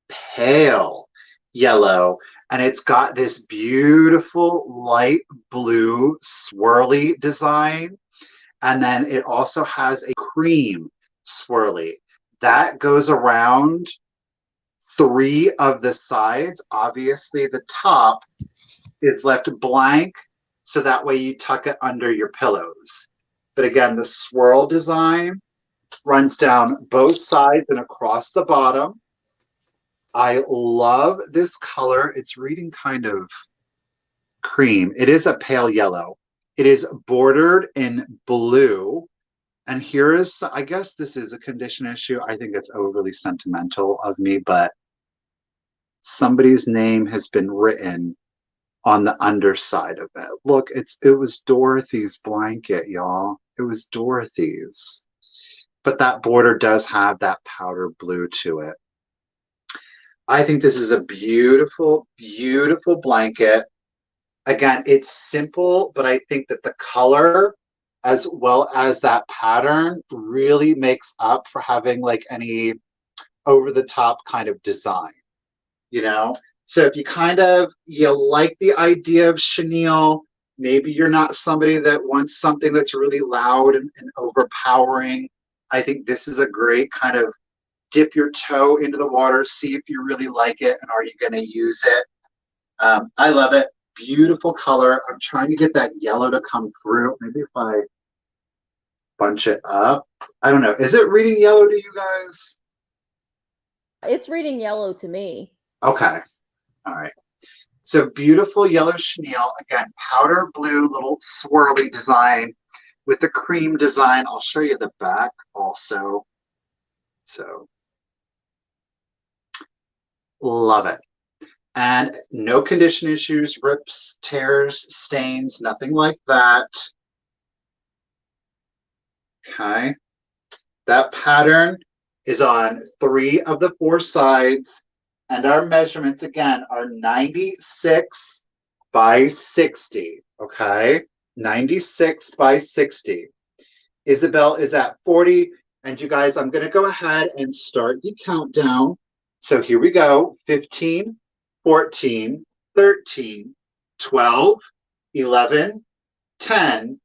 Speaker 2: pale yellow, and it's got this beautiful light blue swirly design. And then it also has a cream swirly that goes around 3 of the sides. Obviously, the top is left blank, so that way you tuck it under your pillows. But again, the swirl design runs down both sides and across the bottom. I love this color. It's reading kind of cream. It is a pale yellow. It is bordered in blue. And here is, I guess this is a condition issue. I think it's overly sentimental of me, but somebody's name has been written on the underside of it. Look, it was Dorothy's blanket, y'all. It was Dorothy's. But that border does have that powder blue to it. I think this is a beautiful, beautiful blanket. Again, it's simple, but I think that the color as well as that pattern really makes up for having like any over-the-top kind of design, you know? So if you like the idea of chenille, maybe you're not somebody that wants something that's really loud and overpowering. I think this is a great kind of dip your toe into the water, see if you really like it, and are you going to use it. I love it. Beautiful color. I'm trying to get that yellow to come through. Maybe if I bunch it up. I don't know. Is it reading yellow to you guys?
Speaker 1: It's reading yellow to me.
Speaker 2: Okay. All right. So beautiful yellow chenille. Again, powder blue, little swirly design with the cream design. I'll show you the back also. So love it. And no condition issues, rips, tears, stains, nothing like that. Okay. That pattern is on 3 of the 4 sides. And our measurements, again, are 96 by 60. Okay. 96 by 60. Isabel is at 40. And you guys, I'm going to go ahead and start the countdown. So here we go. 15, 14, 13, 12, 11, 10,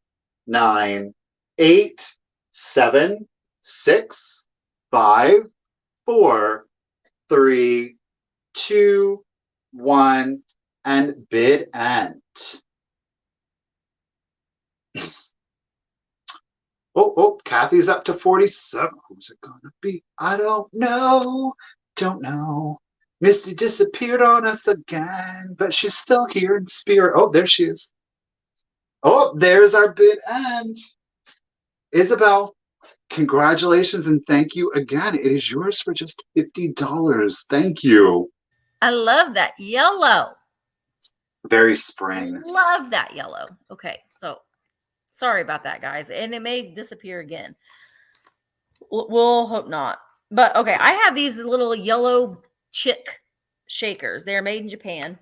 Speaker 2: 9, 8, 7, 6, 5, 4, 3, 2, 1, and bid end. Oh, Kathy's up to 47. Who's it gonna be? I don't know. Don't know. Misty disappeared on us again, but she's still here in spirit. Oh, there she is. Oh, there's our bid end. Isabel, congratulations and thank you again. It is yours for just $50. Thank you.
Speaker 1: I love that yellow.
Speaker 2: Very spring.
Speaker 1: Love that yellow. Okay, so sorry about that, guys. And it may disappear again. We'll hope not. But okay, I have these little yellow chick shakers. They're made in Japan.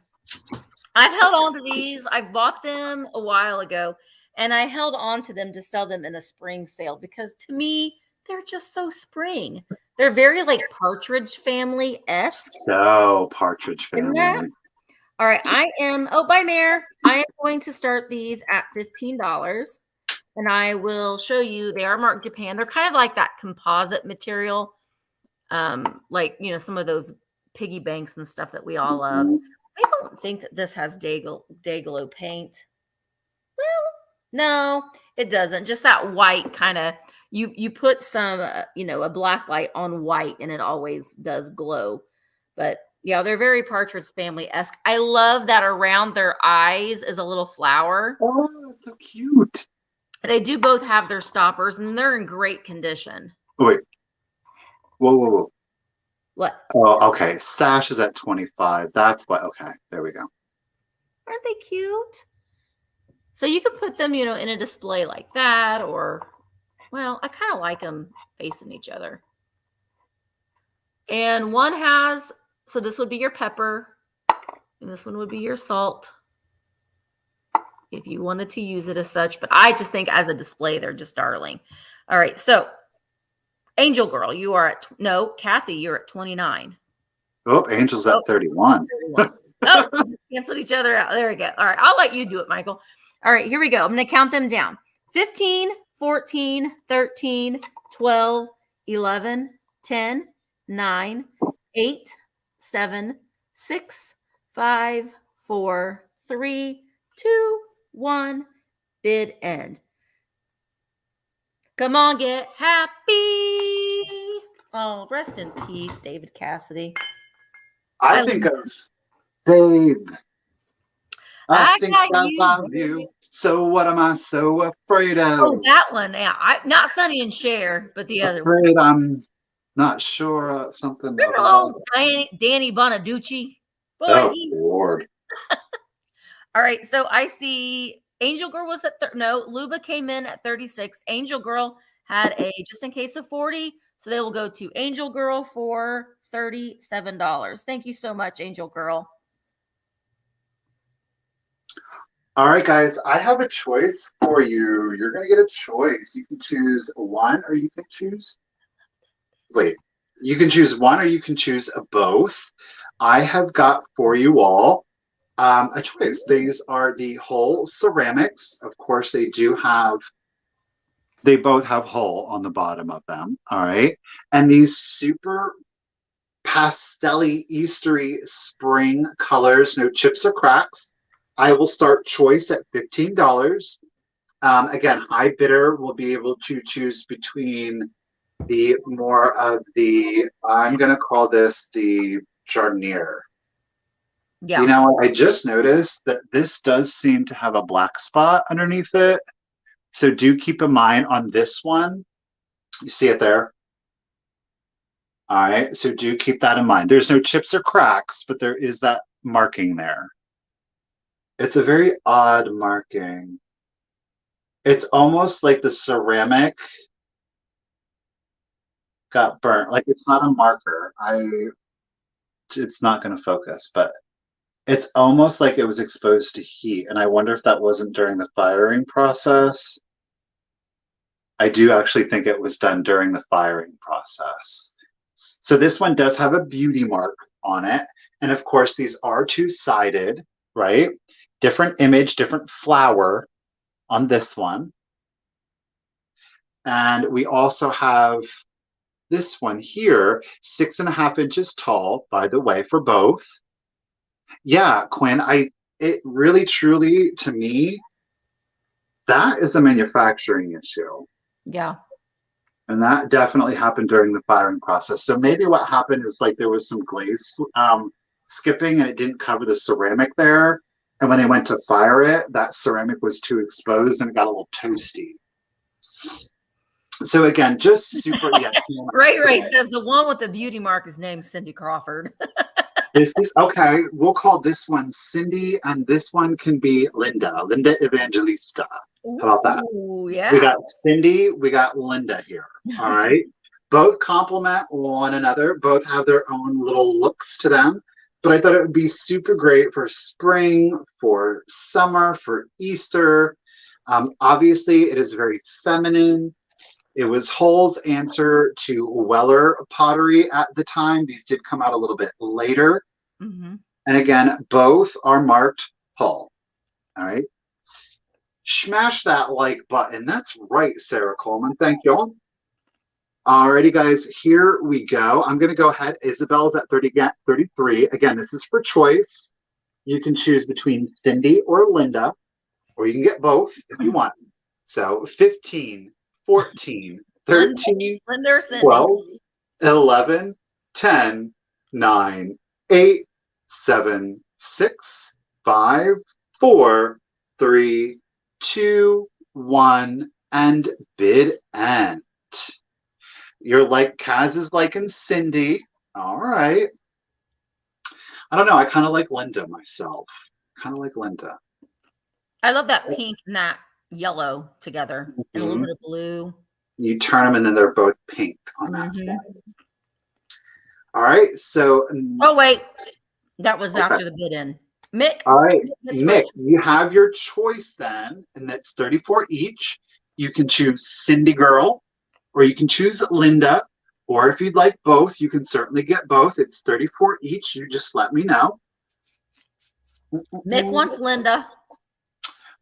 Speaker 1: I've held on to these. I bought them a while ago, and I held on to them to sell them in a spring sale because to me, they're just so spring. They're very like Partridge Family-esque.
Speaker 2: So Partridge Family.
Speaker 1: All right, oh, bye, Mare. I am going to start these at $15, and I will show you. They are marked Japan. They're kind of like that composite material, like, you know, some of those piggy banks and stuff that we all love. I don't think that this has Dayglow paint. Well, no, it doesn't. Just that white kind of, you put some, you know, a black light on white and it always does glow. But yeah, they're very Partridge Family-esque. I love that around their eyes is a little flower.
Speaker 2: Oh, that's so cute.
Speaker 1: They do both have their stoppers and they're in great condition.
Speaker 2: Oh, wait. Whoa.
Speaker 1: What?
Speaker 2: Oh, okay. Sash is at 25. That's why. Okay, there we go.
Speaker 1: Aren't they cute? So you could put them, you know, in a display like that, or, well, I kind of like them facing each other. And one has, so this would be your pepper, and this one would be your salt, if you wanted to use it as such. But I just think as a display, they're just darling. All right, so Angel Girl, you are at no. Kathy, you're at 29.
Speaker 2: Oh, Angel's at
Speaker 1: Oh,
Speaker 2: 31.
Speaker 1: 31. Oh, we canceled each other out. There we go. All right, I'll let you do it, Michael. All right, here we go. I'm going to count them down. 15, 14, 13, 12, 11, 10, 9, 8, 7, 6, 5, 4, 3, 2, 1. Bid end. Come on, get happy. Oh, rest in peace, David Cassidy.
Speaker 2: I think of Babe. I think
Speaker 1: got
Speaker 2: I
Speaker 1: you,
Speaker 2: love
Speaker 1: baby.
Speaker 2: you. So what am I so afraid of?
Speaker 1: Oh, that one. Yeah, not Sonny and Cher, but the other one.
Speaker 2: Afraid I'm not sure of something.
Speaker 1: Remember old Danny Bonaducci? Boy,
Speaker 2: Oh, Lord.
Speaker 1: All right, so I see Angel Girl was at no. Luba came in at 36. Angel Girl had a just in case of 40, so they will go to Angel Girl for $37. Thank you so much, Angel Girl.
Speaker 2: All right, guys, I have a choice for you. You're going to get a choice. You can choose one or you can choose. Wait, you can choose one or you can choose both. I have got for you all a choice. These are the whole ceramics. Of course, they both have hull on the bottom of them. All right. And these super pastel-y, Eastery spring colors, no chips or cracks. I will start choice at $15. Again, high bidder will be able to choose between the more of the, I'm going to call this the jardiniere.
Speaker 1: Yeah.
Speaker 2: You know, I just noticed that this does seem to have a black spot underneath it. So do keep in mind on this one. You see it there? All right. So do keep that in mind. There's no chips or cracks, but there is that marking there. It's a very odd marking. It's almost like the ceramic got burnt. Like it's not a marker. It's not going to focus, but it's almost like it was exposed to heat. And I wonder if that wasn't during the firing process. I do actually think it was done during the firing process. So this one does have a beauty mark on it. And of course, these are two-sided, right? Different image, different flower on this one. And we also have this one here, 6.5 inches tall, by the way, for both. Yeah, Quinn, it really truly, to me, that is a manufacturing issue.
Speaker 1: Yeah.
Speaker 2: And that definitely happened during the firing process. So maybe what happened is like there was some glaze skipping and it didn't cover the ceramic there. And when they went to fire it, that ceramic was too exposed and it got a little toasty. So again, just super. Yeah,
Speaker 1: Ray says the one with the beauty mark is named Cindy Crawford.
Speaker 2: This is okay. We'll call this one Cindy, and this one can be Linda Evangelista. How about that?
Speaker 1: Ooh, yeah.
Speaker 2: We got Cindy, we got Linda here. All right. Both complement one another. Both have their own little looks to them. But I thought it would be super great for spring, for summer, for Easter. Obviously, it is very feminine. It was Hull's answer to Weller pottery at the time. These did come out a little bit later.
Speaker 1: Mm-hmm.
Speaker 2: And again, both are marked Hull. All right. Smash that like button. That's right, Sarah Coleman. Thank you all. Alrighty, guys, here we go. I'm going to go ahead. Isabel's at 33. Again, this is for choice. You can choose between Cindy or Linda, or you can get both if you want. So 15, 14, 13, 12, 11, 10, 9, 8, 7, 6, 5, 4, 3, 2, 1, and bid end. You're like Kaz is liking Cindy. All right. I don't know. I kind of like Linda myself. Kind of like Linda.
Speaker 1: I love that pink and that yellow together and a little bit of blue.
Speaker 2: You turn them and then they're both pink on that side. All right. So.
Speaker 1: Oh, wait. That was after the bid in. Mick.
Speaker 2: All right. Mick, you have your choice then, and that's 34 each. You can choose Cindy Girl, or you can choose Linda, or if you'd like both, you can certainly get both. It's 34 each. You just let me know.
Speaker 1: Mick wants Linda.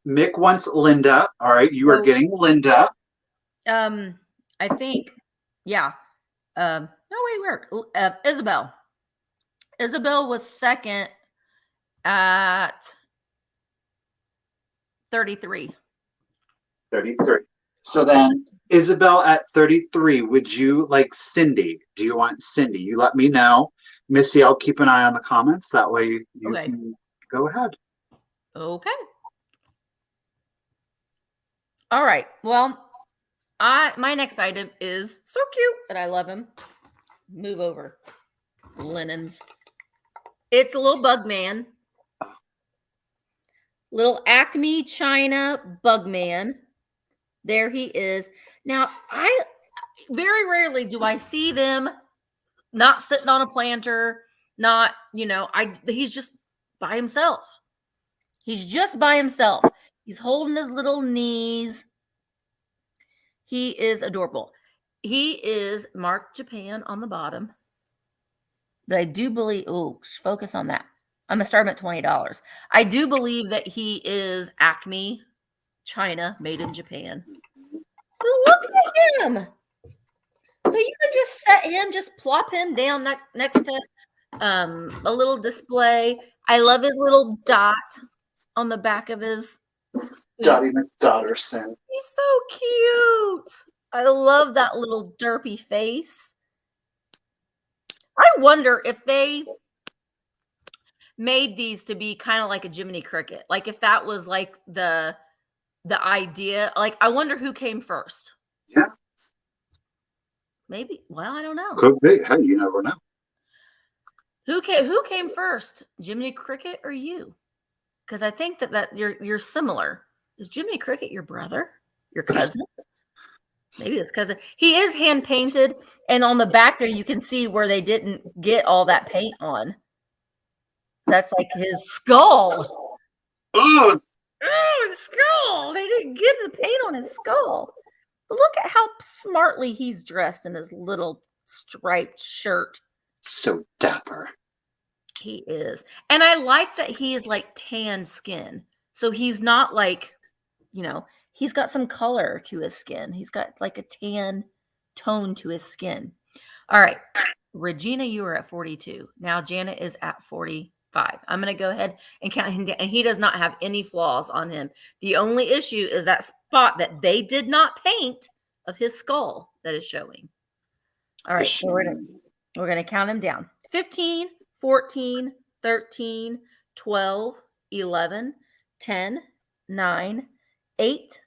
Speaker 2: Mick wants Linda. All right, you are getting Linda.
Speaker 1: I think, yeah. No, wait, where? Isabel. Isabel was second at 33.
Speaker 2: 33. So then, Isabel at 33, would you like Cindy? Do you want Cindy? You let me know. Misty, I'll keep an eye on the comments. That way you can go ahead.
Speaker 1: Okay. All right. Well, my next item is so cute, and I love him. Move over. Linens. It's a little bug man. Little Acme China bug man. There he is. Now, I very rarely do I see them not sitting on a planter, not, he's just by himself. He's just by himself. He's holding his little knees. He is adorable. He is marked Japan on the bottom. But I do believe, focus on that. I'm going to start him at $20. I do believe that he is Acme China, made in Japan. But look at him. So you can just set him, just plop him down next to a little display. I love his little dot on the back of his
Speaker 2: Dottie McDotterson.
Speaker 1: He's so cute. I love that little derpy face. I wonder if they made these to be kind of like a Jiminy Cricket. Like if that was like the idea. Like I wonder who came first.
Speaker 2: Yeah.
Speaker 1: Maybe. Well, I don't know.
Speaker 2: Could be. Hey, you never know.
Speaker 1: Who came first? Jiminy Cricket or you? Because I think that you're similar. Is Jiminy Cricket your brother? Your cousin? Maybe his cousin. He is hand painted, and on the back there you can see where they didn't get all that paint on. That's like his skull.
Speaker 2: Oh,
Speaker 1: his skull. They didn't get the paint on his skull. But look at how smartly he's dressed in his little striped shirt.
Speaker 2: So dapper.
Speaker 1: He is. And I like that he's like tan skin. So he's not like, he's got some color to his skin. He's got like a tan tone to his skin. All right. Regina, you are at 42. Now Janet is at 45. I'm going to go ahead and count him down. And he does not have any flaws on him. The only issue is that spot that they did not paint of his skull that is showing. All right. So we're going to count him down. 15, 14, 13, 12, 11, 10, 9, 8,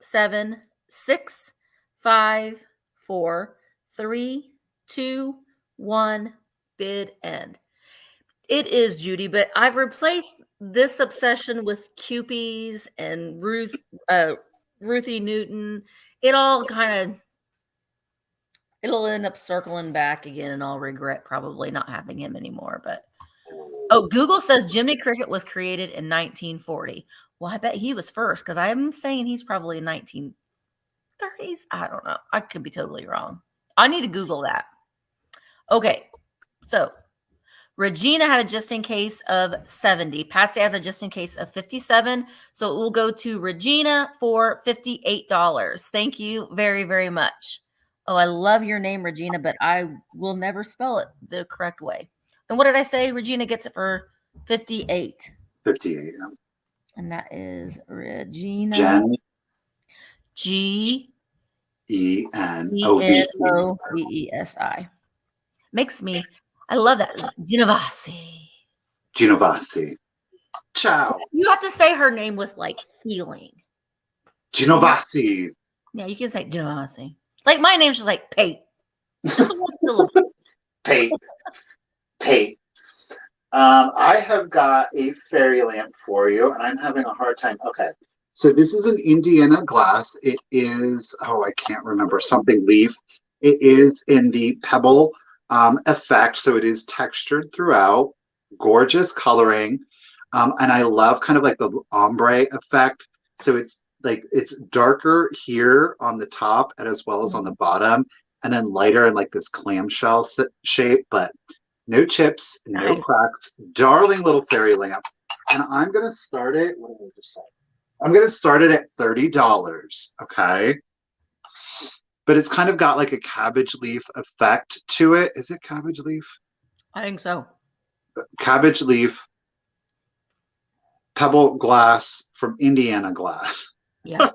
Speaker 1: 7, 6, 5, 4, 3, 2, 1, bid end. It is Judy, but I've replaced this obsession with Cupies and Ruthie Newton. It'll end up circling back again, and I'll regret probably not having him anymore. But Google says Jiminy Cricket was created in 1940. Well, I bet he was first because I'm saying he's probably in 1930s. I don't know. I could be totally wrong. I need to Google that. Okay, so Regina had a just in case of 70. Patsy has a just in case of 57. So it will go to Regina for $58. Thank you very, very much. Oh, I love your name, Regina, but I will never spell it the correct way. And what did I say? Regina gets it for 58.
Speaker 2: 58. Yeah.
Speaker 1: And that is Regina.
Speaker 2: Jen.
Speaker 1: Genovesi. Makes me, I love that. Genovesi.
Speaker 2: Ciao.
Speaker 1: You have to say her name with like feeling.
Speaker 2: Genovesi.
Speaker 1: Yeah, you can say Genovesi. Like my name's just like Pate.
Speaker 2: Pate. I have got a fairy lamp for you, and I'm having a hard time. Okay. So this is an Indiana glass. It is, I can't remember, something leaf. It is in the pebble effect. So it is textured throughout, gorgeous coloring. And I love kind of like the ombre effect. So it's like it's darker here on the top and as well as on the bottom, and then lighter in like this clamshell shape, but no chips, no
Speaker 1: Nice.
Speaker 2: cracks. Darling little fairy lamp. And I'm gonna start it. What did I just say? I'm gonna start it at $30. Okay. But it's kind of got like a cabbage leaf effect to it. Is it cabbage leaf?
Speaker 1: I think so.
Speaker 2: Cabbage leaf, pebble glass from Indiana glass.
Speaker 1: Yeah.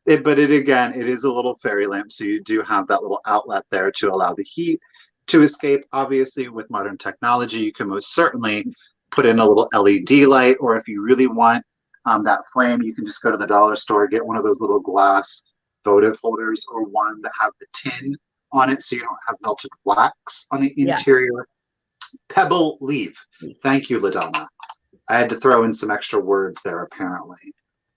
Speaker 2: But again, it is a little fairy lamp, so you do have that little outlet there to allow the heat to escape. Obviously, with modern technology, you can most certainly put in a little LED light, or if you really want that flame, you can just go to the dollar store, get one of those little glass votive holders, or one that have the tin on it, so you don't have melted wax on the interior. Pebble leaf. Thank you, LaDonna. I had to throw in some extra words there, apparently.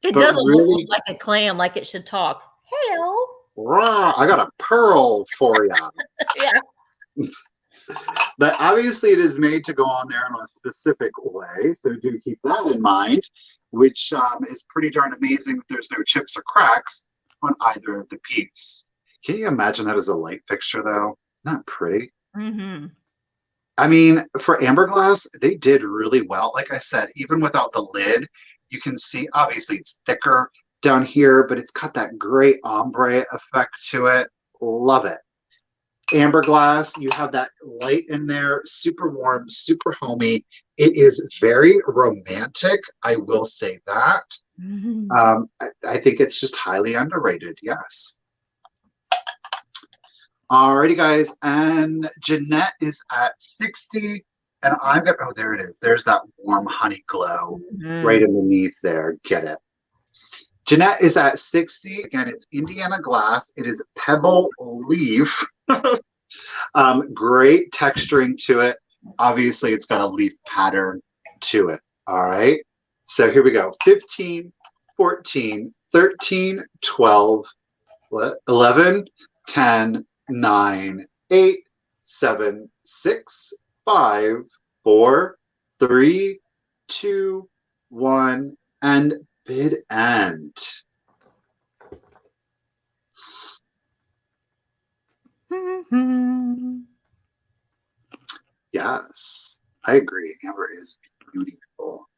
Speaker 1: It does almost look like a clam, like it should talk. Hello.
Speaker 2: Rah, I got a pearl for you.
Speaker 1: Yeah.
Speaker 2: But obviously it is made to go on there in a specific way, so do keep that in mind, which is pretty darn amazing if there's no chips or cracks on either of the piece. Can you imagine that as a light fixture, though? Isn't that pretty?
Speaker 1: Mm-hmm.
Speaker 2: I mean, for amber glass, they did really well. Like I said, even without the lid, you can see, obviously it's thicker down here, but it's got that great ombre effect to it. Love it. Amber glass, you have that light in there, super warm, super homey. It is very romantic, I will say that.
Speaker 1: Mm-hmm.
Speaker 2: I think it's just highly underrated, yes. Alrighty, guys, and Jeanette is at 60, and I'm gonna, oh, there it is. There's that warm honey glow right underneath there. Get it. Jeanette is at 60. Again, it's Indiana glass. It is pebble leaf. Great texturing to it. Obviously, it's got a leaf pattern to it. All right. So here we go. 15, 14, 13, 12, 11, 10, 9, 8, 7, 6, 5, 4, 3, 2, 1, and bid end. Yes, I agree. Amber is beautiful.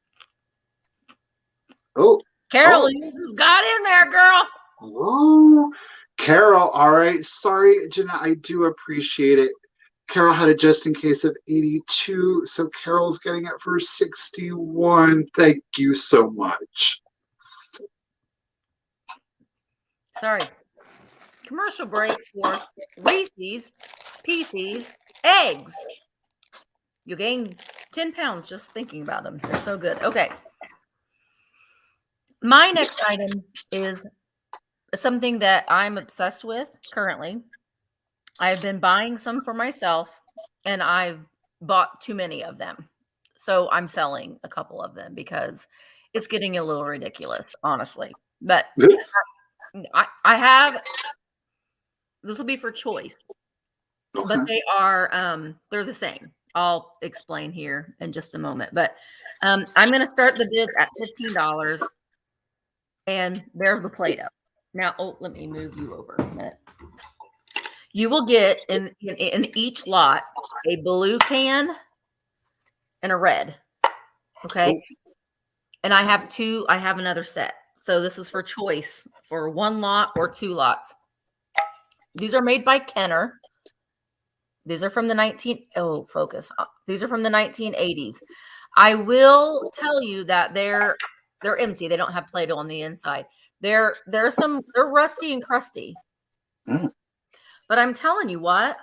Speaker 2: Oh,
Speaker 1: Carol, you just got in there, girl.
Speaker 2: Oh, Carol. All right. Sorry, Jenna. I do appreciate it. Carol had a just in case of 82, so Carol's getting it for 61. Thank you so much.
Speaker 1: Sorry. Commercial break for Reese's Pieces eggs. You gain 10 pounds just thinking about them. They're so good. Okay. My next item is something that I'm obsessed with currently. I've been buying some for myself, and I've bought too many of them. So I'm selling a couple of them because it's getting a little ridiculous, honestly. But I have, this will be for choice, but they are, they're the same. I'll explain here in just a moment. But I'm going to start the bids at $15, and they're the play-doh. Now, let me move you over a minute. You will get in each lot a blue can and a red. Okay. And I have two. I have another set. So this is for choice for one lot or two lots. These are made by Kenner. These are from the These are from the 1980s. I will tell you that they're empty. They don't have Play-Doh on the inside. They're rusty and crusty. But I'm telling you what,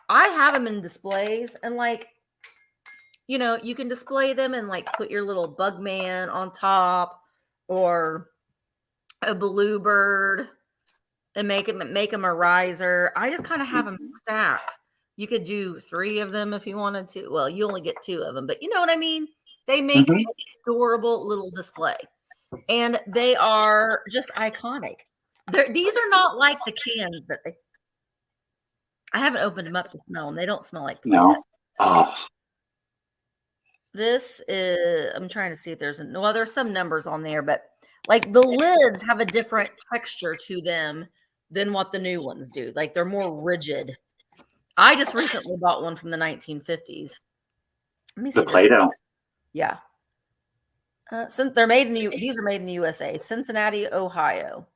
Speaker 1: I have them in displays, and like, you know, you can display them and like put your little bug man on top or a bluebird and make them a riser. I just kind of have them stacked. You could do 3 of them if you wanted to. Well, you only get 2 of them, but you know what I mean? They make an adorable little display, and they are just iconic. These are not like the cans that I haven't opened them up to smell them. They don't smell like Play-Doh.
Speaker 2: Oh.
Speaker 1: This is, I'm trying to see if there's some numbers on there, but Like the lids have a different texture to them than what the new ones do. Like they're more rigid. I just recently bought one from the 1950s. Let me
Speaker 2: The
Speaker 1: see this.
Speaker 2: play-doh.
Speaker 1: Yeah. Since they're made in these are made in the USA, Cincinnati, Ohio.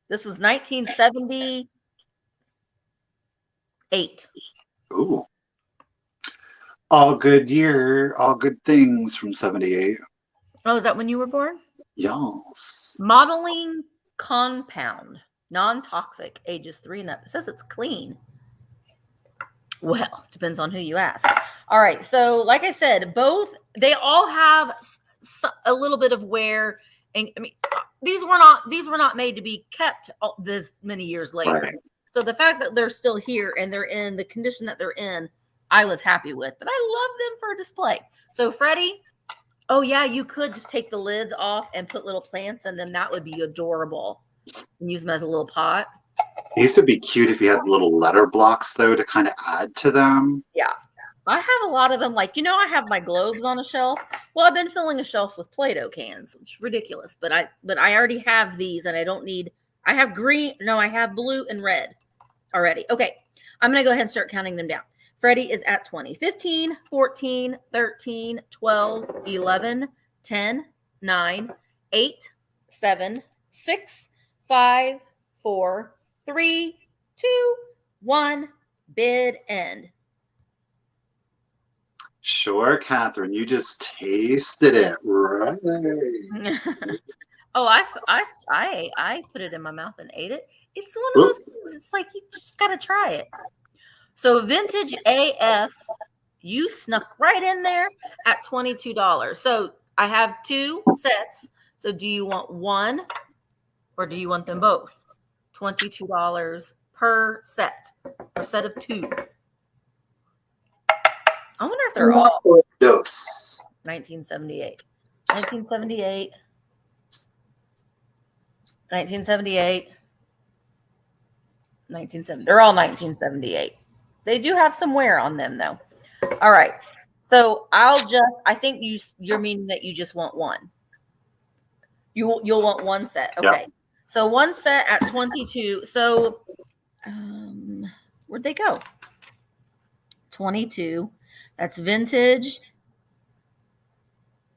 Speaker 1: This was 1978.
Speaker 2: Ooh. All good year, all good things from 78.
Speaker 1: Oh, is that when you were born?
Speaker 2: Yes.
Speaker 1: Modeling compound, non-toxic, ages 3 and up. It says it's clean. Well, depends on who you ask. All right, so like I said, they all have a little bit of wear, and I mean, these were not made to be kept this many years later.
Speaker 2: Right.
Speaker 1: So the fact that they're still here and they're in the condition that they're in, I was happy with. But I love them for display. So Freddie, oh yeah, you could just take the lids off and put little plants in them. That would be adorable. And use them as a little pot.
Speaker 2: These would be cute if you had little letter blocks, though, to kind of add to them.
Speaker 1: Yeah. I have a lot of them. Like, I have my globes on a shelf. Well, I've been filling a shelf with Play-Doh cans, which is ridiculous. But I already have these, and I don't need. I have green. No, I have blue and red already. Okay, I'm going to go ahead and start counting them down. Freddie is at 20, 15, 14, 13, 12, 11, 10, 9, 8, 7, 6, 5, 4, 3, 2, 1. Bid end.
Speaker 2: Sure, Catherine. You just tasted it, right?
Speaker 1: Oh, I put it in my mouth and ate it. It's one of those things. It's like you just gotta try it. So vintage AF, you snuck right in there at $22. So I have 2 sets. So do you want one or do you want them both? $22 per set of 2. I wonder if they're all 1978. 1978. 1978. 1970. They're all 1978. They do have some wear on them though. All right. So I think you're meaning that you just want one. You'll want one set. Okay. Yep. So one set at 22. So where'd they go? 22. That's vintage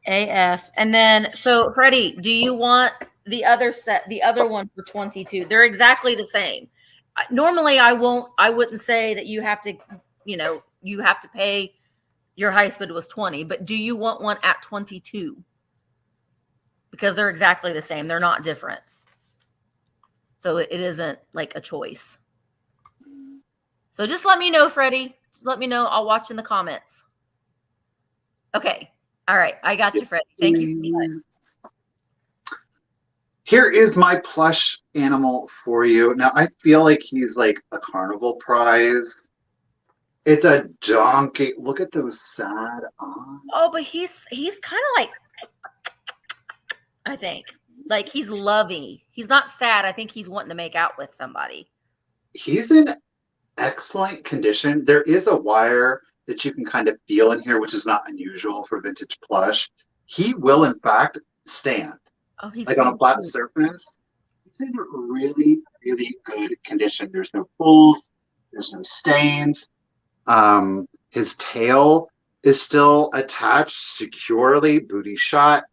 Speaker 1: AF. And then, so Freddie, do you want the other set, the other one for 22? They're exactly the same. Normally I wouldn't say that you have to, you have to pay. Your highest bid was 20, but do you want one at 22? Because they're exactly the same. They're not different. So it isn't like a choice. So just let me know, Freddie. Just let me know. I'll watch in the comments. Okay. All right. I got you, Freddie. Thank you so much.
Speaker 2: Here is my plush animal for you. Now, I feel like he's like a carnival prize. It's a donkey. Look at those sad eyes.
Speaker 1: Oh, but he's kind of like, I think, like he's loving. He's not sad. I think he's wanting to make out with somebody.
Speaker 2: He's in excellent condition. There is a wire that you can kind of feel in here, which is not unusual for vintage plush. He will, in fact, stand.
Speaker 1: Oh, he's
Speaker 2: like
Speaker 1: so
Speaker 2: on a flat
Speaker 1: cute.
Speaker 2: surface. He's in really, really good condition. There's no pulls. There's no stains. His tail is still attached securely, booty shot.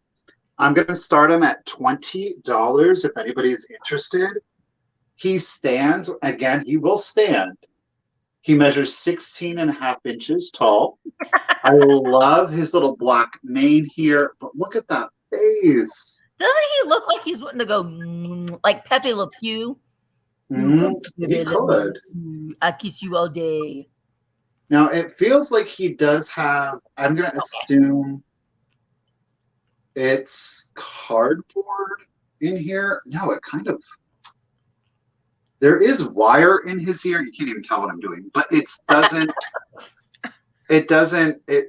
Speaker 2: I'm going to start him at $20 if anybody's interested. He stands, again, he will stand. He measures 16.5 inches tall. I love his little black mane here, but look at that face.
Speaker 1: Doesn't he look like he's wanting to go like Pepe Le Pew?
Speaker 2: He could.
Speaker 1: I kiss you all day.
Speaker 2: Now, it feels like he does have, I'm going to assume it's cardboard in here. No, it kind of, there is wire in his ear. You can't even tell what I'm doing, but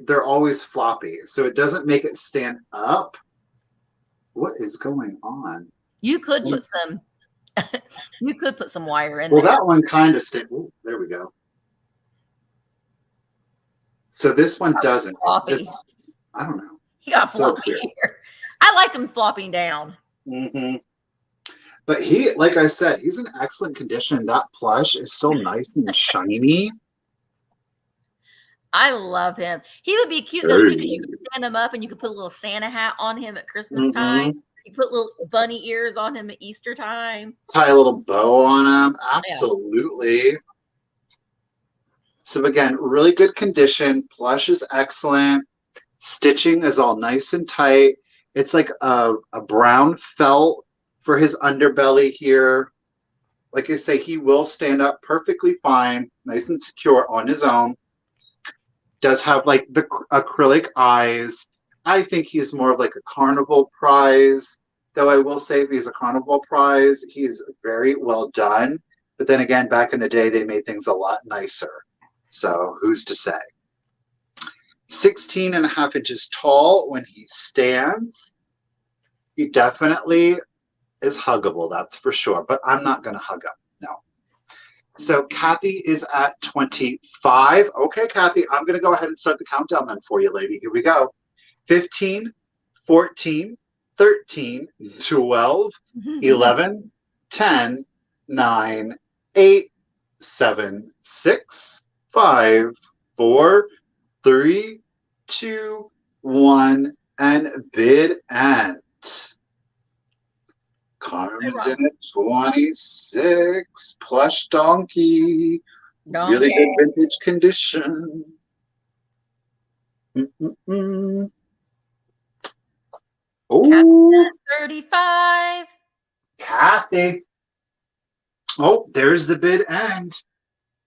Speaker 2: they're always floppy. So it doesn't make it stand up. What is going on?
Speaker 1: You could put some, wire in
Speaker 2: there. Well, that one kind of stayed. Oh, there we go. So this one doesn't.
Speaker 1: Floppy.
Speaker 2: I don't know.
Speaker 1: He got floppy here. I like him flopping down.
Speaker 2: Hmm. But he, like I said, he's in excellent condition. That plush is so nice and shiny.
Speaker 1: I love him. He would be cute though too, because you could stand him up and you could put a little Santa hat on him at Christmas time.
Speaker 2: Mm-hmm.
Speaker 1: You put little bunny ears on him at Easter time.
Speaker 2: Tie a little bow on him.
Speaker 1: Yeah.
Speaker 2: Absolutely. So again, really good condition. Plush is excellent. Stitching is all nice and tight. It's like a brown felt for his underbelly here. Like I say, he will stand up perfectly fine, nice and secure on his own. Does have like the acrylic eyes. I think he's more of like a carnival prize, though I will say if he's a carnival prize, he's very well done. But then again, back in the day, they made things a lot nicer. So who's to say? 16.5 inches tall when he stands. He definitely is huggable, that's for sure. But I'm not going to hug him. No. So Kathy is at 25. Okay, Kathy, I'm going to go ahead and start the countdown then for you, lady. Here we go. 15, 14, 13, 12, 11, 10, 9, 8, 7, 6, 5, 4, 3, 2, 1, and bid end. Carmen's in at 26. Plush donkey. Really good vintage condition. Oh,
Speaker 1: 35.
Speaker 2: Kathy. Oh, there's the bid end.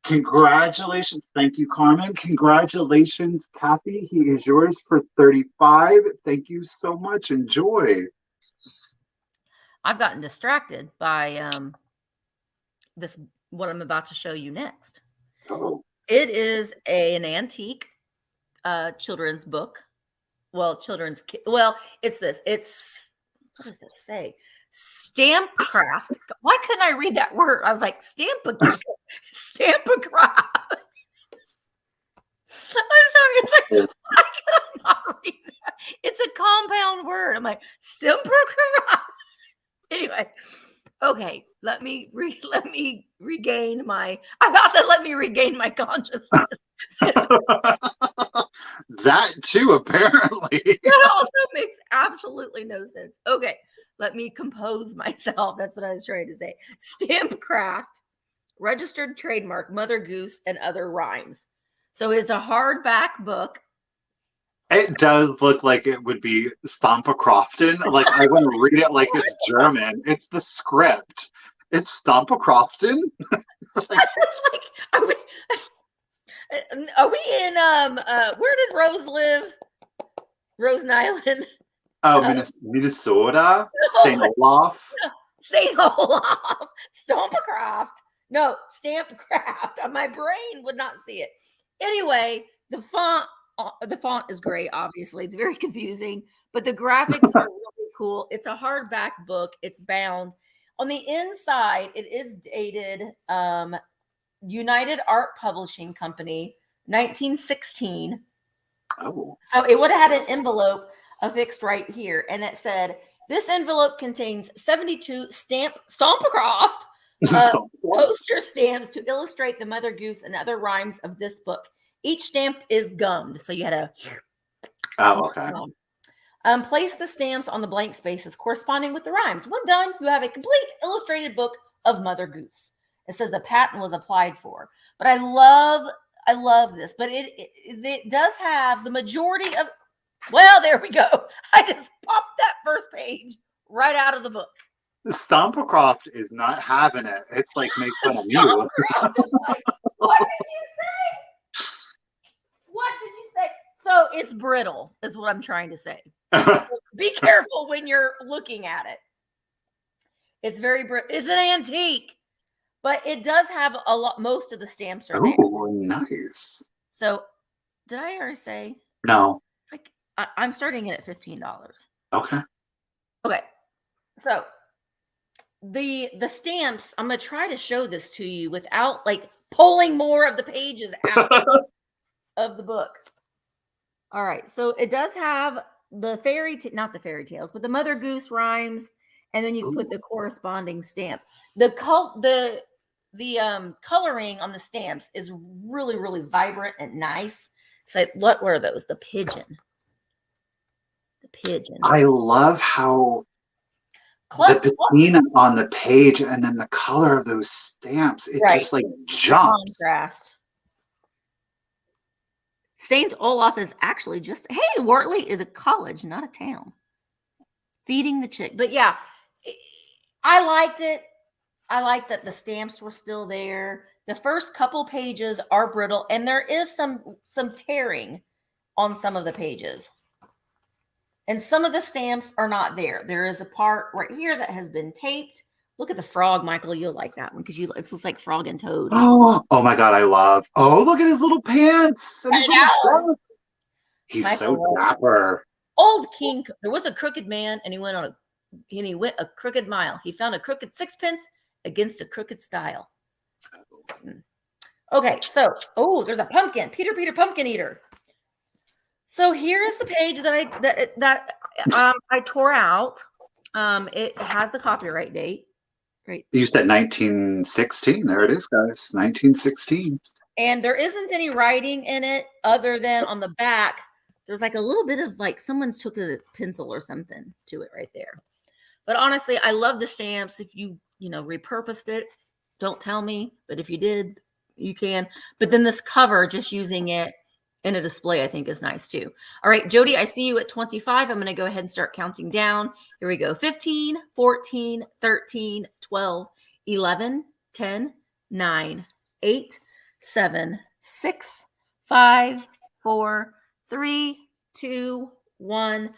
Speaker 2: Congratulations. Thank you, Carmen. Congratulations, Kathy. He is yours for 35. Thank you so much. Enjoy.
Speaker 1: I've gotten distracted by what I'm about to show you next.
Speaker 2: Oh.
Speaker 1: It is an antique children's book. Well, it's this. It's, what does it say? Stamp craft. Why couldn't I read that word? I was like, stamp a craft. I'm sorry. It's like, why could I not read that? It's a compound word. I'm like, stamp craft. Anyway, okay. Let me regain my. I about said, let me regain my consciousness.
Speaker 2: That too, apparently.
Speaker 1: That also makes absolutely no sense. Okay, let me compose myself. That's what I was trying to say. Stamp craft, registered trademark, Mother Goose, and other rhymes. So it's a hardback book.
Speaker 2: It does look like it would be Stampa Crofton. Like I want to read it like it's German. It's the script. It's Stampa Crofton.
Speaker 1: Like, are we in where did Rose live? Rosen Island.
Speaker 2: Oh, Minnesota. St. Olaf.
Speaker 1: St. Olaf. Stampcraft. No, Stampcraft. My brain would not see it. Anyway, the font is great, obviously. It's very confusing, but the graphics are really cool. It's a hardback book. It's bound. On the inside, it is dated United Art Publishing Company, 1916.
Speaker 2: Oh.
Speaker 1: So it would have had an envelope affixed right here, and it said, this envelope contains 72 Stampacroft poster stamps to illustrate the Mother Goose and other rhymes of this book. Each stamp is gummed, so you had to.
Speaker 2: Oh, okay.
Speaker 1: Place the stamps on the blank spaces corresponding with the rhymes. When done, you have a complete illustrated book of Mother Goose. It says the patent was applied for, but I love this. But it does have the majority of. Well, there we go. I just popped that first page right out of the book.
Speaker 2: Stampacroft is not having it. It's like make fun of you.
Speaker 1: Like, what did you say? What did you say? So it's brittle, is what I'm trying to say. Be careful when you're looking at it. It's very brittle. It's an antique, but it does have a lot. Most of the stamps are there.
Speaker 2: Oh, nice.
Speaker 1: So, did I already say?
Speaker 2: No.
Speaker 1: It's like I'm starting it at $15.
Speaker 2: Okay.
Speaker 1: Okay. So the stamps. I'm gonna try to show this to you without like pulling more of the pages out of the book. All right. So it does have the not the fairy tales, but the Mother Goose rhymes and then you put
Speaker 2: Ooh.
Speaker 1: the corresponding stamp. The coloring on the stamps is really, really vibrant and nice. So what were those? The pigeon. The pigeon.
Speaker 2: I love how the patina on the page and then the color of those stamps, it just like jumps.
Speaker 1: Contrast. St. Olaf is actually just, hey, Wortley is a college, not a town. Feeding the chick. But yeah, I liked it. I like that the stamps were still there. The first couple pages are brittle, and there is some tearing on some of the pages. And some of the stamps are not there. There is a part right here that has been taped. Look at the frog, Michael. You'll like that one because it looks like Frog and Toad.
Speaker 2: Oh my God, I love. Oh, look at his little pants and his little shorts. He's Michael so dapper.
Speaker 1: Old King. There was a crooked man, and he went a crooked mile. He found a crooked sixpence against a crooked style. Okay, so there's a pumpkin. Peter Pumpkin Eater. So here is the page that I tore out. It has the copyright date. Right.
Speaker 2: You said 1916. There it is, guys. 1916.
Speaker 1: And there isn't any writing in it other than on the back. There's like a little bit of like someone took a pencil or something to it right there. But honestly, I love the stamps. If you repurposed it, don't tell me. But if you did, you can. But then this cover, just using it in a display, I think is nice too. All right, Jody, I see you at 25. I'm going to go ahead and start counting down. Here we go. 15, 14, 13, 12, 11, 10, 9, 8, 7, 6, 5, 4, 3, 2, 1.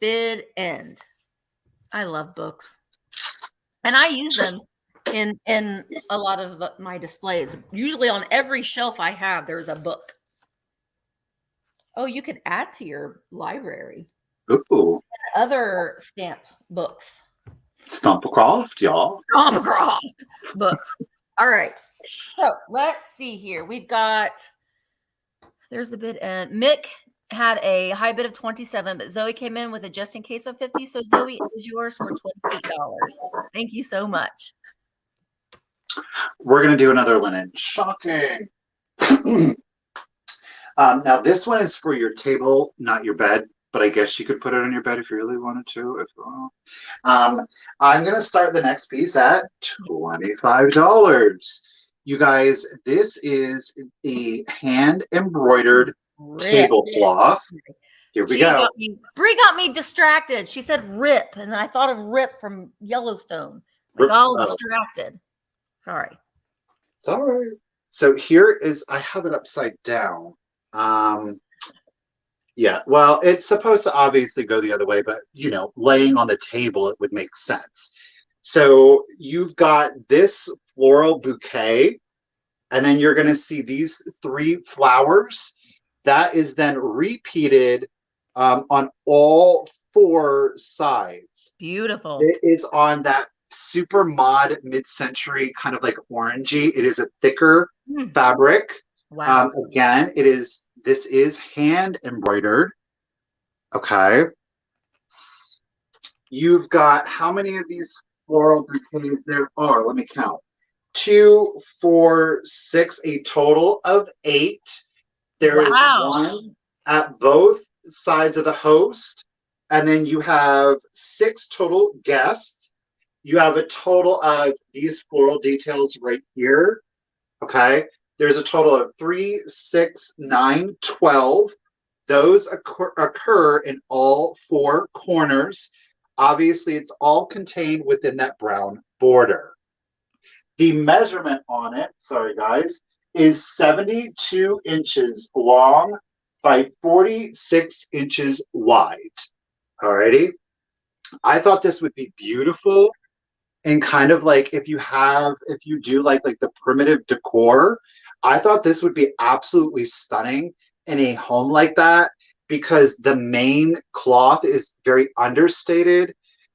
Speaker 1: Bid end. I love books. And I use them in a lot of my displays. Usually on every shelf I have, there's a book. Oh, you could add to your library.
Speaker 2: Ooh.
Speaker 1: Other stamp books.
Speaker 2: Stompacroft, y'all.
Speaker 1: Stompacroft books. All right. So let's see here. We've got, there's a bid end. Mick had a high bid of 27, but Zoe came in with a just in case of 50. So Zoe, it was yours for $28. Thank you so much.
Speaker 2: We're going to do another linen. Shocking. Now, this one is for your table, not your bed, but I guess you could put it on your bed if you really wanted to. I'm going to start the next piece at $25. You guys, this is a hand-embroidered tablecloth. Here we go.
Speaker 1: Bree got me distracted. She said Rip, and I thought of Rip from Yellowstone. Like all distracted. Sorry.
Speaker 2: It's all right. So here is, I have it upside down. Yeah, well, it's supposed to obviously go the other way, but laying on the table, it would make sense. So you've got this floral bouquet, and then you're going to see these 3 flowers. That is then repeated on all 4 sides.
Speaker 1: Beautiful.
Speaker 2: It is on that super mod mid-century kind of like orangey. It is a thicker fabric.
Speaker 1: Wow.
Speaker 2: Again, this is hand embroidered. Okay. You've got how many of these floral bouquets there are? Let me count. 2, 4, 6, a total of 8. There is one at both sides of the host, and then you have 6 total guests. You have a total of these floral details right here. Okay. There's a total of 3, 6, 9, 12. Those occur in all 4 corners. Obviously, it's all contained within that brown border. The measurement on it, sorry guys, is 72 inches long by 46 inches wide. Alrighty. I thought this would be beautiful. And kind of like if you do like the primitive decor, I thought this would be absolutely stunning in a home like that, because the main cloth is very understated,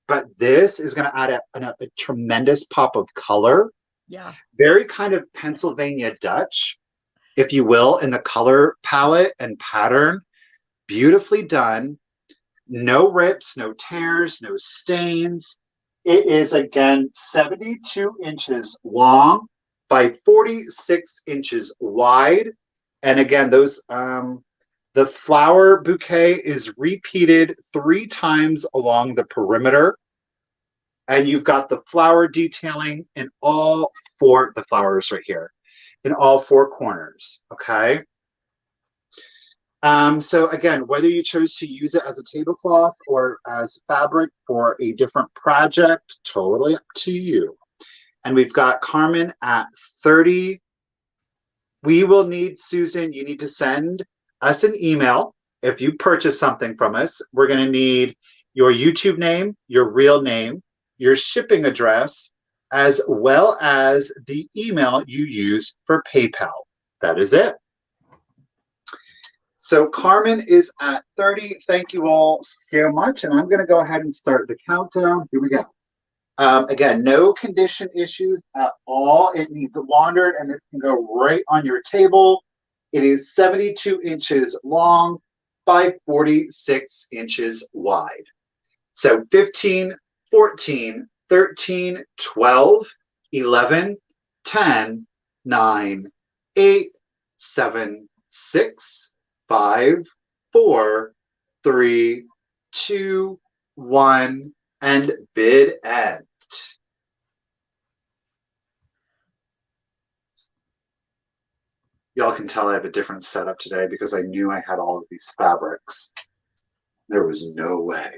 Speaker 2: but this is going to add a tremendous pop of color.
Speaker 1: Yeah.
Speaker 2: Very kind of Pennsylvania Dutch, if you will, in the color palette and pattern. Beautifully done. No rips, no tears, no stains. It is again 72 inches long by 46 inches wide. And again, those the flower bouquet is repeated 3 times along the perimeter. And you've got the flower detailing in all 4, the flowers right here, in all 4 corners, okay? So again, whether you chose to use it as a tablecloth or as fabric for a different project, totally up to you. And we've got Carmen at 30. We will need, Susan, you need to send us an email. If you purchase something from us, we're going to need your YouTube name, your real name, your shipping address, as well as the email you use for PayPal. That is it. So Carmen is at 30. Thank you all so much. And I'm going to go ahead and start the countdown. Here we go. Again, no condition issues at all. It needs laundered, and this can go right on your table. It is 72 inches long by 46 inches wide. So 15, 14, 13, 12, 11, 10, 9, 8, 7, 6, 5, 4, 3, 2, 1, and bid end. Y'all can tell I have a different setup today because I knew I had all of these fabrics. There was no way.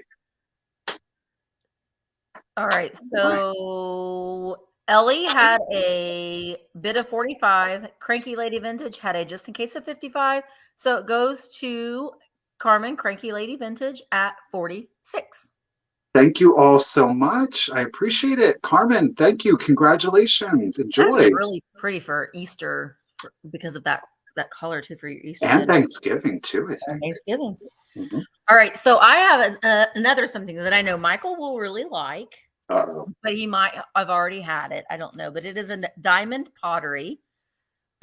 Speaker 1: All right, so Ellie had a bid of 45. Cranky Lady Vintage had a just in case of 55. So it goes to Carmen, Cranky Lady Vintage at 46.
Speaker 2: Thank you all so much. I appreciate it. Carmen, thank you. Congratulations.
Speaker 1: That'd
Speaker 2: Enjoy.
Speaker 1: be really pretty for Easter because of that color too for your Easter
Speaker 2: And
Speaker 1: dinner.
Speaker 2: Thanksgiving too, I think.
Speaker 1: Thanksgiving.
Speaker 2: Mm-hmm.
Speaker 1: All right, so I have another something that I know Michael will really like.
Speaker 2: Uh-oh.
Speaker 1: But he might have already had it. I don't know. But it is a diamond pottery.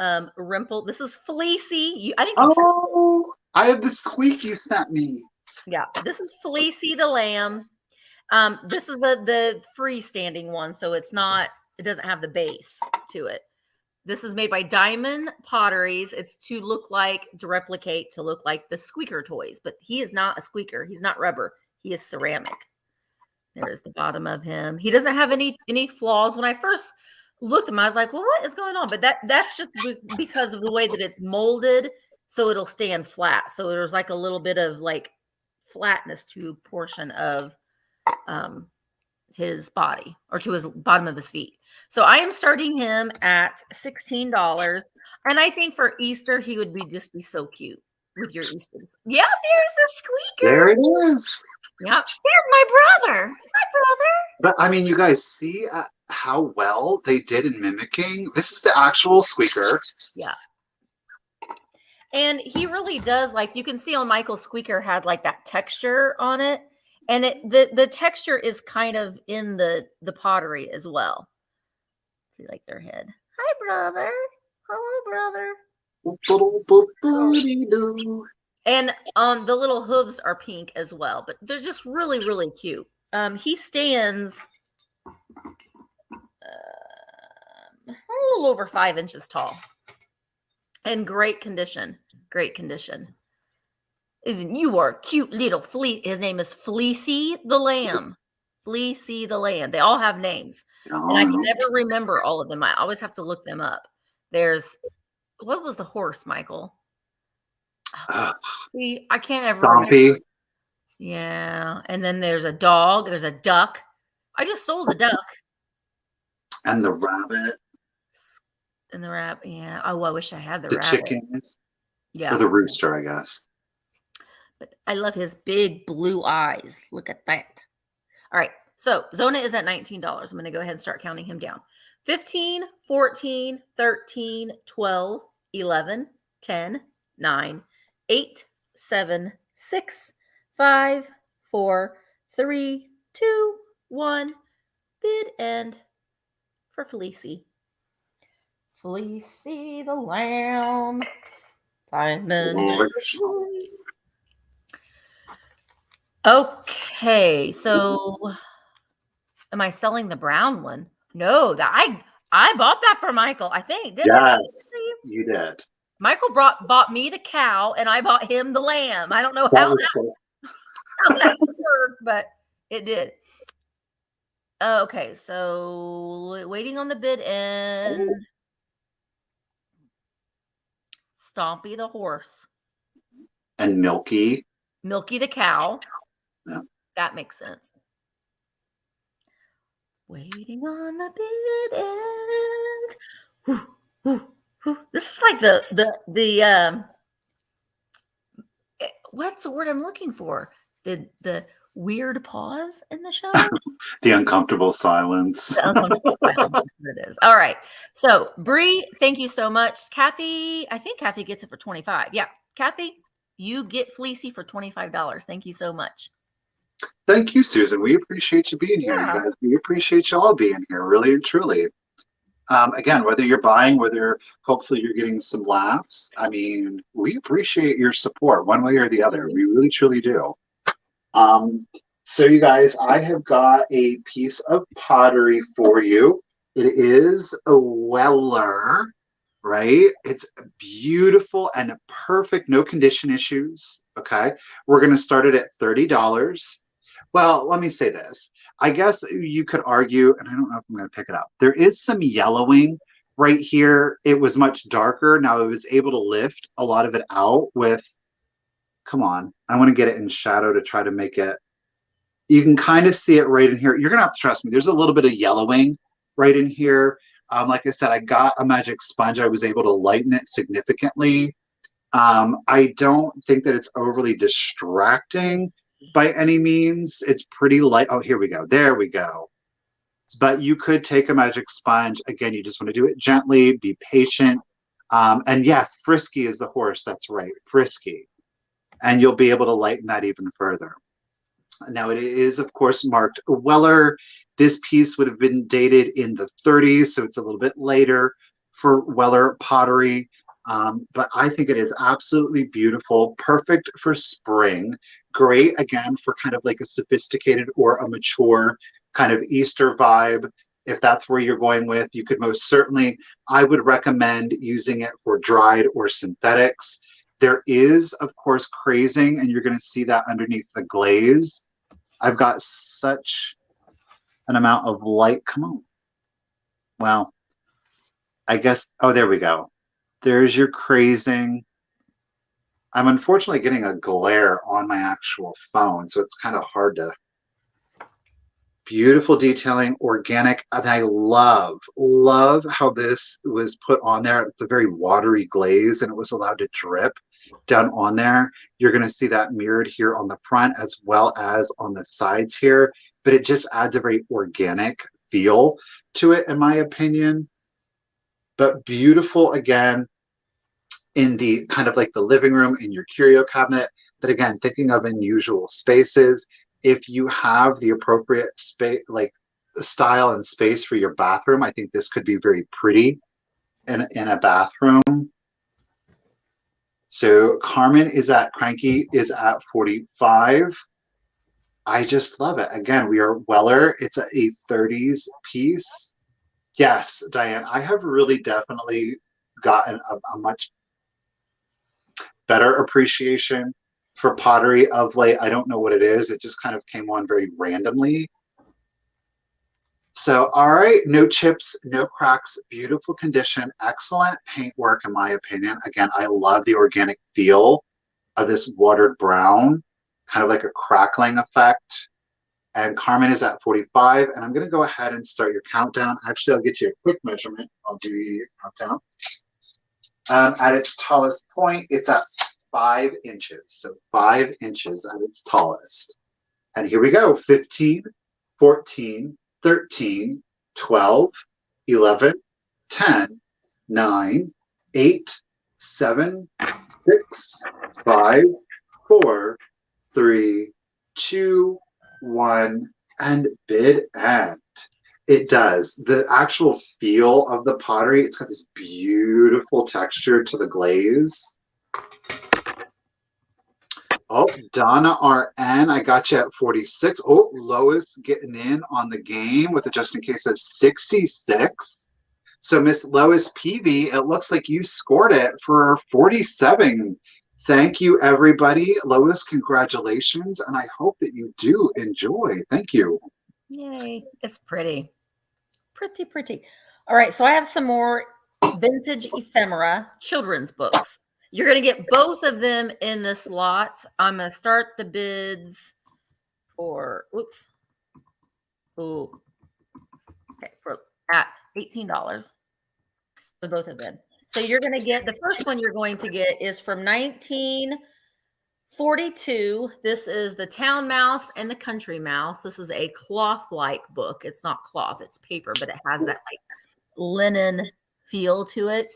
Speaker 1: Rimple. This is fleecy. I think.
Speaker 2: Oh, I have the squeak you sent me.
Speaker 1: Yeah, this is Fleecy the lamb. This is the freestanding one, so it's not. It doesn't have the base to it. This is made by Diamond Potteries. It's to replicate the squeaker toys, but he is not a squeaker. He's not rubber. He is ceramic. There is the bottom of him. He doesn't have any flaws. When I first looked at him, I was like, well, what is going on? But that's just because of the way that it's molded, so it'll stand flat. So there's like a little bit of like flatness to a portion of his body or to his bottom of his feet. So I am starting him at $16. And I think for Easter, he would just be so cute with your Easters. Yeah, there's the squeaker.
Speaker 2: There it is.
Speaker 1: Yep. There's my brother. My brother.
Speaker 2: But I mean, you guys see how well they did in mimicking. This is the actual squeaker.
Speaker 1: Yeah. And he really does, like you can see on Michael's squeaker had like that texture on it. And the texture is kind of in the pottery as well. See, like their head. Hi, brother. Hello, brother. And the little hooves are pink as well, but they're just really, really cute. He stands a little over 5 inches tall. In great condition. Great condition. Isn't you are a cute little his name is Fleecy the Lamb. Fleecy the Lamb. They all have names. And I can never remember all of them. I always have to look them up. What was the horse, Michael? See, I can't ever remember. Yeah. And then there's a dog. There's a duck. I just sold the duck.
Speaker 2: And the rabbit.
Speaker 1: And the rabbit. Yeah. Oh, I wish I had the rabbit.
Speaker 2: Chicken.
Speaker 1: Yeah.
Speaker 2: Or the rooster, I guess.
Speaker 1: But I love his big blue eyes. Look at that. All right. So Zona is at $19. I'm going to go ahead and start counting him down. 15, 14, 13, 12, 11, 10, 9, 8, 7, 6, 5, 4, 3, 2, 1. Bid end for Fleecy. Fleecy the lamb. Diamond. Okay, so Am I selling the brown one? No, I bought that for Michael. I think didn't I?
Speaker 2: Yes, you did.
Speaker 1: Michael bought me the cow, and I bought him the lamb. I don't know
Speaker 2: That
Speaker 1: how
Speaker 2: was so.
Speaker 1: that worked, but it did. Okay, so waiting on the bid end. Stompy the horse.
Speaker 2: And Milky.
Speaker 1: Milky the cow.
Speaker 2: Yeah.
Speaker 1: That makes sense. Waiting on the bid end. This is like the what's the word I'm looking for? The weird pause in the show.
Speaker 2: The uncomfortable silence.
Speaker 1: The uncomfortable silence. It is. All right. So Bree, thank you so much. Kathy, I think Kathy gets it for 25. Yeah. Kathy, you get Fleecy for $25. Thank you so much.
Speaker 2: Thank you, Susan. We appreciate you being here, you guys. We appreciate you all being here, really and truly. Again, whether you're buying, whether hopefully you're getting some laughs, I mean, we appreciate your support one way or the other. We really, truly do. So you guys, I have got a piece of pottery for you. It is a Weller, right? It's beautiful and perfect, no condition issues, okay? We're going to start it at $30. Well, let me say this. I guess you could argue, and I don't know if I'm going to pick it up. There is some yellowing right here. It was much darker. Now I was able to lift a lot of it out with, come on, I want to get it in shadow to try to make it. You can kind of see it right in here. You're going to have to trust me. There's a little bit of yellowing right in here. Like I said, I got a magic sponge. I was able to lighten it significantly. I don't think that it's overly distracting by any means. It's pretty light. Oh, here we go. There we go. But you could take a magic sponge. Again, you just want to do it gently, be patient. And yes, Frisky is the horse. That's right, Frisky. And you'll be able to lighten that even further. Now, it is, of course, marked Weller. This piece would have been dated in the 30s, so it's a little bit later for Weller pottery. But I think it is absolutely beautiful, perfect for spring. Great, again, for kind of like a sophisticated or a mature kind of Easter vibe. If that's where you're going with, you could most certainly, I would recommend using it for dried or synthetics. There is, of course, crazing, and you're going to see that underneath the glaze. I've got such an amount of light. Come on. Well, I guess, oh, there we go. There's your crazing. I'm unfortunately getting a glare on my actual phone, so it's kind of hard to. Beautiful detailing, organic, and I love how this was put on there. It's a very watery glaze, and it was allowed to drip down on there. You're going to see that mirrored here on the front as well as on the sides here, but it just adds a very organic feel to it, in my opinion. But beautiful, again, in the kind of like the living room, in your curio cabinet. But again, thinking of unusual spaces, if you have the appropriate space, like style and space for your bathroom, I think this could be very pretty in a bathroom. So Carmen is at Cranky is at 45. I just love it. Again, we are Weller. It's a 30s piece. Yes, Diane, I have really definitely gotten a much better appreciation for pottery of late. I don't know what it is. It just kind of came on very randomly. So, all right, no chips, no cracks, beautiful condition, excellent paint work, in my opinion. Again, I love the organic feel of this watered brown, kind of like a crackling effect. And Carmen is at 45, and I'm going to go ahead and start your countdown. Actually, I'll get you a quick measurement. I'll do your countdown. At its tallest point, it's at 5 inches. So 5 inches at its tallest. And here we go. 15, 14, 13, 12, 11, 10, 9, 8, 7, 6, 5, 4, 3, 2, 1, and bid end. It does. The actual feel of the pottery, it's got this beautiful texture to the glaze. Oh, Donna RN, I got you at 46. Oh, Lois getting in on the game with a just in case of 66. So Miss Lois Peavy, it looks like you scored it for 47. Thank you, everybody. Lois, congratulations, and I hope that you do enjoy. Thank you.
Speaker 1: Yay. It's pretty. Pretty, pretty. All right, so I have some more vintage ephemera children's books. You're going to get both of them in this lot. I'm going to start the bids for, oops. Ooh. Okay, for at $18 for both of them. So you're going to get, the first one you're going to get is from 1942. This is the Town Mouse and the Country Mouse. This is a cloth-like book. It's not cloth, it's paper, but it has that like linen feel to it.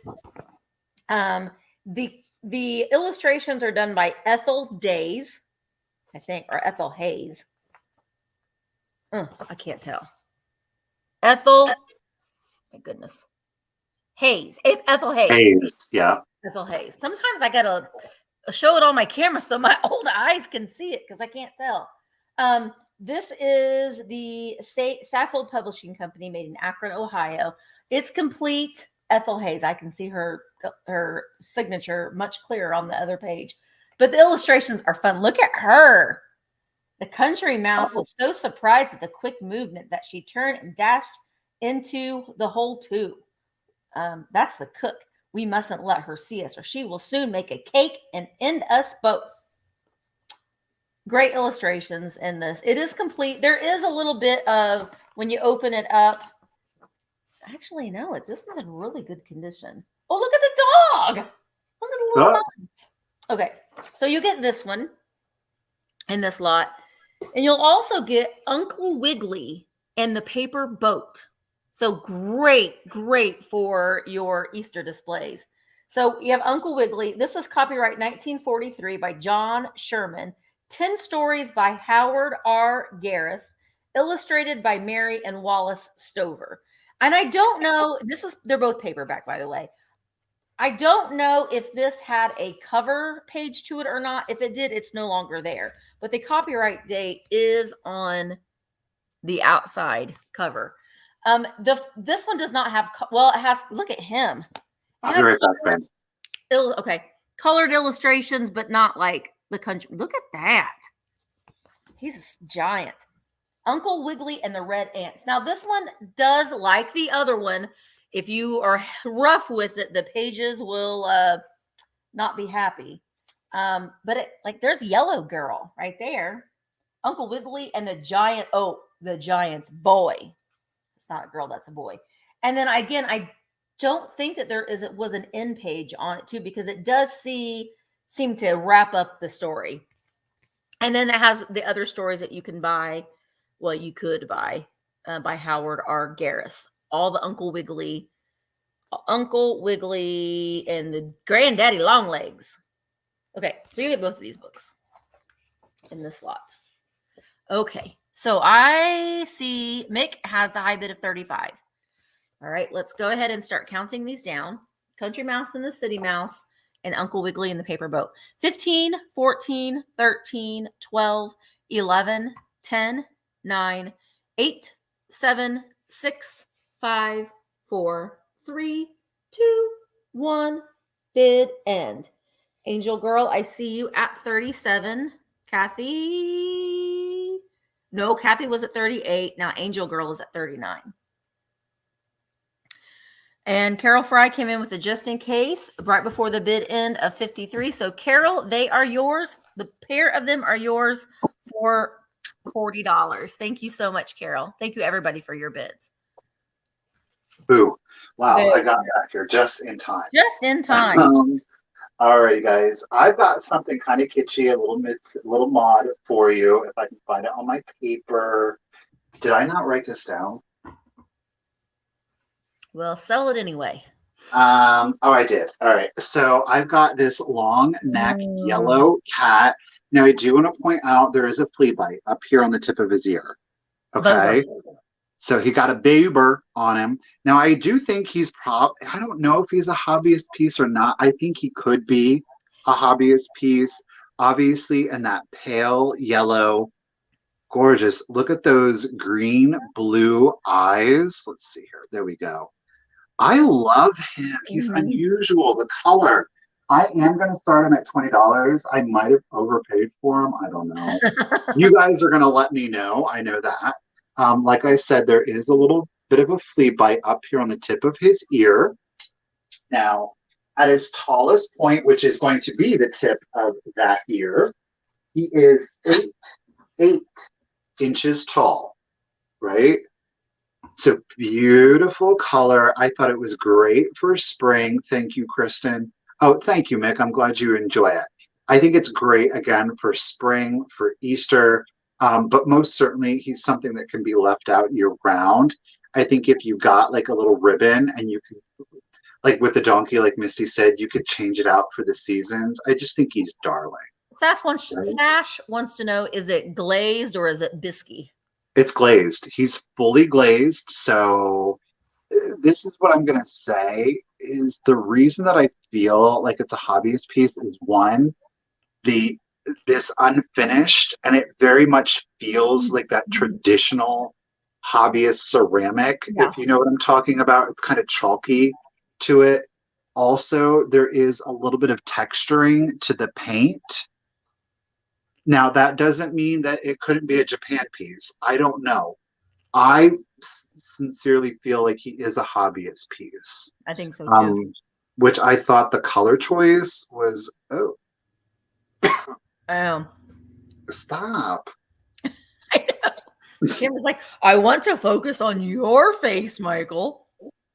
Speaker 1: The illustrations are done by Ethel Days, I think, or Ethel Hayes. I can't tell. Ethel, my goodness. Hayes. Ethel Hayes.
Speaker 2: Hayes, yeah.
Speaker 1: Ethel Hayes. Sometimes I gotta show it on my camera so my old eyes can see it because I can't tell. This is the Saffold Publishing Company, made in Akron, Ohio. It's complete. Ethel Hayes. I can see her signature much clearer on the other page. But the illustrations are fun. Look at her. The Country Mouse was so surprised at the quick movement that she turned and dashed into the hole too. That's the cook. We mustn't let her see us, or she will soon make a cake and end us both. Great illustrations in this. It is complete. There is a little bit of, when you open it up, actually, no, this one's in really good condition. Oh, look at the dog. Look at the little buns. Okay, so you get this one in this lot. And you'll also get Uncle Wiggily and the paper boat. So great for your Easter displays. So you have Uncle Wiggily. This is copyright 1943 by John Sherman. 10 stories by Howard R. Garris. Illustrated by Mary and Wallace Stover. And I don't know, they're both paperback, by the way. I don't know if this had a cover page to it or not. If it did, it's no longer there. But the copyright date is on the outside cover. This one does not have, well, it has, look at him.
Speaker 2: I'll be right back, Ben.
Speaker 1: Okay. Colored illustrations, but not like the country. Look at that. He's giant. Uncle Wiggily and the Red Ants. Now, this one does, like the other one, if you are rough with it, the pages will not be happy. But there's Yellow Girl right there. Uncle Wiggily and the giant's boy. It's not a girl, that's a boy. And then again, I don't think that it was an end page on it too, because it does seem to wrap up the story. And then it has the other stories that you can buy. Well, you could buy by Howard R. Garris. All the Uncle Wiggily and the Granddaddy Longlegs. Okay, so you get both of these books in this lot. Okay, so I see Mick has the high bid of 35. All right, let's go ahead and start counting these down. Country Mouse and the City Mouse and Uncle Wiggily and the Paper Boat. 15, 14, 13, 12, 11, 10, 9, 8, 7, 6, 5, 4, 3, 2, 1. Bid end. Angel Girl, I see you at 37. Kathy. No, Kathy was at 38. Now Angel Girl is at 39. And Carol Fry came in with a just in case right before the bid end of 53. So Carol, they are yours. The pair of them are yours for $40. Thank you so much, Carol. Thank you, everybody, for your bids.
Speaker 2: Boo. Wow, I got back here just in time.
Speaker 1: Just in time.
Speaker 2: All right, guys. I've got something kind of kitschy, a little mod for you. If I can find it on my paper. Did I not write this down?
Speaker 1: Well, sell it anyway.
Speaker 2: Oh, I did. All right. So I've got this long neck yellow cat. Now, I do want to point out there is a flea bite up here on the tip of his ear. Okay. So he got a boober on him. Now, I do think he's I don't know if he's a hobbyist piece or not. I think he could be a hobbyist piece. obviously, and that pale yellow. Gorgeous. Look at those green blue eyes. Let's see here. There we go. I love him. He's
Speaker 1: Mhm.
Speaker 2: unusual. The color. I am going to start him at $20. I might have overpaid for him. I don't know. You guys are going to let me know. I know that. Like I said, there is a little bit of a flea bite up here on the tip of his ear. Now, at his tallest point, which is going to be the tip of that ear, he is 8 inches tall, right? So beautiful color. I thought it was great for spring. Thank you, Kristen. Oh, thank you, Mick. I'm glad you enjoy it. I think it's great again for spring, for Easter, but most certainly he's something that can be left out year round. I think if you got like a little ribbon and you can, like with the donkey, like Misty said, you could change it out for the seasons. I just think he's darling. Right?
Speaker 1: Sash wants to know, is it glazed or is it bisque?
Speaker 2: It's glazed. He's fully glazed. So this is what I'm going to say is the reason that I feel like it's a hobbyist piece is one, the this unfinished, and it very much feels like that traditional hobbyist ceramic,
Speaker 1: Yeah.
Speaker 2: if you know what I'm talking about. It's kind of chalky to it. Also, there is a little bit of texturing to the paint. Now, that doesn't mean that it couldn't be a Japan piece. I don't know. I sincerely feel like he is a hobbyist piece.
Speaker 1: I think so too.
Speaker 2: Which I thought the color choice was, oh,
Speaker 1: Um,
Speaker 2: stop.
Speaker 1: I know. Kim was like, I want to focus on your face, Michael.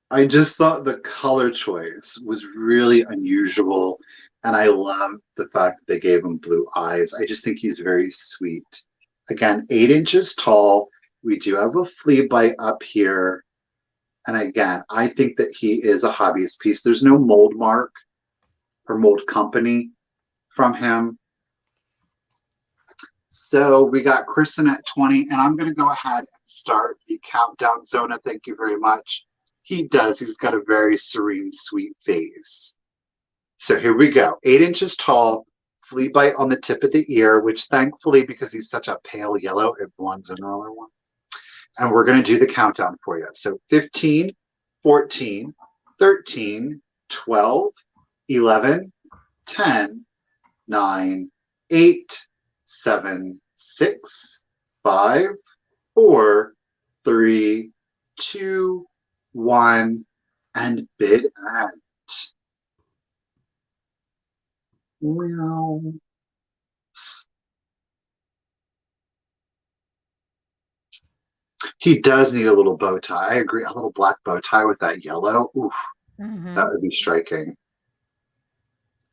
Speaker 2: I just thought the color choice was really unusual. And I love the fact that they gave him blue eyes. I just think he's very sweet. Again, 8 inches tall. We do have a flea bite up here. And again, I think that he is a hobbyist piece. There's no mold mark or mold company from him. So we got Kristen at 20, and I'm going to go ahead and start the countdown. Zona, thank you very much. He does. He's got a very serene, sweet face. So here we go. 8 inches tall, flea bite on the tip of the ear, which thankfully, because he's such a pale yellow, it blends in another one. And we're going to do the countdown for you. So 15, 14, 13, 12, 11, 10, 9, 8, 7, 6, 5, 4, 3, 2, 1, and bid end. Meow. He does need a little bow tie. I agree. A little black bow tie with that yellow. Oof, that would be striking.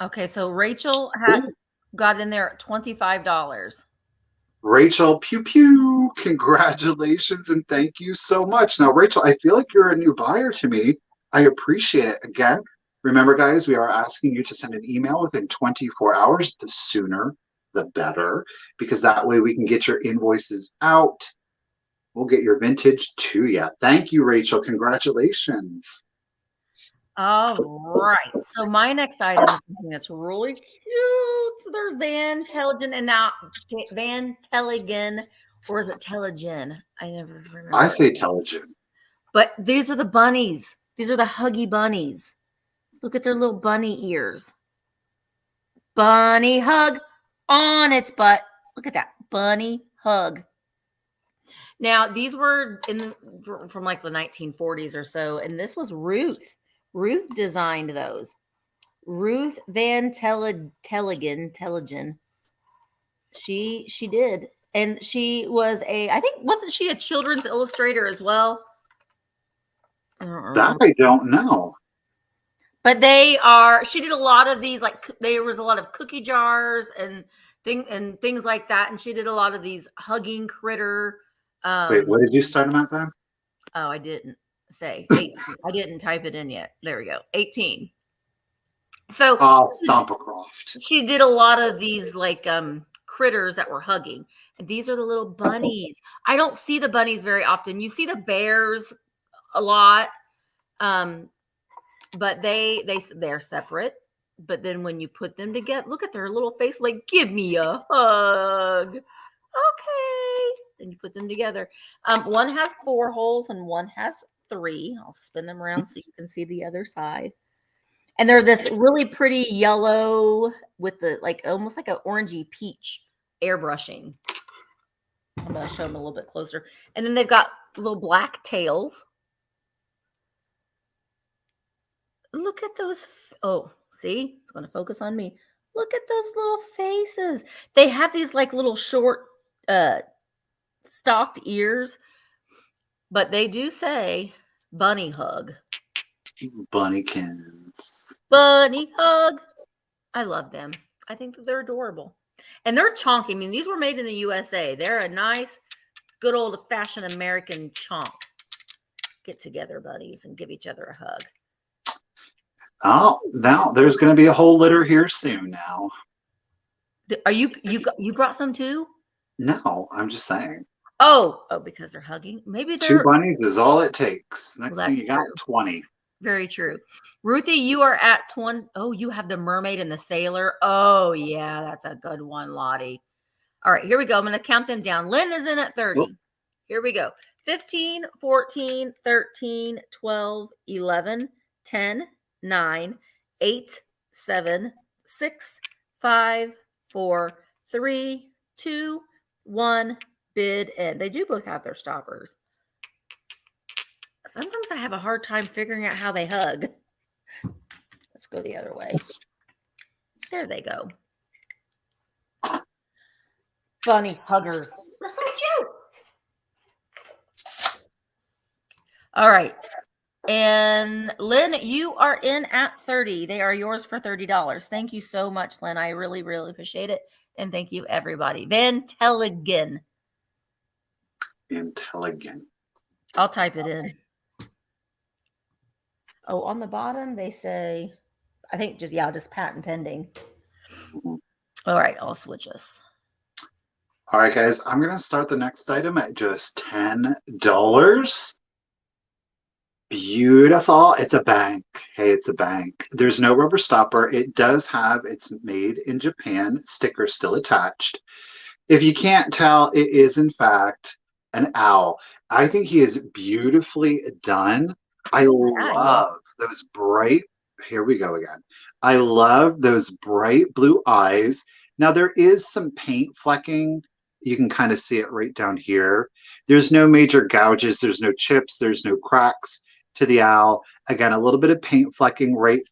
Speaker 1: Okay, so Rachel had got in there at $25.
Speaker 2: Rachel, pew pew, congratulations and thank you so much. Now, Rachel, I feel like you're a new buyer to me. I appreciate it. Again, remember, guys, we are asking you to send an email within 24 hours. The sooner, the better, because that way we can get your invoices out. We'll get your vintage to you. Thank you, Rachel. Congratulations.
Speaker 1: All right. So my next item is something that's really cute. They're Van Telligen, and now Van Telligen, or is it Telligen? I never remember.
Speaker 2: I say Telligen.
Speaker 1: But these are the bunnies. These are the huggy bunnies. Look at their little bunny ears. Bunny hug on its butt. Look at that. Bunny hug. Now, these were from like the 1940s or so, and this was Ruth. Ruth designed those. Ruth Van Telligen. She did. And she was wasn't she a children's illustrator as well?
Speaker 2: That I don't know.
Speaker 1: But she did a lot of these, like there was a lot of cookie jars and things like that. And she did a lot of these hugging critter.
Speaker 2: Wait, what did you start them at then?
Speaker 1: Oh, I didn't say 18. I didn't type it in yet. There we go. 18. So
Speaker 2: Stompacroft.
Speaker 1: She did a lot of these like critters that were hugging. And these are the little bunnies. I don't see the bunnies very often. You see the bears a lot. But they're separate. But then when you put them together, look at their little face, like, give me a hug. Okay. Then you put them together. One has 4 holes and one has 3. I'll spin them around so you can see the other side. And they're this really pretty yellow with the, like, almost like an orangey peach airbrushing. I'm going to show them a little bit closer. And then they've got little black tails. Look at those. Oh, see, it's going to focus on me. Look at those little faces. They have these like little short stalked ears, but they do say bunny hug.
Speaker 2: Bunnykins.
Speaker 1: Bunny hug. I love them. I think that they're adorable. And they're chonky. I mean, these were made in the USA. They're a nice, good old-fashioned American chonk. Get together, buddies, and give each other a hug.
Speaker 2: Oh, now there's going to be a whole litter here soon now.
Speaker 1: Are you brought some too?
Speaker 2: No, I'm just saying.
Speaker 1: Oh, because they're hugging. Maybe they're
Speaker 2: 2 bunnies is all it takes. Next
Speaker 1: Well,
Speaker 2: thing you got,
Speaker 1: true.
Speaker 2: 20.
Speaker 1: Very true. Ruthie, you are at 20. Oh, you have the mermaid and the sailor. Oh, yeah, that's a good one, Lottie. All right, here we go. I'm going to count them down. Lynn is in at 30.
Speaker 2: Whoop.
Speaker 1: Here we go. 15, 14, 13, 12, 11, 10, 9, 8, 7, 6, 5, 4, 3, 2, 1. Bid end. They do both have their stoppers. Sometimes I have a hard time figuring out how they hug. Let's go the other way. There they go. Bunny huggers. They're so cute. All right. And Lynn, you are in at 30. They are yours for $30. Thank you so much, Lynn. I really, really appreciate it. And thank you, everybody. Van Telligan.
Speaker 2: Intelligent.
Speaker 1: I'll type it in. Oh, on the bottom, they say, I think just patent pending.
Speaker 2: Mm-hmm.
Speaker 1: All right, I'll switch us.
Speaker 2: All right, guys, I'm going to start the next item at just $10. Beautiful. It's a bank. Hey, it's a bank. There's no rubber stopper. It does have its made in Japan sticker still attached. If you can't tell, it is in fact an owl. I think he is beautifully done. I love those bright, here we go again. I love those bright blue eyes. Now there is some paint flecking. You can kind of see it right down here. There's no major gouges. There's no chips. There's no cracks to the owl. Again, a little bit of paint flecking right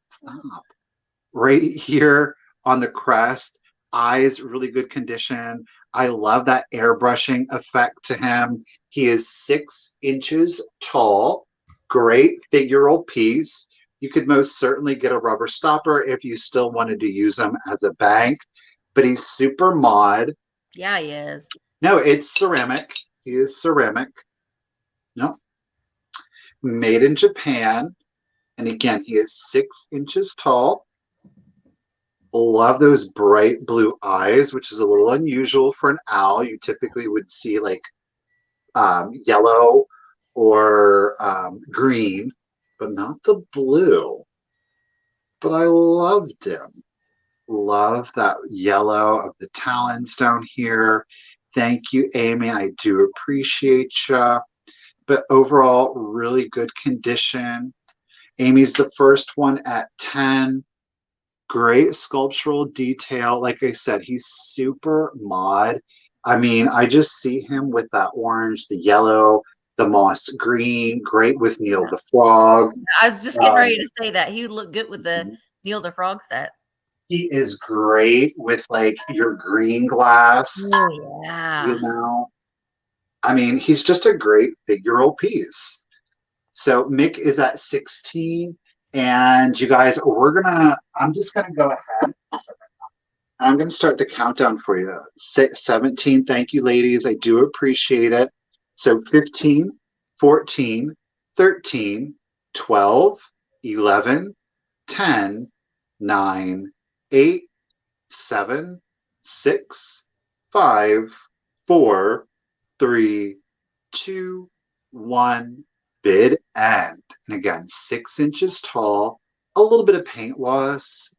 Speaker 2: here on the crest. Eyes, really good condition. I love that airbrushing effect to him. He is 6 inches tall. Great figural piece. You could most certainly get a rubber stopper if you still wanted to use him as a bank, but he's super mod.
Speaker 1: Yeah, he is.
Speaker 2: No, it's ceramic. He is ceramic. No. Made in Japan. And again, he is 6 inches tall. Love those bright blue eyes, which is a little unusual for an owl. You typically would see like yellow or green, but not the blue. But I loved him. Love that yellow of the talons down here. Thank you, Amy. I do appreciate you. But overall, really good condition. Amy's the first one at 10. Great sculptural detail. Like I said, he's super mod. I mean, I just see him with that orange, the yellow, the moss green. Great with Neil the Frog.
Speaker 1: I was just getting ready to say that. He would look good with the Neil the Frog set.
Speaker 2: He is great with like your green glass.
Speaker 1: Oh, yeah.
Speaker 2: You know, I mean, he's just a great figural piece. So Mick is at 16. And you guys, I'm just going to go ahead. I'm going to start the countdown for you. 17. Thank you, ladies. I do appreciate it. So 15, 14, 13, 12, 11, 10, 9, 8, 7, 6, 5, 4, 3, 2, 1. Bid end. And again, 6 inches tall, a little bit of paint loss.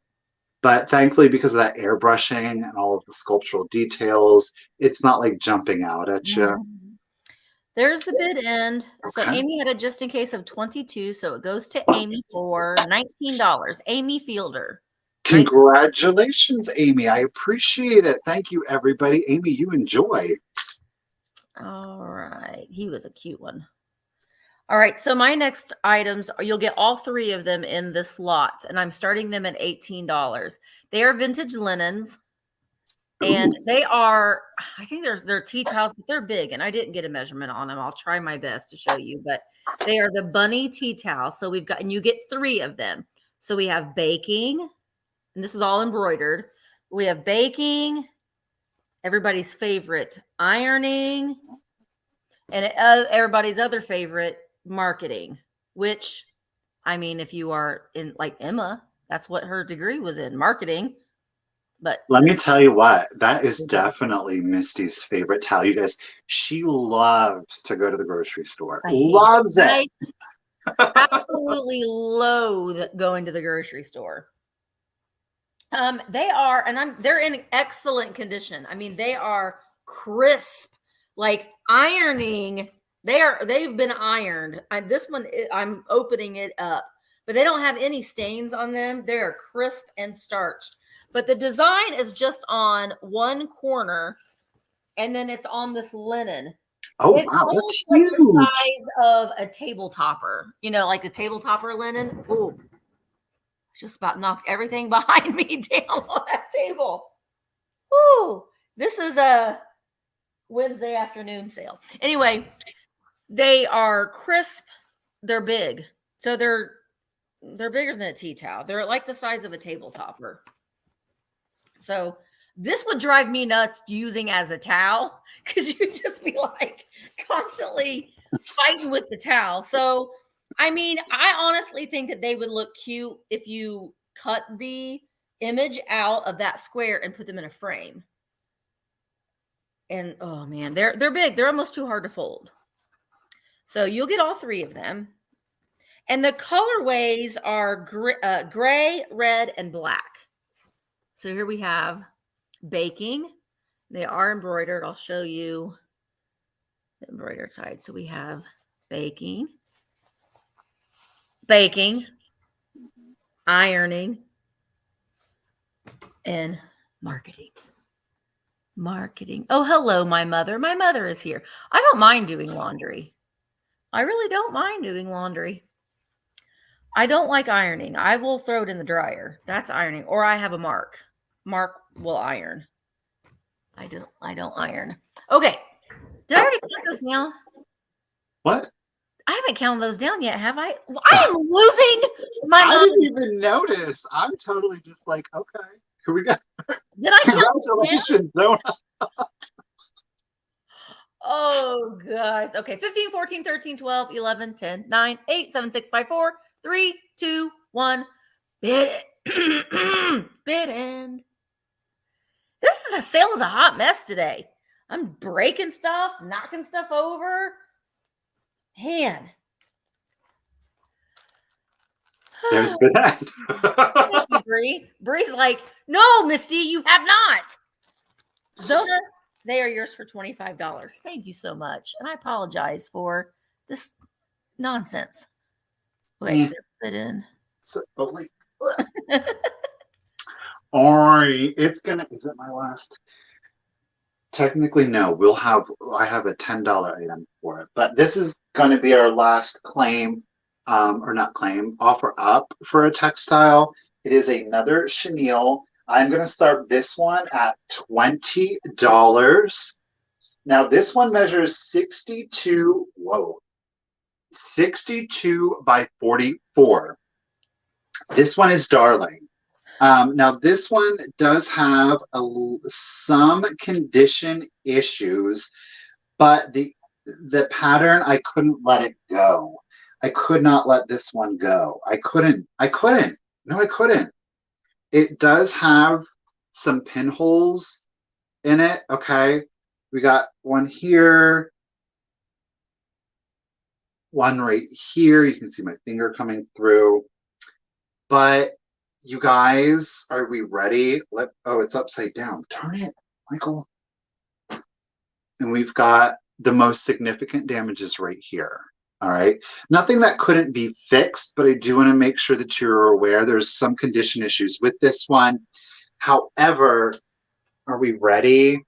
Speaker 2: But thankfully, because of that airbrushing and all of the sculptural details, it's not like jumping out at you.
Speaker 1: Mhm. There's the bid end. So
Speaker 2: Okay.
Speaker 1: Amy had a just in case of 22. So it goes to Amy for $19. Amy Fielder. Right?
Speaker 2: Congratulations, Amy. I appreciate it. Thank you, everybody. Amy, you enjoy.
Speaker 1: All right. He was a cute one. All right. So my next items, you'll get all three of them in this lot, and I'm starting them at $18. They are vintage linens. And
Speaker 2: Ooh.
Speaker 1: they are, I think they're tea towels, but they're big, and I didn't get a measurement on them. I'll try my best to show you, but they are the bunny tea towels. So we've got, and you get three of them. So we have baking, and this is all embroidered. We have baking, everybody's favorite ironing, and everybody's other favorite marketing, which, I mean, if you are in like Emma, that's what her degree was in, marketing. But
Speaker 2: Let
Speaker 1: this
Speaker 2: me tell you what, that is definitely Misty's favorite towel. You guys, she loves to go to the grocery store.
Speaker 1: I hate
Speaker 2: Loves it.
Speaker 1: I absolutely loathe going to the grocery store. They are, and they're in excellent condition. I mean, they are crisp, like ironing. They've been ironed. This one, I'm opening it up, but they don't have any stains on them. They are crisp and starched. But the design is just on one corner, and then it's on this linen.
Speaker 2: Oh,
Speaker 1: It's
Speaker 2: wow,
Speaker 1: almost
Speaker 2: that's
Speaker 1: like the
Speaker 2: huge.
Speaker 1: size of a table topper, like the table topper linen. Ooh, just about knocked everything behind me down on that table. Ooh, this is a Wednesday afternoon sale. Anyway, they are crisp. They're big. So they're bigger than a tea towel. They're like the size of a table topper. So this would drive me nuts using as a towel because you'd just be like constantly fighting with the towel. So, I mean, I honestly think that they would look cute if you cut the image out of that square and put them in a frame. And oh man, they're big. They're almost too hard to fold. So you'll get all three of them. And the colorways are gray, red, and black. So here we have baking. They are embroidered. I'll show you the embroidered side. So we have baking, ironing, and marketing. Oh, hello, my mother. My mother is here. I don't mind doing laundry. I really don't mind doing laundry. I don't like ironing. I will throw it in the dryer. That's ironing. Or I have a Mark. Mark will iron. I don't iron. Okay. Did I already count those down?
Speaker 2: What?
Speaker 1: I haven't counted those down yet, have I? Well, I am losing my
Speaker 2: I
Speaker 1: mind.
Speaker 2: didn't even notice. I'm totally just like, okay, here we go.
Speaker 1: Did I count them down?
Speaker 2: Congratulations, Donut.
Speaker 1: Oh, guys. Okay. 15, 14, 13, 12, 11, 10, 9, 8, 7, 6, 5, 4, 3, 2, 1. Bid it. Bid end. Sale is a hot mess today. I'm breaking stuff, knocking stuff over. Man.
Speaker 2: There's that.
Speaker 1: Thank you, Bree. Bree's like, no, Misty, you have not. Zona, they are yours for $25. Thank you so much. And I apologize for this nonsense. Wait, they're put in.
Speaker 2: So, all right, is it my last? Technically, no. I have a $10 item for it, but this is going to be our last claim, or not claim, offer up for a textile. It is another chenille. I'm going to start this one at $20. Now, this one measures 62 by 44. This one is darling. Now, this one does have some condition issues, but the pattern, I couldn't let it go. I could not let this one go. I couldn't. No, I couldn't. It does have some pinholes in it. Okay. We got one here, one right here. You can see my finger coming through. But You guys, are we ready? Oh, it's upside down. Turn it, Michael. And we've got the most significant damages right here. All right. Nothing that couldn't be fixed, but I do want to make sure that you're aware there's some condition issues with this one. However, are we ready?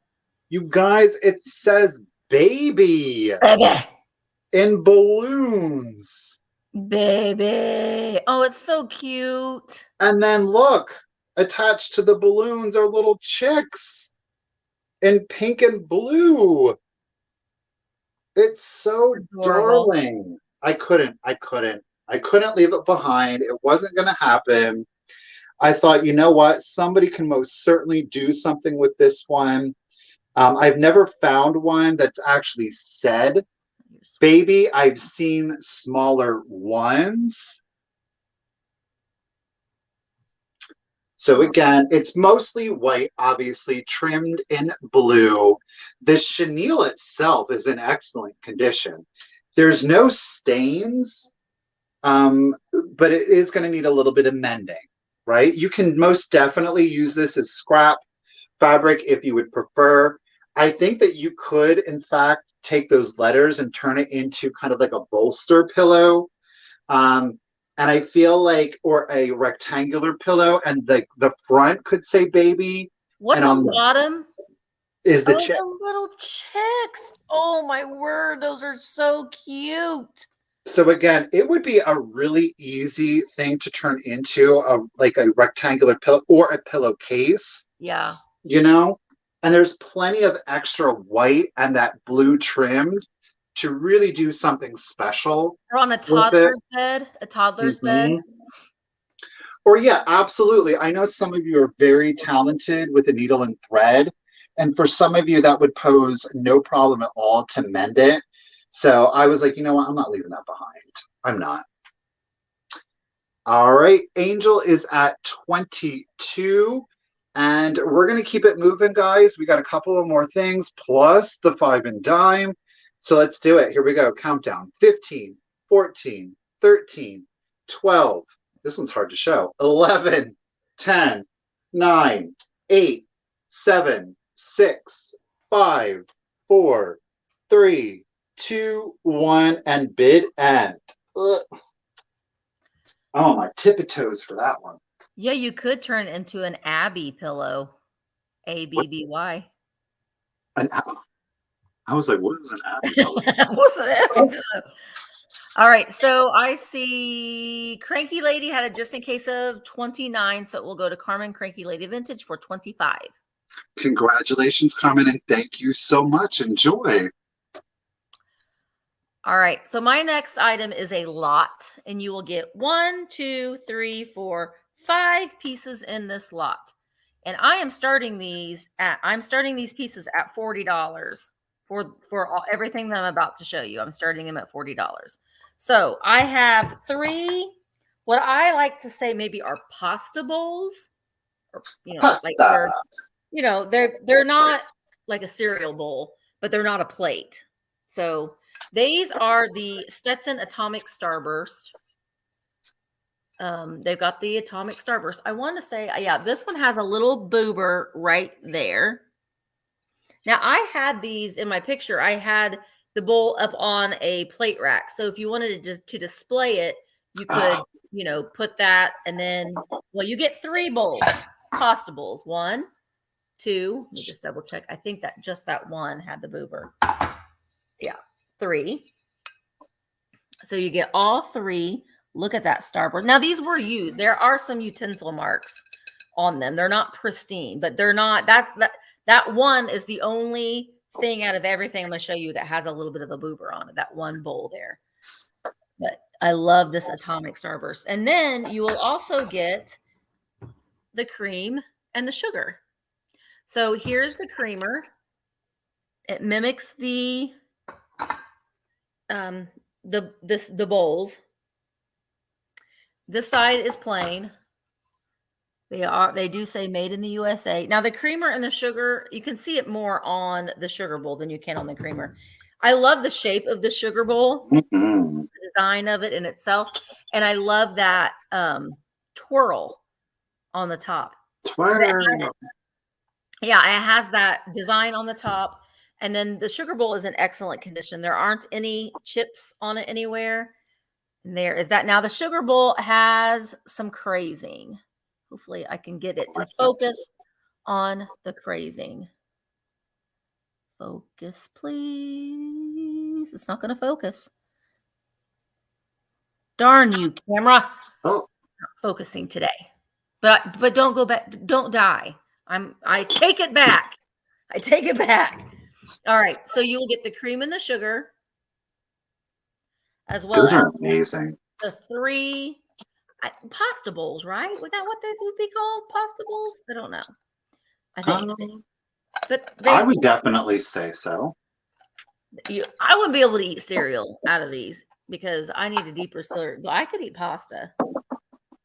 Speaker 2: You guys, it says baby
Speaker 1: Baby.
Speaker 2: in balloons.
Speaker 1: Baby. Oh, it's so cute.
Speaker 2: And then look, attached to the balloons are little chicks in pink and blue. It's so
Speaker 1: Adorable.
Speaker 2: darling. I couldn't leave it behind. It wasn't going to happen. I thought, you know what? Somebody can most certainly do something with this one. I've never found one that's actually said baby. I've seen smaller ones. So again, it's mostly white, obviously, trimmed in blue. The chenille itself is in excellent condition. There's no stains, but it is going to need a little bit of mending, right? You can most definitely use this as scrap fabric if you would prefer. I think that you could, in fact, take those letters and turn it into kind of like a bolster pillow. And I feel like, or a rectangular pillow, and the front could say baby.
Speaker 1: What's
Speaker 2: and
Speaker 1: on the bottom?
Speaker 2: Is the
Speaker 1: oh,
Speaker 2: chicks.
Speaker 1: the little chicks. Oh my word, those are so cute.
Speaker 2: So again, it would be a really easy thing to turn into like a rectangular pillow or a pillowcase.
Speaker 1: Yeah.
Speaker 2: You know, and there's plenty of extra white and that blue trimmed to really do something special.
Speaker 1: Or on a toddler's bed. A toddler's bed.
Speaker 2: Or yeah, absolutely. I know some of you are very talented with a needle and thread. And for some of you, that would pose no problem at all to mend it. So I was like, you know what? I'm not leaving that behind. I'm not. All right. Angel is at 22. And we're going to keep it moving, guys. We got a couple of more things, plus the 5 and dime. So let's do it. Here we go. Countdown. 15, 14, 13, 12. This one's hard to show. 11, 10, 9, 8, 7, 6, 5, 4, 3, 2, 1, and bid end. Ugh. Oh, my tippy toes for that one.
Speaker 1: Yeah, you could turn it into an Abby pillow. ABBY.
Speaker 2: I was like, what is an Abby pillow?
Speaker 1: What's an Abby pillow? All right, so I see Cranky Lady had a just in case of 29, so it will go to Carmen Cranky Lady Vintage for 25.
Speaker 2: Congratulations, Carmen, and thank you so much. Enjoy.
Speaker 1: All right, so my next item is a lot, and you will get 1, 2, 3, 4, 5 pieces in this lot. And I am starting these pieces at $40 for everything that I'm about to show you. I'm starting them at $40. So I have 3, what I like to say maybe are pasta bowls, or like they're not like a cereal bowl, but they're not a plate. So these are the Stetson Atomic Starburst. They've got the Atomic Starburst. I want to say, yeah, this one has a little boober right there. Now, I had these in my picture. I had the bowl up on a plate rack. So if you wanted to display it, you could, put that, and then, well, you get 3 bowls, pasta bowls. 1, 2, let me just double check. I think that just that one had the boober. Yeah, 3. So you get all 3. Look at that starboard. Now, these were used. There are some utensil marks on them. They're not pristine, but they're not, that one is the only thing out of everything I'm going to show you that has a little bit of a boober on it, that one bowl there. But I love this Atomic Starburst. And then you will also get the cream and the sugar. So here's the creamer. It mimics the bowls. This side is plain. They do say made in the USA. Now the creamer and the sugar, you can see it more on the sugar bowl than you can on the creamer. I love the shape of the sugar bowl, the design of it in itself. And I love that twirl on the top.
Speaker 2: Twitter.
Speaker 1: Yeah, it has that design on the top. And then the sugar bowl is in excellent condition. There aren't any chips on it anywhere. And there is that. Now the sugar bowl has some crazing. Hopefully I can get it to focus on the crazing. Focus, please. It's not going to focus. Darn you, camera.
Speaker 2: Oh,
Speaker 1: not focusing today. But don't go back. Don't die. I take it back. I take it back. All right. So you will get the cream and the sugar, as well
Speaker 2: those
Speaker 1: as
Speaker 2: are amazing.
Speaker 1: the 3 pasta bowls, right? Would that what these would be called? Pasta bowls? I don't know. I think. But
Speaker 2: I would definitely say so.
Speaker 1: I wouldn't be able to eat cereal out of these because I need a deeper cereal. But I could eat pasta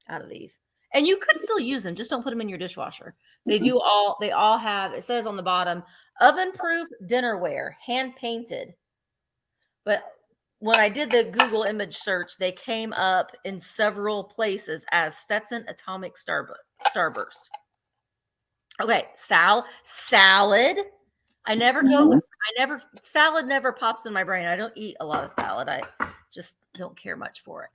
Speaker 1: out of these. And you could still use them. Just don't put them in your dishwasher. They all have, it says on the bottom, oven-proof dinnerware, hand-painted. But when I did the Google image search, they came up in several places as Stetson Atomic Starburst. Okay, salad. Salad never pops in my brain. I don't eat a lot of salad. I just don't care much for it.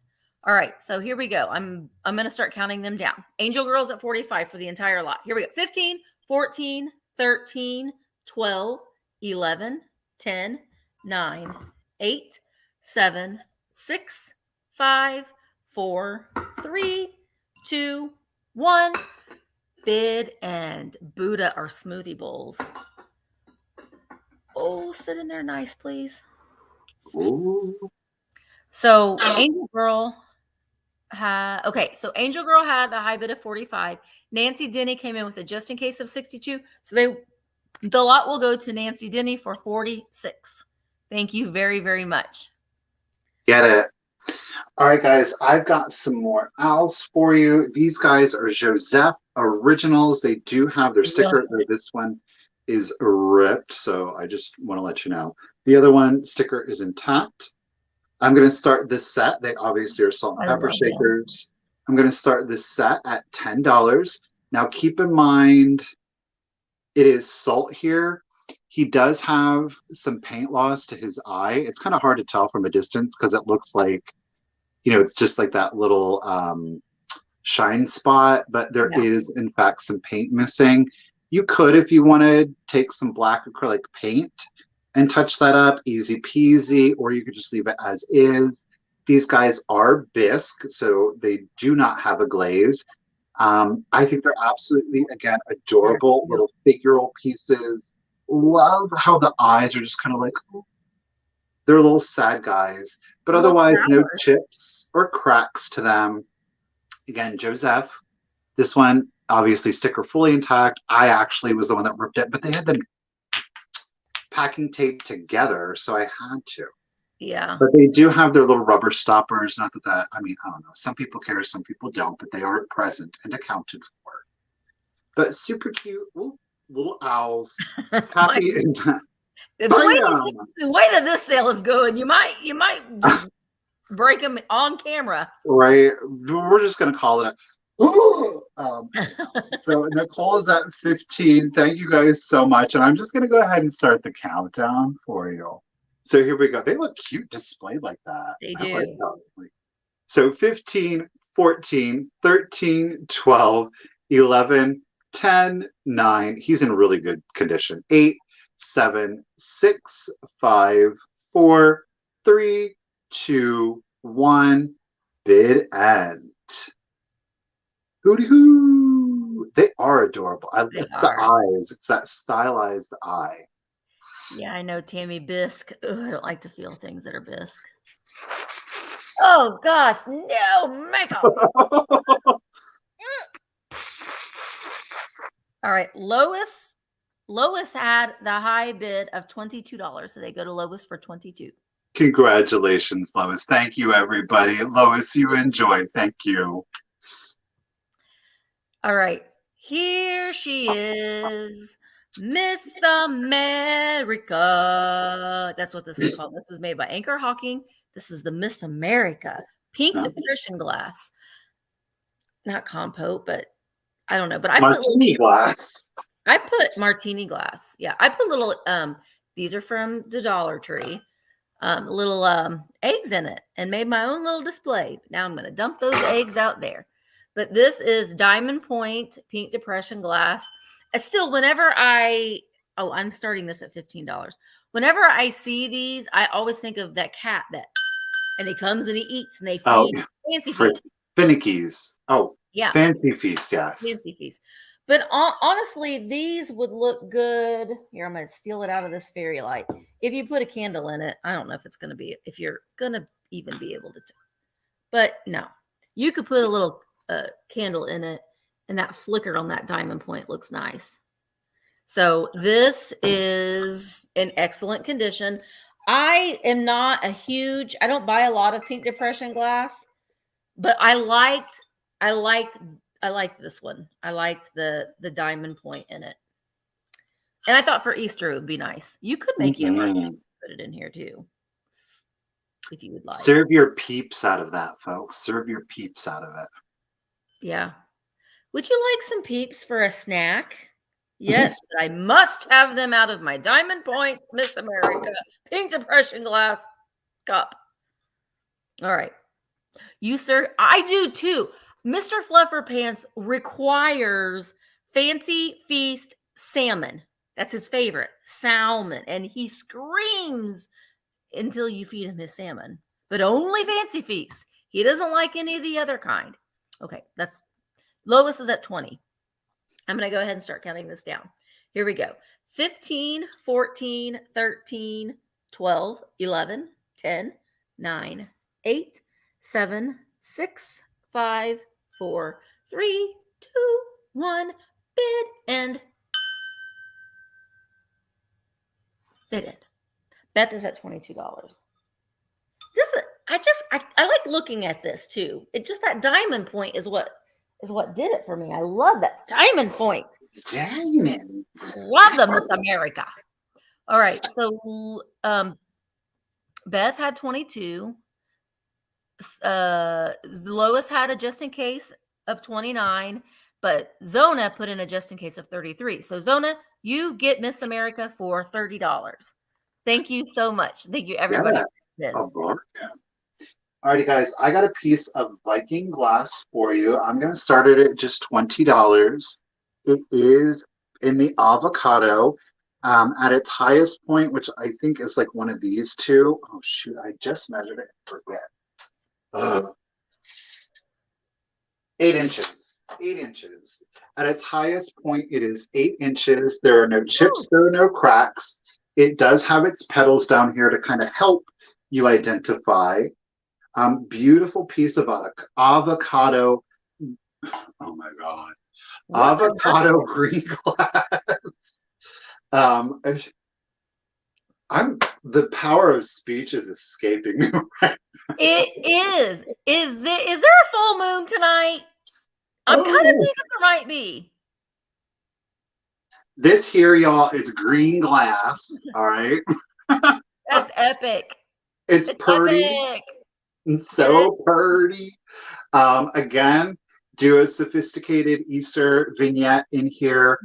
Speaker 1: All right, so here we go. I'm going to start counting them down. Angel Girls at 45 for the entire lot. Here we go. 15, 14, 13, 12, 11, 10, 9, 8, 7, 6, 5, 4, 3, 2, 1. Bid and Buddha are smoothie bowls. Oh, sit in there nice, please.
Speaker 2: Ooh.
Speaker 1: So Angel Girl had the high bid of 45. Nancy Denny came in with a just in case of 62. So the lot will go to Nancy Denny for 46. Thank you very, very much.
Speaker 2: Get it. All right, guys, I've got some more owls for you. These guys are Joseph originals. They do have their sticker.
Speaker 1: Yes.
Speaker 2: This one is ripped, so I just want to let you know. The other one sticker is intact. I'm going to start this set. They obviously are salt and pepper shakers. I'm going to start this set at $10. Now, keep in mind, it is salt here. He does have some paint loss to his eye. It's kind of hard to tell from a distance because it looks like, it's just like that little shine spot, but there is, in fact, some paint missing. You could, if you wanted, take some black acrylic paint and touch that up, easy peasy, or you could just leave it as is. These guys are Bisque, so they do not have a glaze. I think they're absolutely, again, adorable little figural pieces. Love how the eyes are just kind of like, they're little sad guys, but otherwise no chips or cracks to them. Again, Joseph, this one, obviously sticker fully intact. I actually was the one that ripped it, but they had them packing tape together, so I had to.
Speaker 1: Yeah.
Speaker 2: But they do have their little rubber stoppers. Not that, I don't know. Some people care, some people don't, but they are present and accounted for. But super cute little owls. Happy and
Speaker 1: the way that this sale is going, you might just break them on camera.
Speaker 2: Right. We're just going to call it so Nicole is at 15. Thank you guys so much. And I'm just going to go ahead and start the countdown for you. So here we go. They look cute displayed like that.
Speaker 1: They do.
Speaker 2: So 15, 14, 13, 12, 11, 10, 9. He's in really good condition. 8, 7, 6, 5, 4, 3, 2, 1. Bid end. Hooty hoo! They are adorable. It's the eyes. It's that stylized eye.
Speaker 1: Yeah, I know, Tammy. Bisque. Ugh, I don't like to feel things that are Bisque. Oh gosh, no makeup. All right, Lois had the high bid of $22, so they go to Lois for 22.
Speaker 2: Congratulations, Lois. Thank you, everybody. Lois, you enjoyed. Thank you.
Speaker 1: All right, here she is, Miss America. That's what this is called. This is made by Anchor Hawking. This is the Miss America pink depression glass. Not compote, but I don't know, but I put
Speaker 2: Martini glass.
Speaker 1: I put martini glass. Yeah, I put little these are from the Dollar Tree. Little eggs in it and made my own little display. Now I'm going to dump those eggs out there. But this is Diamond Point Pink Depression glass. Still, whenever I'm starting this at $15. Whenever I see these, I always think of that cat and he comes and he eats and they feed fancy feast.
Speaker 2: Finickies. Oh,
Speaker 1: yeah.
Speaker 2: Fancy feast, yes.
Speaker 1: Fancy feast. But honestly, these would look good. Here, I'm going to steal it out of this fairy light. If you put a candle in it, I don't know if it's going to be, if you're going to even be able to. But no, you could put a little candle in it and that flicker on that diamond point looks nice. So this is in excellent condition. I am not a huge, I don't buy a lot of Pink Depression glass, but I liked this one. I liked the diamond point in it. And I thought for Easter it would be nice. You could make you put it in here too. If you would like.
Speaker 2: Serve your peeps out of that, folks. Serve your peeps out of it.
Speaker 1: Yeah. Would you like some peeps for a snack? Yes, but I must have them out of my Diamond Point Miss America Pink Depression glass cup. All right. You, sir, I do too. Mr. Fluffer Pants requires Fancy Feast salmon. That's his favorite, salmon. And he screams until you feed him his salmon, but only Fancy Feast. He doesn't like any of the other kind. Okay, that's lowest is at 20. I'm going to go ahead and start counting this down. Here we go. 15, 14, 13, 12, 11, 10, 9, 8, 7, 6, 5, 4, 3, 2, 1, bid end. Bid end. Bet is at $22. This is, I like looking at this too. It just, that diamond point is what did it for me. I love that diamond point.
Speaker 2: Diamond.
Speaker 1: Love the Miss America. All right. So Beth had 22. Lois had a just in case of 29, but Zona put in a just in case of 33. So Zona, you get Miss America for $30. Thank you so much. Thank you, everybody.
Speaker 2: Yeah. Alrighty, guys, I got a piece of Viking glass for you. I'm going to start it at just $20. It is in the avocado at its highest point, which I think is like one of these two. Oh, shoot, I just measured it. Forget. 8 inches. 8 inches. At its highest point, it is 8 inches. There are no chips. There are no cracks. It does have its petals down here to kind of help you identify. Beautiful piece of avocado. Oh my God. Avocado green glass. The power of speech is escaping me right now.
Speaker 1: It is. Is there a full moon tonight? I'm kind of thinking there might be.
Speaker 2: This here, y'all, is green glass. All right.
Speaker 1: That's epic.
Speaker 2: It's pretty.
Speaker 1: Epic.
Speaker 2: So pretty. Again, do a sophisticated Easter vignette in here.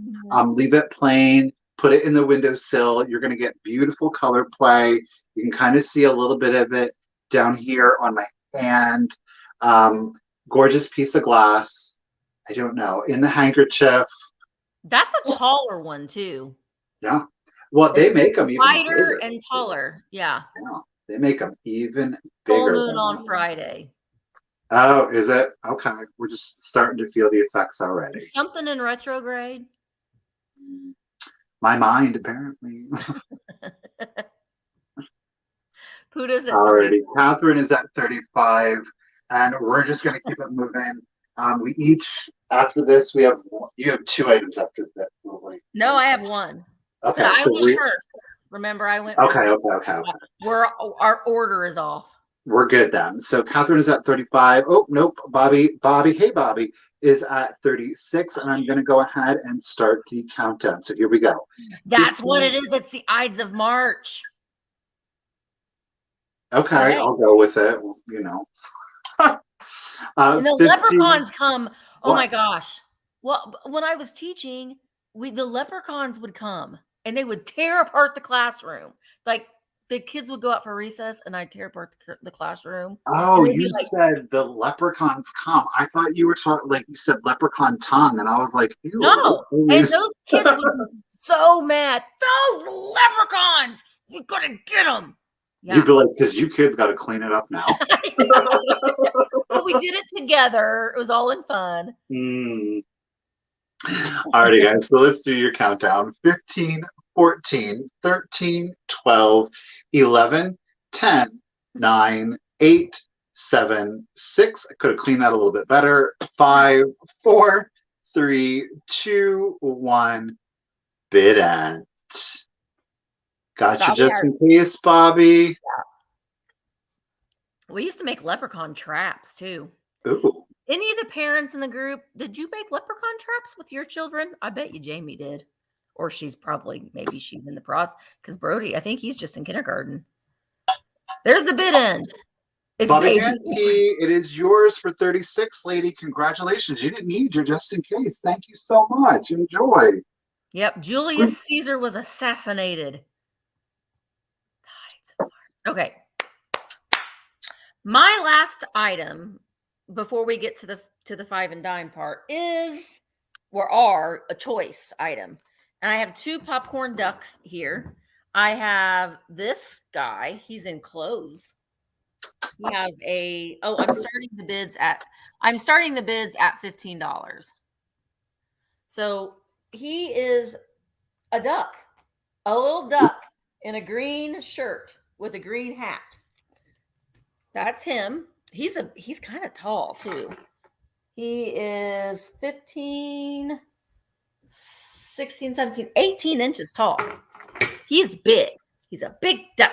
Speaker 2: Leave it plain. Put it in the windowsill. You're going to get beautiful color play. You can kind of see a little bit of it down here on my hand. Gorgeous piece of glass. I don't know. In the handkerchief.
Speaker 1: That's a taller one too.
Speaker 2: Yeah. Well, they make them even
Speaker 1: wider and taller. Yeah.
Speaker 2: They make them even
Speaker 1: Full
Speaker 2: bigger.
Speaker 1: moon on Friday.
Speaker 2: Oh, is it? Okay. We're just starting to feel the effects already.
Speaker 1: Is something in retrograde?
Speaker 2: My mind, apparently.
Speaker 1: Who does it?
Speaker 2: Alrighty. Catherine is at 35, and we're just going to keep it moving. We each, after this, you have 2 items after that.
Speaker 1: No, I have 1.
Speaker 2: Okay.
Speaker 1: But I went first. Remember, I went first.
Speaker 2: Okay.
Speaker 1: Our order is off.
Speaker 2: We're good then. So Catherine is at 35. Oh, nope. Bobby, hey, Bobby, is at 36. And I'm going to go ahead and start the countdown. So here we go.
Speaker 1: That's 15. What it is. It's the Ides of March.
Speaker 2: Okay, right. I'll go with it. You know.
Speaker 1: And the 15. Leprechauns come. Oh, my gosh. Well, when I was teaching, the leprechauns would come and they would tear apart the classroom. Like the kids would go out for recess and I'd tear apart the classroom.
Speaker 2: Oh,
Speaker 1: And they'd be
Speaker 2: you
Speaker 1: like,
Speaker 2: said the leprechauns come. I thought you were talking like you said leprechaun tongue, and I was like, ew.
Speaker 1: no. And those kids would be so mad. Those leprechauns, you gotta get them. Yeah.
Speaker 2: You'd be like, because you kids got to clean it up now.
Speaker 1: But we did it together. It was all in fun.
Speaker 2: Alrighty, guys. So let's do your countdown. 15, 14, 13, 12, 11, 10, 9, 8, 7, 6. I could have cleaned that a little bit better. 5, 4, 3, 2, 1. Bid end. Gotcha, just in case, Bobby.
Speaker 1: Yeah. We used to make leprechaun traps too.
Speaker 2: Ooh.
Speaker 1: Any of the parents in the group, did you make leprechaun traps with your children? I bet you Jamie did. Or maybe she's in the process. Because Brody, I think he's just in kindergarten. There's the bid end. It's
Speaker 2: Bobby Nancy, it is yours for 36, lady. Congratulations. You didn't need your just in case. Thank you so much. Enjoy.
Speaker 1: Yep. Julius Caesar was assassinated. Okay. My last item before we get to the five and dime part are a choice item. And I have 2 popcorn ducks here. I have this guy. He's in clothes. He has I'm starting the bids at $15. So he is a duck, a little duck in a green shirt with a green hat. That's him. He's kind of tall too. He is 15, 16, 17, 18 inches tall. He's big. He's a big duck.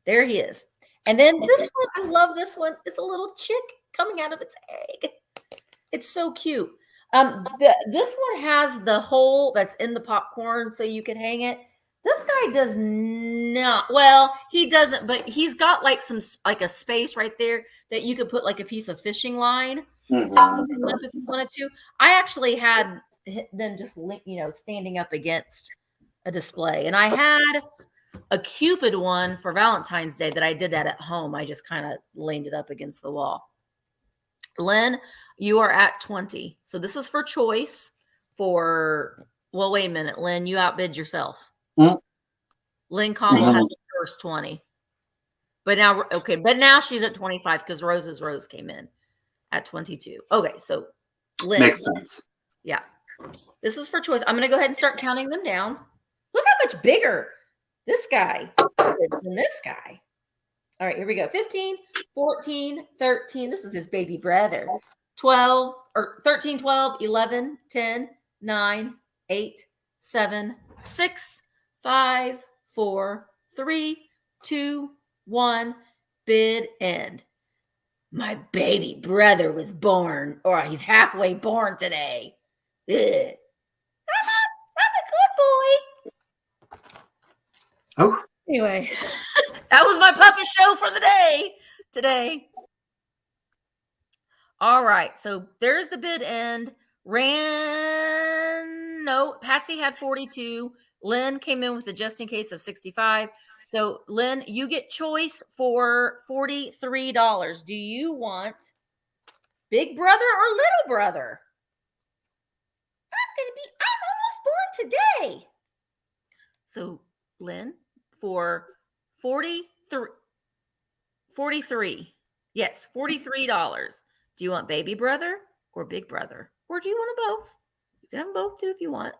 Speaker 1: There he is. And then this one, I love this one. It's a little chick coming out of its egg. It's so cute. This one has the hole that's in the popcorn so you can hang it. This guy does not. Well, he doesn't, but he's got like a space right there that you could put like a piece of fishing line to open up if you wanted to. I actually had them just standing up against a display, and I had a Cupid one for Valentine's Day that I did that at home. I just kind of leaned it up against the wall. Lynn, you are at 20. So this is for choice well, wait a minute, Lynn, you outbid yourself. Lynn Combo had the first 20. But now she's at 25 because Rose came in at 22. Okay, so Lynn.
Speaker 2: Makes sense.
Speaker 1: Yeah. This is for choice. I'm going to go ahead and start counting them down. Look how much bigger this guy is than this guy. All right, here we go. 15, 14, 13. This is his baby brother. 13, 12, 11, 10, 9, 8, 7, 6, 5, 4, 3, 2, 1. Bid end. My baby brother was born, or he's halfway born today. Ugh. I'm a good boy.
Speaker 2: Oh.
Speaker 1: Anyway, that was my puppet show for the day today. All right, so there's the bid end. Patsy had 42. Lynn came in with a just in case of 65. So Lynn, you get choice for $43. Do you want big brother or little brother? I'm almost born today. So Lynn, for 43. Yes, $43. Do you want baby brother or big brother? Or do you want them both? You can have them both too if you want.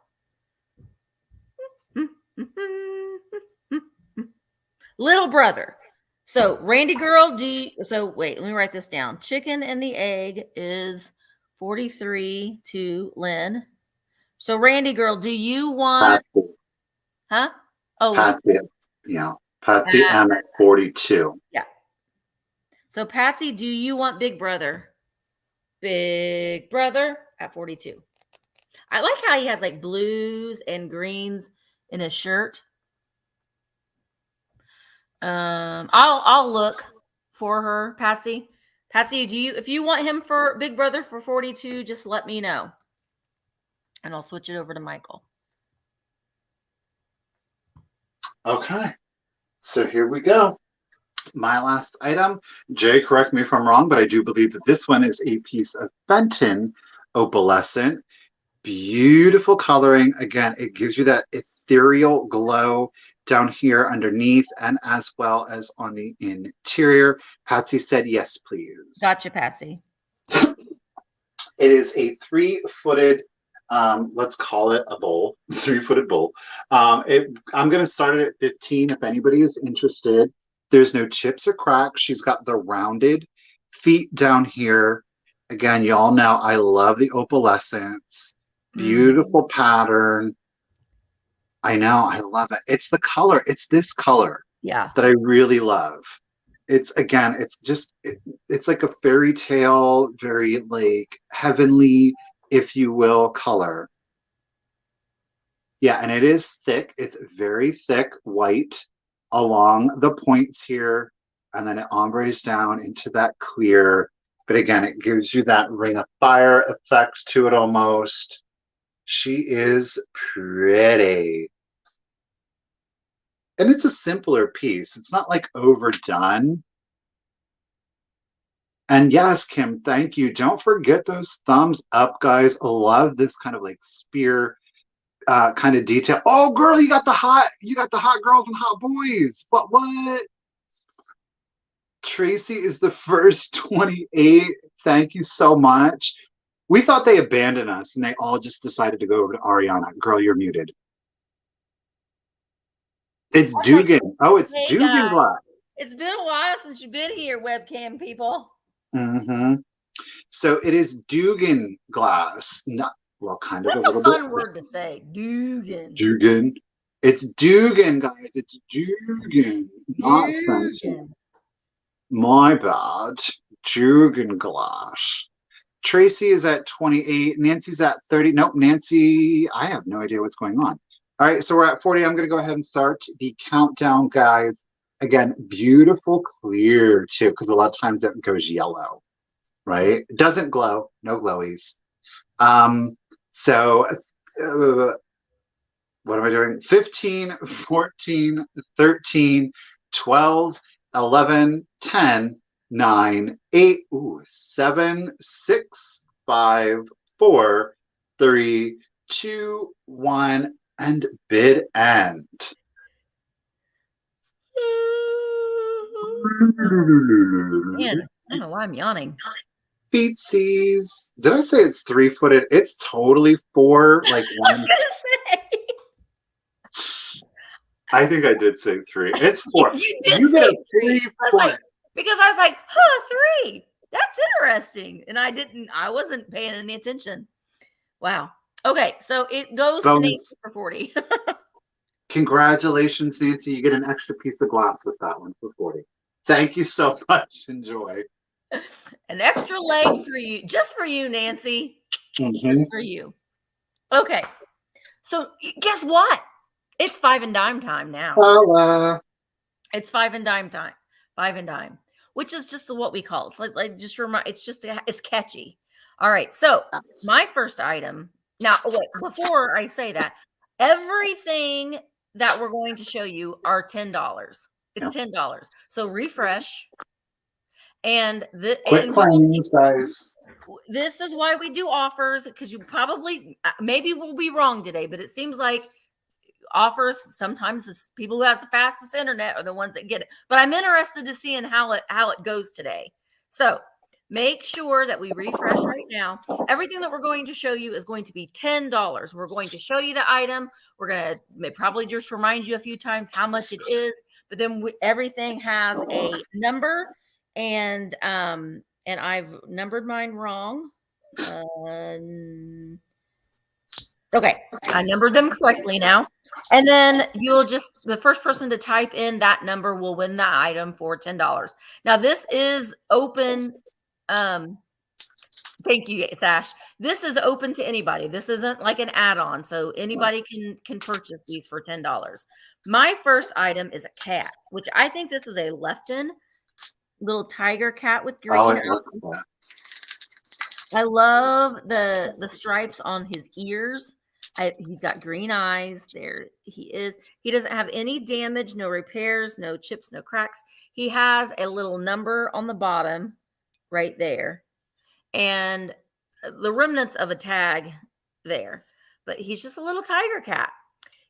Speaker 1: Little brother. So Randy girl, wait, let me write this down. Chicken and the egg is 43 to Lynn. So Randy girl, do you want
Speaker 2: Patsy.
Speaker 1: Huh? Oh,
Speaker 2: Patsy. Yeah. Patsy M at 42.
Speaker 1: Yeah. So Patsy, do you want big brother? Big brother at 42. I like how he has like blues and greens in his shirt. I'll look for her, Patsy. Patsy, if you want him for big brother for 42, just let me know. And I'll switch it over to Michael.
Speaker 2: Okay. So here we go. My last item. Jay, correct me if I'm wrong, but I do believe that this one is a piece of Fenton opalescent. Beautiful coloring. Again, it gives you that ethereal glow down here underneath and as well as on the interior. Patsy said yes, please.
Speaker 1: Gotcha, Patsy.
Speaker 2: It is a 3-footed, let's call it a bowl, 3-footed bowl. I'm going to start it at 15 if anybody is interested. There's no chips or cracks. She's got the rounded feet down here. Again, y'all know I love the opalescence. Beautiful pattern. I know, I love it. It's the color. It's this color that I really love. It's, again, it's just, it's like a fairy tale, very like heavenly, if you will, color. Yeah, and it is thick. It's very thick white along the points here, and then it ombres down into that clear. But again, it gives you that ring of fire effect to it almost. She is pretty. And it's a simpler piece. It's not like overdone. And yes, Kim, thank you. Don't forget those thumbs up, guys. I love this kind of like spear kind of detail. Oh, girl, you got the hot girls and hot boys. What? Tracy is the first 28. Thank you so much. We thought they abandoned us and they all just decided to go over to Ariana. Girl, you're muted. It's Dugan. Oh, it's
Speaker 1: hey
Speaker 2: Dugan
Speaker 1: guys.
Speaker 2: glass.
Speaker 1: It's been a while since you've been here, webcam people.
Speaker 2: So it is Dugan glass. Not, well, kind of.
Speaker 1: That's a fun word to say. Dugan.
Speaker 2: Dugan. It's Dugan, guys. It's Dugan. Not Fenton. My bad. Dugan glass. Tracy is at 28. Nancy's at 30. Nope, Nancy, I have no idea what's going on. All right, so we're at 40. I'm going to go ahead and start the countdown, guys. Again, beautiful clear, too, because a lot of times that goes yellow, right? It doesn't glow. No glowies. So what am I doing? 15, 14, 13, 12, 11, 10, 9, 8, 7, 6, 5, 4, 3, 2, 1, and bid end.
Speaker 1: Man, I don't know why I'm yawning.
Speaker 2: Feetsies. Did I say it's 3-footed? It's totally 4, like 1.
Speaker 1: I was gonna say.
Speaker 2: I think I did say 3. It's 4.
Speaker 1: You did say 3. Because I was like, 3. That's interesting. And I wasn't paying any attention. Wow. Okay, so it goes to Nancy for 40.
Speaker 2: Congratulations, Nancy. You get an extra piece of glass with that one for 40. Thank you so much. Enjoy.
Speaker 1: An extra leg for you. Just for you, Nancy. Just for you. Okay. So guess what? It's 5 and dime time now. It's 5 and dime time. 5 and dime. Which is just what we call it. So like just remind, it's catchy. All right. So my first item. Now, wait, before I say that, everything that we're going to show you are $10. It's $10. So refresh. And
Speaker 2: quick claims, guys.
Speaker 1: This is why we do offers, because you probably, maybe we'll be wrong today, but it seems like offers sometimes people who have the fastest internet are the ones that get it. But I'm interested to see how it goes today. So make sure that we refresh right now. Everything that we're going to show you is going to be $10. We're going to show you the item. We're going to probably just remind you a few times how much it is, but then everything has a number, and I've numbered mine wrong. Okay, I numbered them correctly now. And then you'll the first person to type in that number will win the item for $10. Now this is open. Thank you, Sash. This is open to anybody. This isn't like an add-on, so anybody can purchase these for $10. My first item is a cat, which I think this is a Lefton little tiger cat with green. I love the stripes on his ears. He's got green eyes. There he is. He doesn't have any damage, no repairs, no chips, no cracks. He has a little number on the bottom right there, and the remnants of a tag there. But he's just a little tiger cat.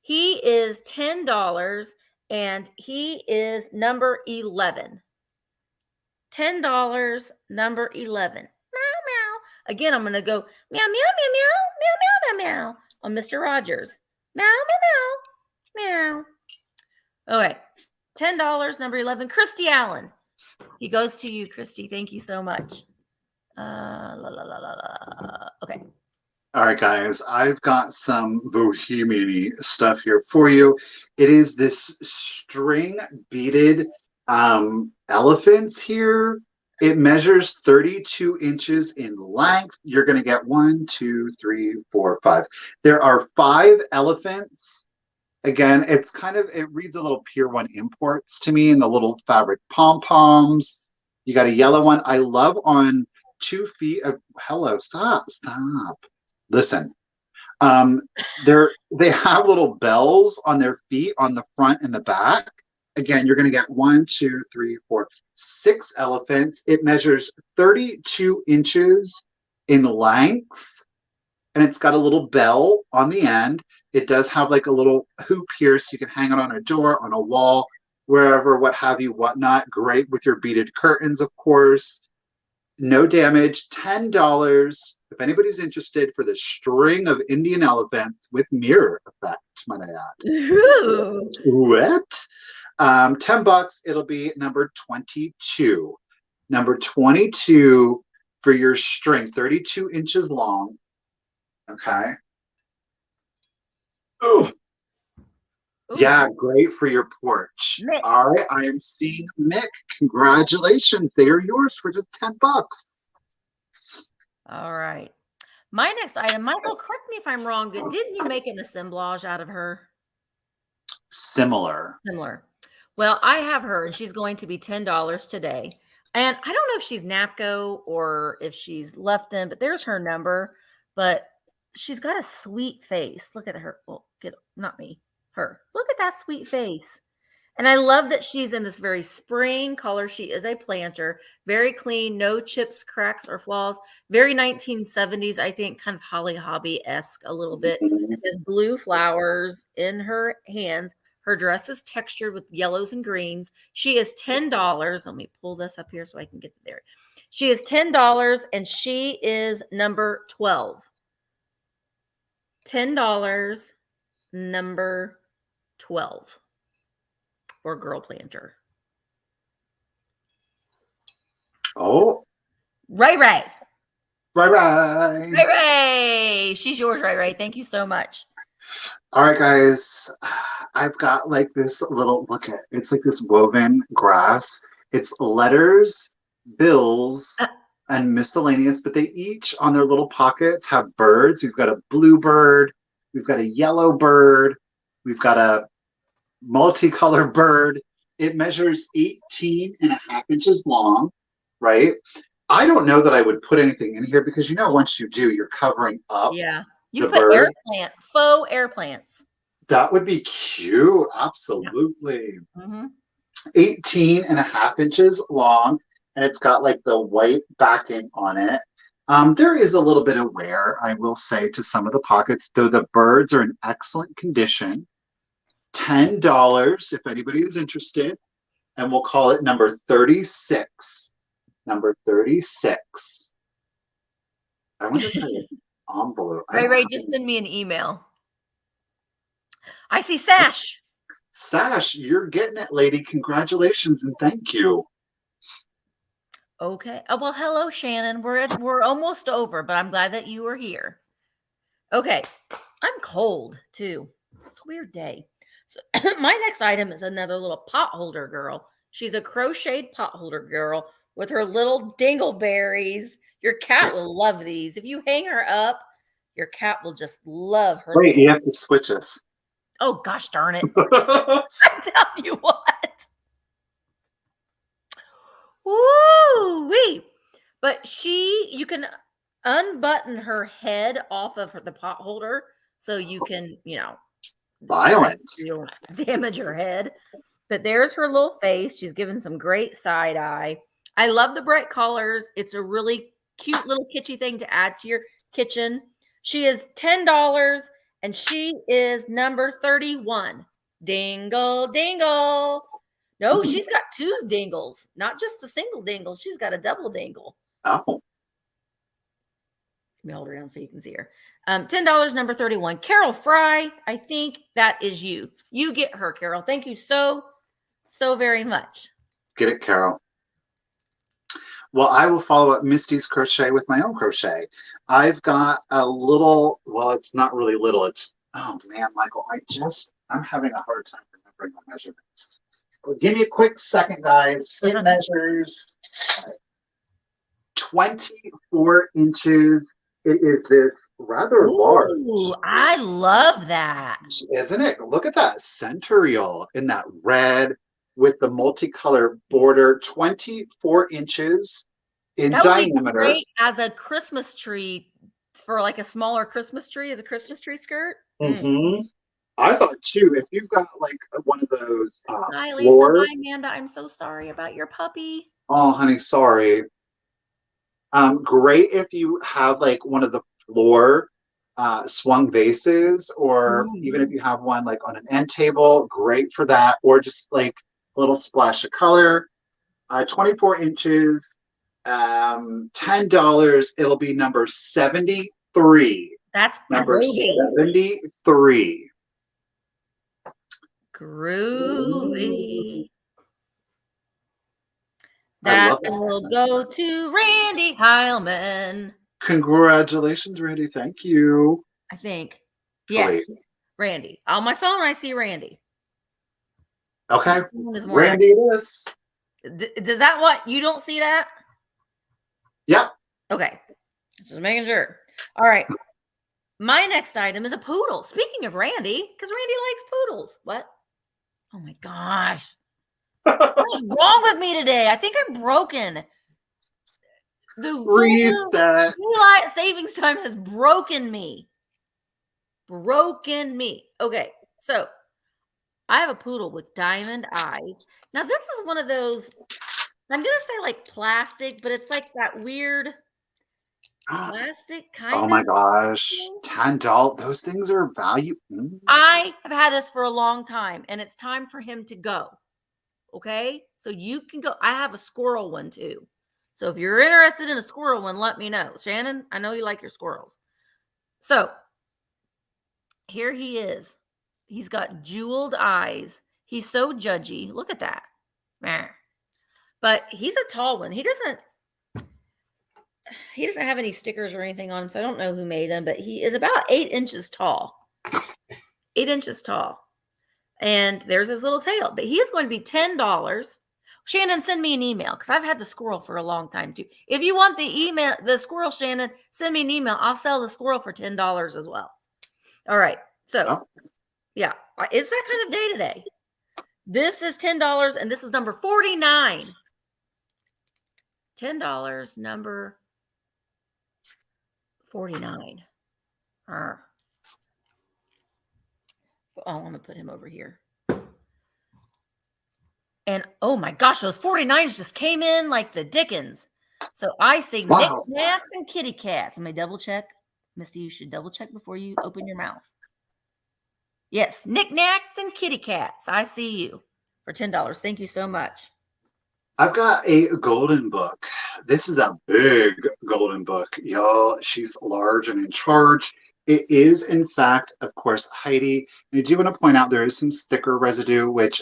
Speaker 1: He is $10 and he is number 11. $10, number 11. Meow, meow. Again, I'm going to go meow, meow, meow, meow, meow, meow, meow, meow on Mr. Rogers. Meow, meow, meow, meow. Okay. $10, number 11. Christy Allen. He goes to you, Christy. Thank you so much. Okay.
Speaker 2: All right, guys, I've got some bohemian-y stuff here for you. It is this string beaded elephants here. It measures 32 inches in length. You're going to get 1, 2, 3, 4, 5. There are 5 elephants. Again, it's kind of, it reads a little Pier 1 Imports to me, in the little fabric pom-poms. You got a yellow one. I love on 2 feet of, hello, stop. Listen, they have little bells on their feet on the front and the back. Again, you're going to get 1, 2, 3, 4, 6 elephants. It measures 32 inches in length, and it's got a little bell on the end. It does have like a little hoop here, so you can hang it on a door, on a wall, wherever, what have you, whatnot. Great with your beaded curtains, of course. No damage. $10 if anybody's interested for the string of Indian elephants with mirror effect, might I add.
Speaker 1: Ooh.
Speaker 2: What? $10. It'll be number 22. Number 22 for your string, 32 inches long. Okay. Ooh. Yeah, great for your porch.
Speaker 1: Mick.
Speaker 2: All right, I am seeing Mick. Congratulations. They are yours for just $10.
Speaker 1: All right. My next item, Michael, correct me if I'm wrong, but didn't you make an assemblage out of her?
Speaker 2: Similar.
Speaker 1: Well, I have her, and she's going to be $10 today. And I don't know if she's Napco or if she's Lefton, but there's her number. But she's got a sweet face. Look at her. Well, not me. Her. Look at that sweet face. And I love that she's in this very spring color. She is a planter, very clean, no chips, cracks, or flaws. Very 1970s, I think, kind of Holly Hobby-esque a little bit. There's blue flowers in her hands. Her dress is textured with yellows and greens. She is $10. Let me pull this up here so I can get there. She is $10, and she is number 12. $10, number 12. Or girl planter.
Speaker 2: Oh.
Speaker 1: Ray.
Speaker 2: Ray.
Speaker 1: She's yours, Ray. Thank you so much.
Speaker 2: All right, guys. I've got like this little, look at, it's like this woven grass. It's letters, bills, and miscellaneous, but they each on their little pockets have birds. We've got a blue bird. We've got a yellow bird. We've got a multicolored bird. It measures 18.5 inches long, right? I don't know that I would put anything in here because, you know, once you do, you're covering up.
Speaker 1: Yeah. You put faux air plants.
Speaker 2: That would be cute. Absolutely.
Speaker 1: Yeah.
Speaker 2: 18.5 inches long, and it's got like the white backing on it. There is a little bit of wear, I will say, to some of the pockets, though the birds are in excellent condition. $10 if anybody is interested, and we'll call it number 36. Number 36. I wonder if I have an envelope.
Speaker 1: Ray, just send me an email. I see Sash.
Speaker 2: Sash, you're getting it, lady. Congratulations and thank you.
Speaker 1: Okay. Oh, well, hello, Shannon. We're almost over, but I'm glad that you are here. Okay. I'm cold too. It's a weird day. So my next item is another little potholder girl. She's a crocheted potholder girl with her little dingleberries. Your cat will love these. If you hang her up, your cat will just love her.
Speaker 2: Wait, you have to switch us.
Speaker 1: Oh, gosh darn it. I tell you what. Woo-wee. But you can unbutton her head off of the pot holder so you can,
Speaker 2: Violent.
Speaker 1: you'll damage her head. But there's her little face. She's given some great side eye. I love the bright colors. It's a really cute little kitschy thing to add to your kitchen. She is $10 and she is number 31. Dingle, dingle. No, she's got 2 dingles, not just a single dingle. She's got a double dingle.
Speaker 2: Oh.
Speaker 1: Let me hold her down so you can see her. $10, number 31. Carol Fry, I think that is you. You get her, Carol. Thank you so very much.
Speaker 2: Get it, Carol. Well, I will follow up Misty's crochet with my own crochet. I've got a little, well, it's not really little. It's, oh man, Michael, I'm having a hard time remembering my measurements. Well, give me a quick second, guys. It measures 24 inches. It is this rather large.
Speaker 1: Ooh, I love that.
Speaker 2: Isn't it? Look at that centurial in that red with the multicolor border, 24 inches in
Speaker 1: that would
Speaker 2: diameter.
Speaker 1: Be great as a Christmas tree, for like a smaller Christmas tree, as a Christmas tree skirt.
Speaker 2: Mm-hmm. I thought too, if you've got like one of those
Speaker 1: Hi, Lisa. Hi, Amanda. I'm so sorry about your puppy.
Speaker 2: Oh, honey, sorry. Great if you have like one of the floor swung vases, or even if you have one like on an end table, great for that, or just like a little splash of color. 24 inches, $10. It'll be number 73.
Speaker 1: That's
Speaker 2: number
Speaker 1: groovy.
Speaker 2: 73.
Speaker 1: Groovy. That will go to Randy Heilman.
Speaker 2: Congratulations, Randy. Thank you.
Speaker 1: I think. Yes. Wait. Randy. On my phone, I see Randy.
Speaker 2: Okay. Randy it is.
Speaker 1: Does that what? You don't see that?
Speaker 2: Yep.
Speaker 1: Okay. Just making sure. All right. My next item is a poodle. Speaking of Randy, because Randy likes poodles. What? Oh my gosh. What's wrong with me today? I think I'm broken. The
Speaker 2: reset.
Speaker 1: Daylight savings time has broken me. Okay, so I have a poodle with diamond eyes. Now this is one of those, I'm gonna say like plastic, but it's like that weird plastic kind of.
Speaker 2: Oh my gosh, $10. Those things are value.
Speaker 1: I have had this for a long time, and it's time for him to go. Okay, so you can go. I have a squirrel one too. So if you're interested in a squirrel one, let me know. Shannon, I know you like your squirrels. So here he is. He's got jeweled eyes. He's so judgy. Look at that. But he's a tall one. He doesn't have any stickers or anything on him, so I don't know who made him, but he is about 8 inches tall. 8 inches tall. And there's his little tail. But he is going to be $10. Shannon, send me an email, because I've had the squirrel for a long time too. If you want the squirrel, Shannon, send me an email. I'll sell the squirrel for $10 as well. All right. So, yeah, it's that kind of day today. This is $10, and this is number 49. $10, number 49. I want to put him over here. And oh my gosh, those 49s just came in like the dickens. So I say knickknacks and kitty cats. Let me double check. Misty, you should double check before you open your mouth. Yes, knickknacks and kitty cats. I see you for $10. Thank you so much.
Speaker 2: I've got a golden book. This is a big golden book, y'all. She's large and in charge. It is, in fact, of course, Heidi. And I do want to point out there is some sticker residue, which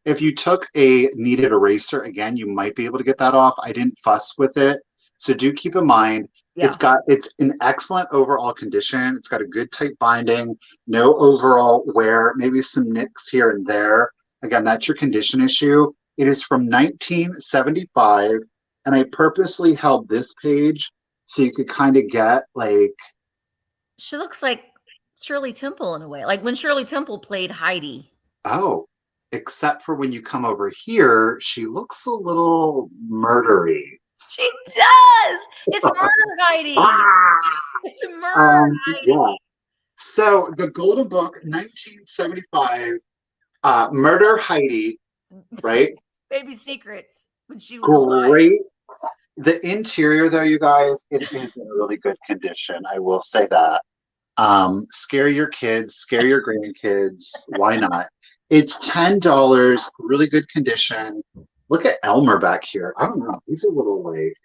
Speaker 2: if you took a kneaded eraser, again, you might be able to get that off. I didn't fuss with it. So do keep in mind, it's in excellent overall condition. It's got a good tight binding, no overall wear, maybe some nicks here and there. Again, that's your condition issue. It is from 1975, and I purposely held this page so you could kind of get like.
Speaker 1: She looks like Shirley Temple in a way, like when Shirley Temple played Heidi.
Speaker 2: Oh, except for when you come over here, she looks a little murdery.
Speaker 1: She does. It's murder, Heidi. It's murder,
Speaker 2: Yeah.
Speaker 1: Heidi.
Speaker 2: So the Golden Book, 1975, Murder Heidi, right?
Speaker 1: Baby secrets when she was alive.
Speaker 2: Great. The interior, though, you guys, it is in really good condition. I will say that. Scare your kids, scare your grandkids. Why not? It's $10, really good condition. Look at Elmer back here. I don't know. He's a little like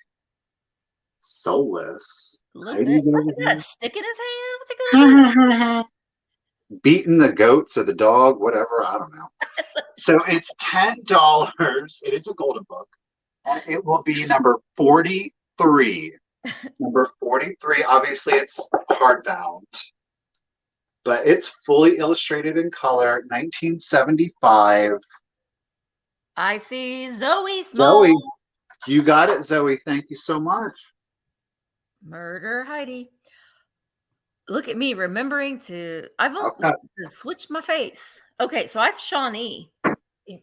Speaker 2: soulless.
Speaker 1: A little bit.
Speaker 2: Heidi's over
Speaker 1: What's he got? A
Speaker 2: here.
Speaker 1: stick in his hand? What's he gonna do?
Speaker 2: Beating the goats or the dog, whatever. I don't know. So it's $10. It is a Golden Book. And it will be number 43. Number 43. Obviously, it's hardbound, but it's fully illustrated in color. 1975.
Speaker 1: I see Zoe Small.
Speaker 2: Zoe, you got it, Zoe. Thank you so much.
Speaker 1: Murder Heidi. Look at me remembering to. I've
Speaker 2: Okay.
Speaker 1: to switch my face. Okay, so I have Shawnee.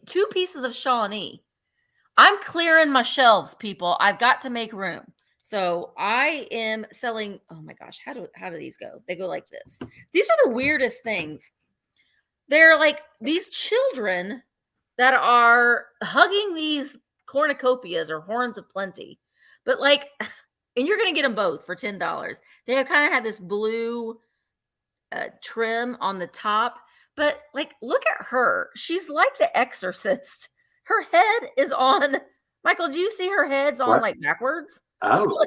Speaker 1: 2 pieces of Shawnee. I'm clearing my shelves, people. I've got to make room. So I am selling. Oh my gosh, how do these go? They go like this. These are the weirdest things. They're like these children that are hugging these cornucopias or horns of plenty, but like, and you're gonna get them both for $10. They kind of have this blue trim on the top, but like, look at her. She's like the Exorcist. Her head is on. Michael, do you see her head's on
Speaker 2: What?
Speaker 1: like backwards?
Speaker 2: Oh.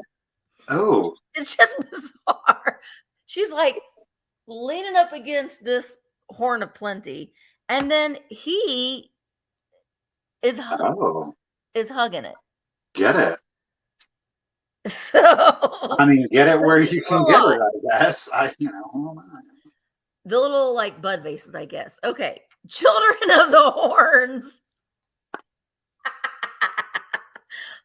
Speaker 2: Oh.
Speaker 1: It's just bizarre. She's like leaning up against this horn of plenty, and then he is hugging it.
Speaker 2: Get it.
Speaker 1: So
Speaker 2: I mean, get it where you can get it, I guess. Hold on.
Speaker 1: The little like bud vases, I guess. Okay. Children of the Horns.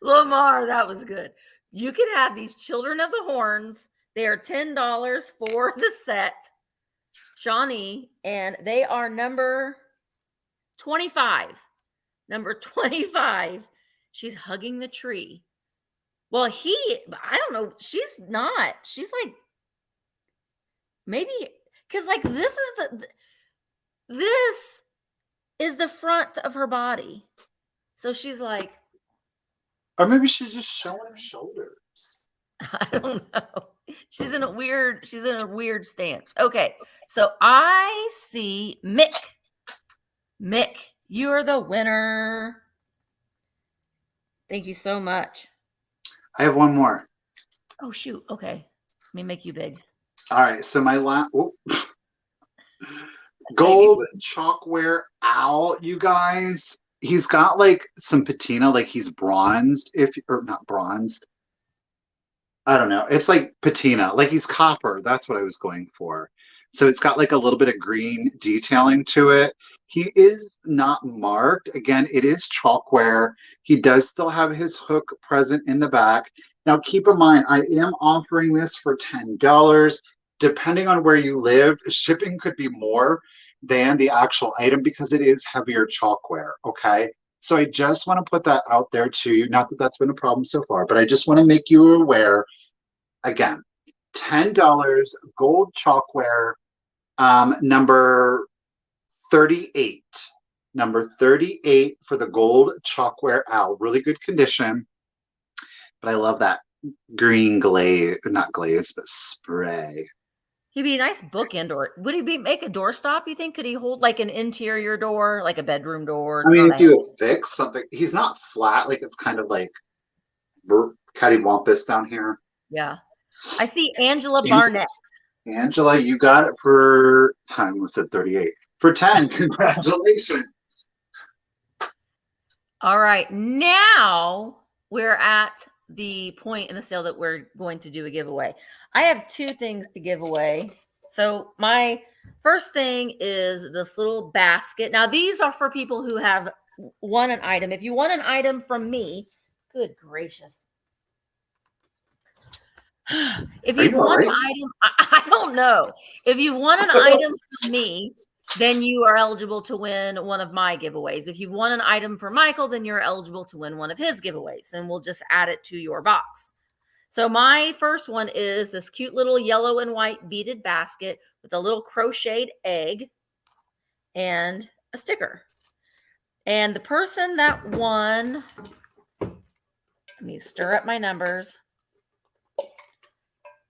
Speaker 1: Lamar, that was good. You can have these Children of the Horns. They are $10 for the set. Shawnee, and they are number 25. Number 25. She's hugging the tree. Well, I don't know. She's not. She's like, maybe, because like this is the front of her body. So she's like,
Speaker 2: or maybe she's just showing her shoulders.
Speaker 1: I don't know. She's in a weird stance. Okay. So I see Mick. Mick, you're the winner. Thank you so much.
Speaker 2: I have one more.
Speaker 1: Oh, shoot. Okay. Let me make you big.
Speaker 2: All right. So my gold chalkware owl, you guys. He's got like some patina, like he's bronzed, or not bronzed. I don't know. It's like patina, like he's copper. That's what I was going for. So it's got like a little bit of green detailing to it. He is not marked. Again, it is chalkware. He does still have his hook present in the back. Now, keep in mind, I am offering this for $10. Depending on where you live, shipping could be more than the actual item because it is heavier chalkware, okay? So I just want to put that out there to you. Not that that's been a problem so far, but I just want to make you aware. Again, $10, gold chalkware, number 38. Number 38 for the gold chalkware owl. Really good condition. But I love that green glaze, not glaze, but spray.
Speaker 1: He'd be a nice bookend, or would he make a doorstop? You think? Could he hold like an interior door, like a bedroom door?
Speaker 2: I mean, if you fix something, he's not flat. Like it's kind of like cattywampus down here.
Speaker 1: Yeah. I see Angela Barnett.
Speaker 2: Angela, you got it for, I almost said 38. For 10. Congratulations.
Speaker 1: All right. Now we're at the point in the sale that we're going to do a giveaway. I have 2 things to give away. So my first thing is this little basket. Now these are for people who have won an item. If you want an item from me, good gracious. If you've won an item, I don't know. If you want an item from me, then you are eligible to win one of my giveaways. If you've won an item for Michael, then you're eligible to win one of his giveaways, and we'll just add it to your box. So my first one is this cute little yellow and white beaded basket with a little crocheted egg and a sticker. And the person that won, let me stir up my numbers.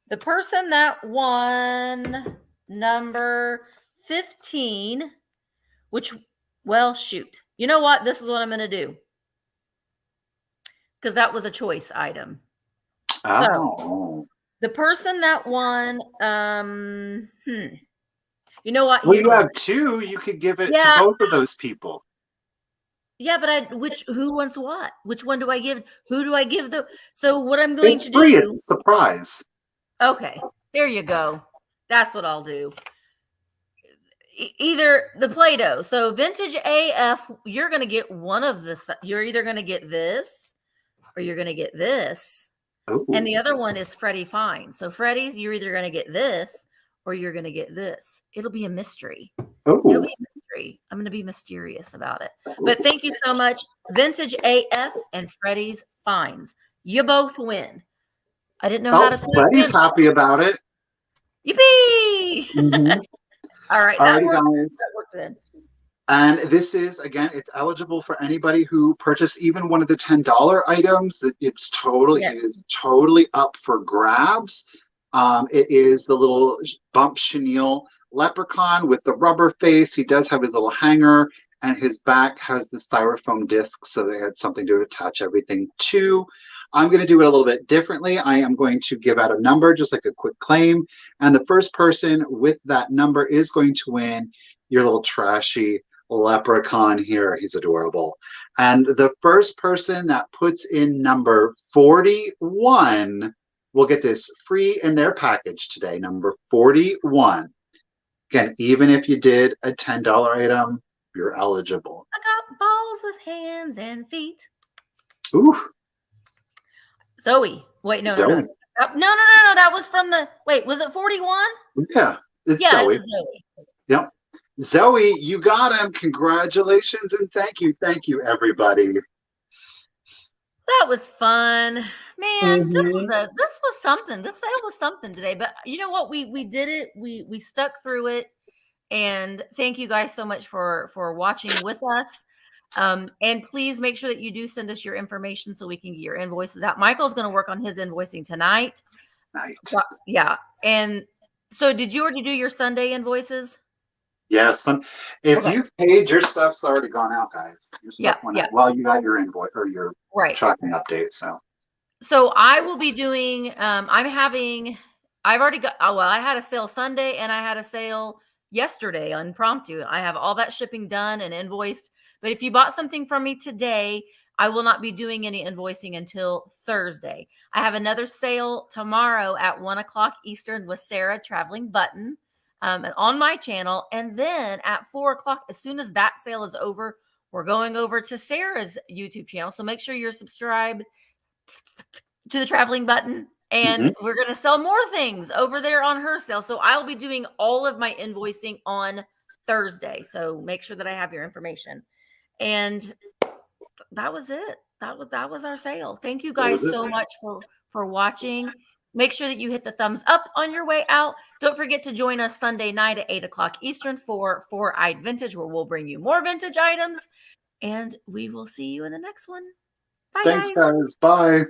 Speaker 1: The person that won number 15, which, well, shoot. You know what? This is what I'm going to do. Because that was a choice item.
Speaker 2: Oh.
Speaker 1: So the person that won, you know what?
Speaker 2: Well, you have two. You could give it to both of those people.
Speaker 1: Yeah, but who wants what? Which one do I give? Who do I give so what I'm going to
Speaker 2: free,
Speaker 1: do?
Speaker 2: it's a surprise.
Speaker 1: Okay, there you go. That's what I'll do. Either the Play-Doh. So Vintage AF, you're going to get one of this. You're either going to get this or you're going to get this. Ooh. And the other one is Freddie Fine. So Freddie's, you're either going to get this or you're going to get this. It'll be a mystery. It'll be a mystery. I'm going to be mysterious about it. But thank you so much, Vintage AF and Freddie's Fines. You both win. I didn't know how to.
Speaker 2: Freddie's happy about it.
Speaker 1: Yippee! Mm-hmm. All right, that worked. That worked good.
Speaker 2: And this is, again, it's eligible for anybody who purchased even one of the $10 items. It's totally, It is totally up for grabs. It is the little bump chenille leprechaun with the rubber face. He does have his little hanger, and his back has the styrofoam disc, so they had something to attach everything to. I'm going to do it a little bit differently. I am going to give out a number, just like a quick claim. And the first person with that number is going to win your little trashy leprechaun here. He's adorable. And the first person that puts in number 41 will get this free in their package today. Number 41. Again, even if you did a $10 item, you're eligible.
Speaker 1: I got balls with hands and feet.
Speaker 2: Ooh.
Speaker 1: Zoe. Wait, no. No. That was from the, wait, was it 41?
Speaker 2: Yeah. It's Zoe. Yep. Zoe, you got him. Congratulations and thank you. Thank you, everybody.
Speaker 1: That was fun. Man, this was something. This sale was something today. But you know what? We did it. We stuck through it. And thank you guys so much for watching with us. And please make sure that you do send us your information so we can get your invoices out. Michael's going to work on his invoicing tonight. Yeah. And so did you already do your Sunday invoices?
Speaker 2: Yes. If you've paid, your stuff's already gone out, guys. Your stuff went out. Well, you got your invoice or your tracking update.
Speaker 1: So I will be doing, I've already got, I had a sale Sunday and I had a sale yesterday on Impromptu. I have all that shipping done and invoiced. But if you bought something from me today, I will not be doing any invoicing until Thursday. I have another sale tomorrow at 1:00 Eastern with Sarah Traveling Button on my channel. And then at 4:00, as soon as that sale is over, we're going over to Sarah's YouTube channel. So make sure you're subscribed to the Traveling Button. And we're going to sell more things over there on her sale. So I'll be doing all of my invoicing on Thursday. So make sure that I have your information. And that was it. That was our sale. Thank you guys so much for watching. Make sure that you hit the thumbs up on your way out. Don't forget to join us Sunday night at 8:00 Eastern for Four-Eyed Vintage, where we'll bring you more vintage items. And we will see you in the next one. Bye,
Speaker 2: Thanks, guys. Bye.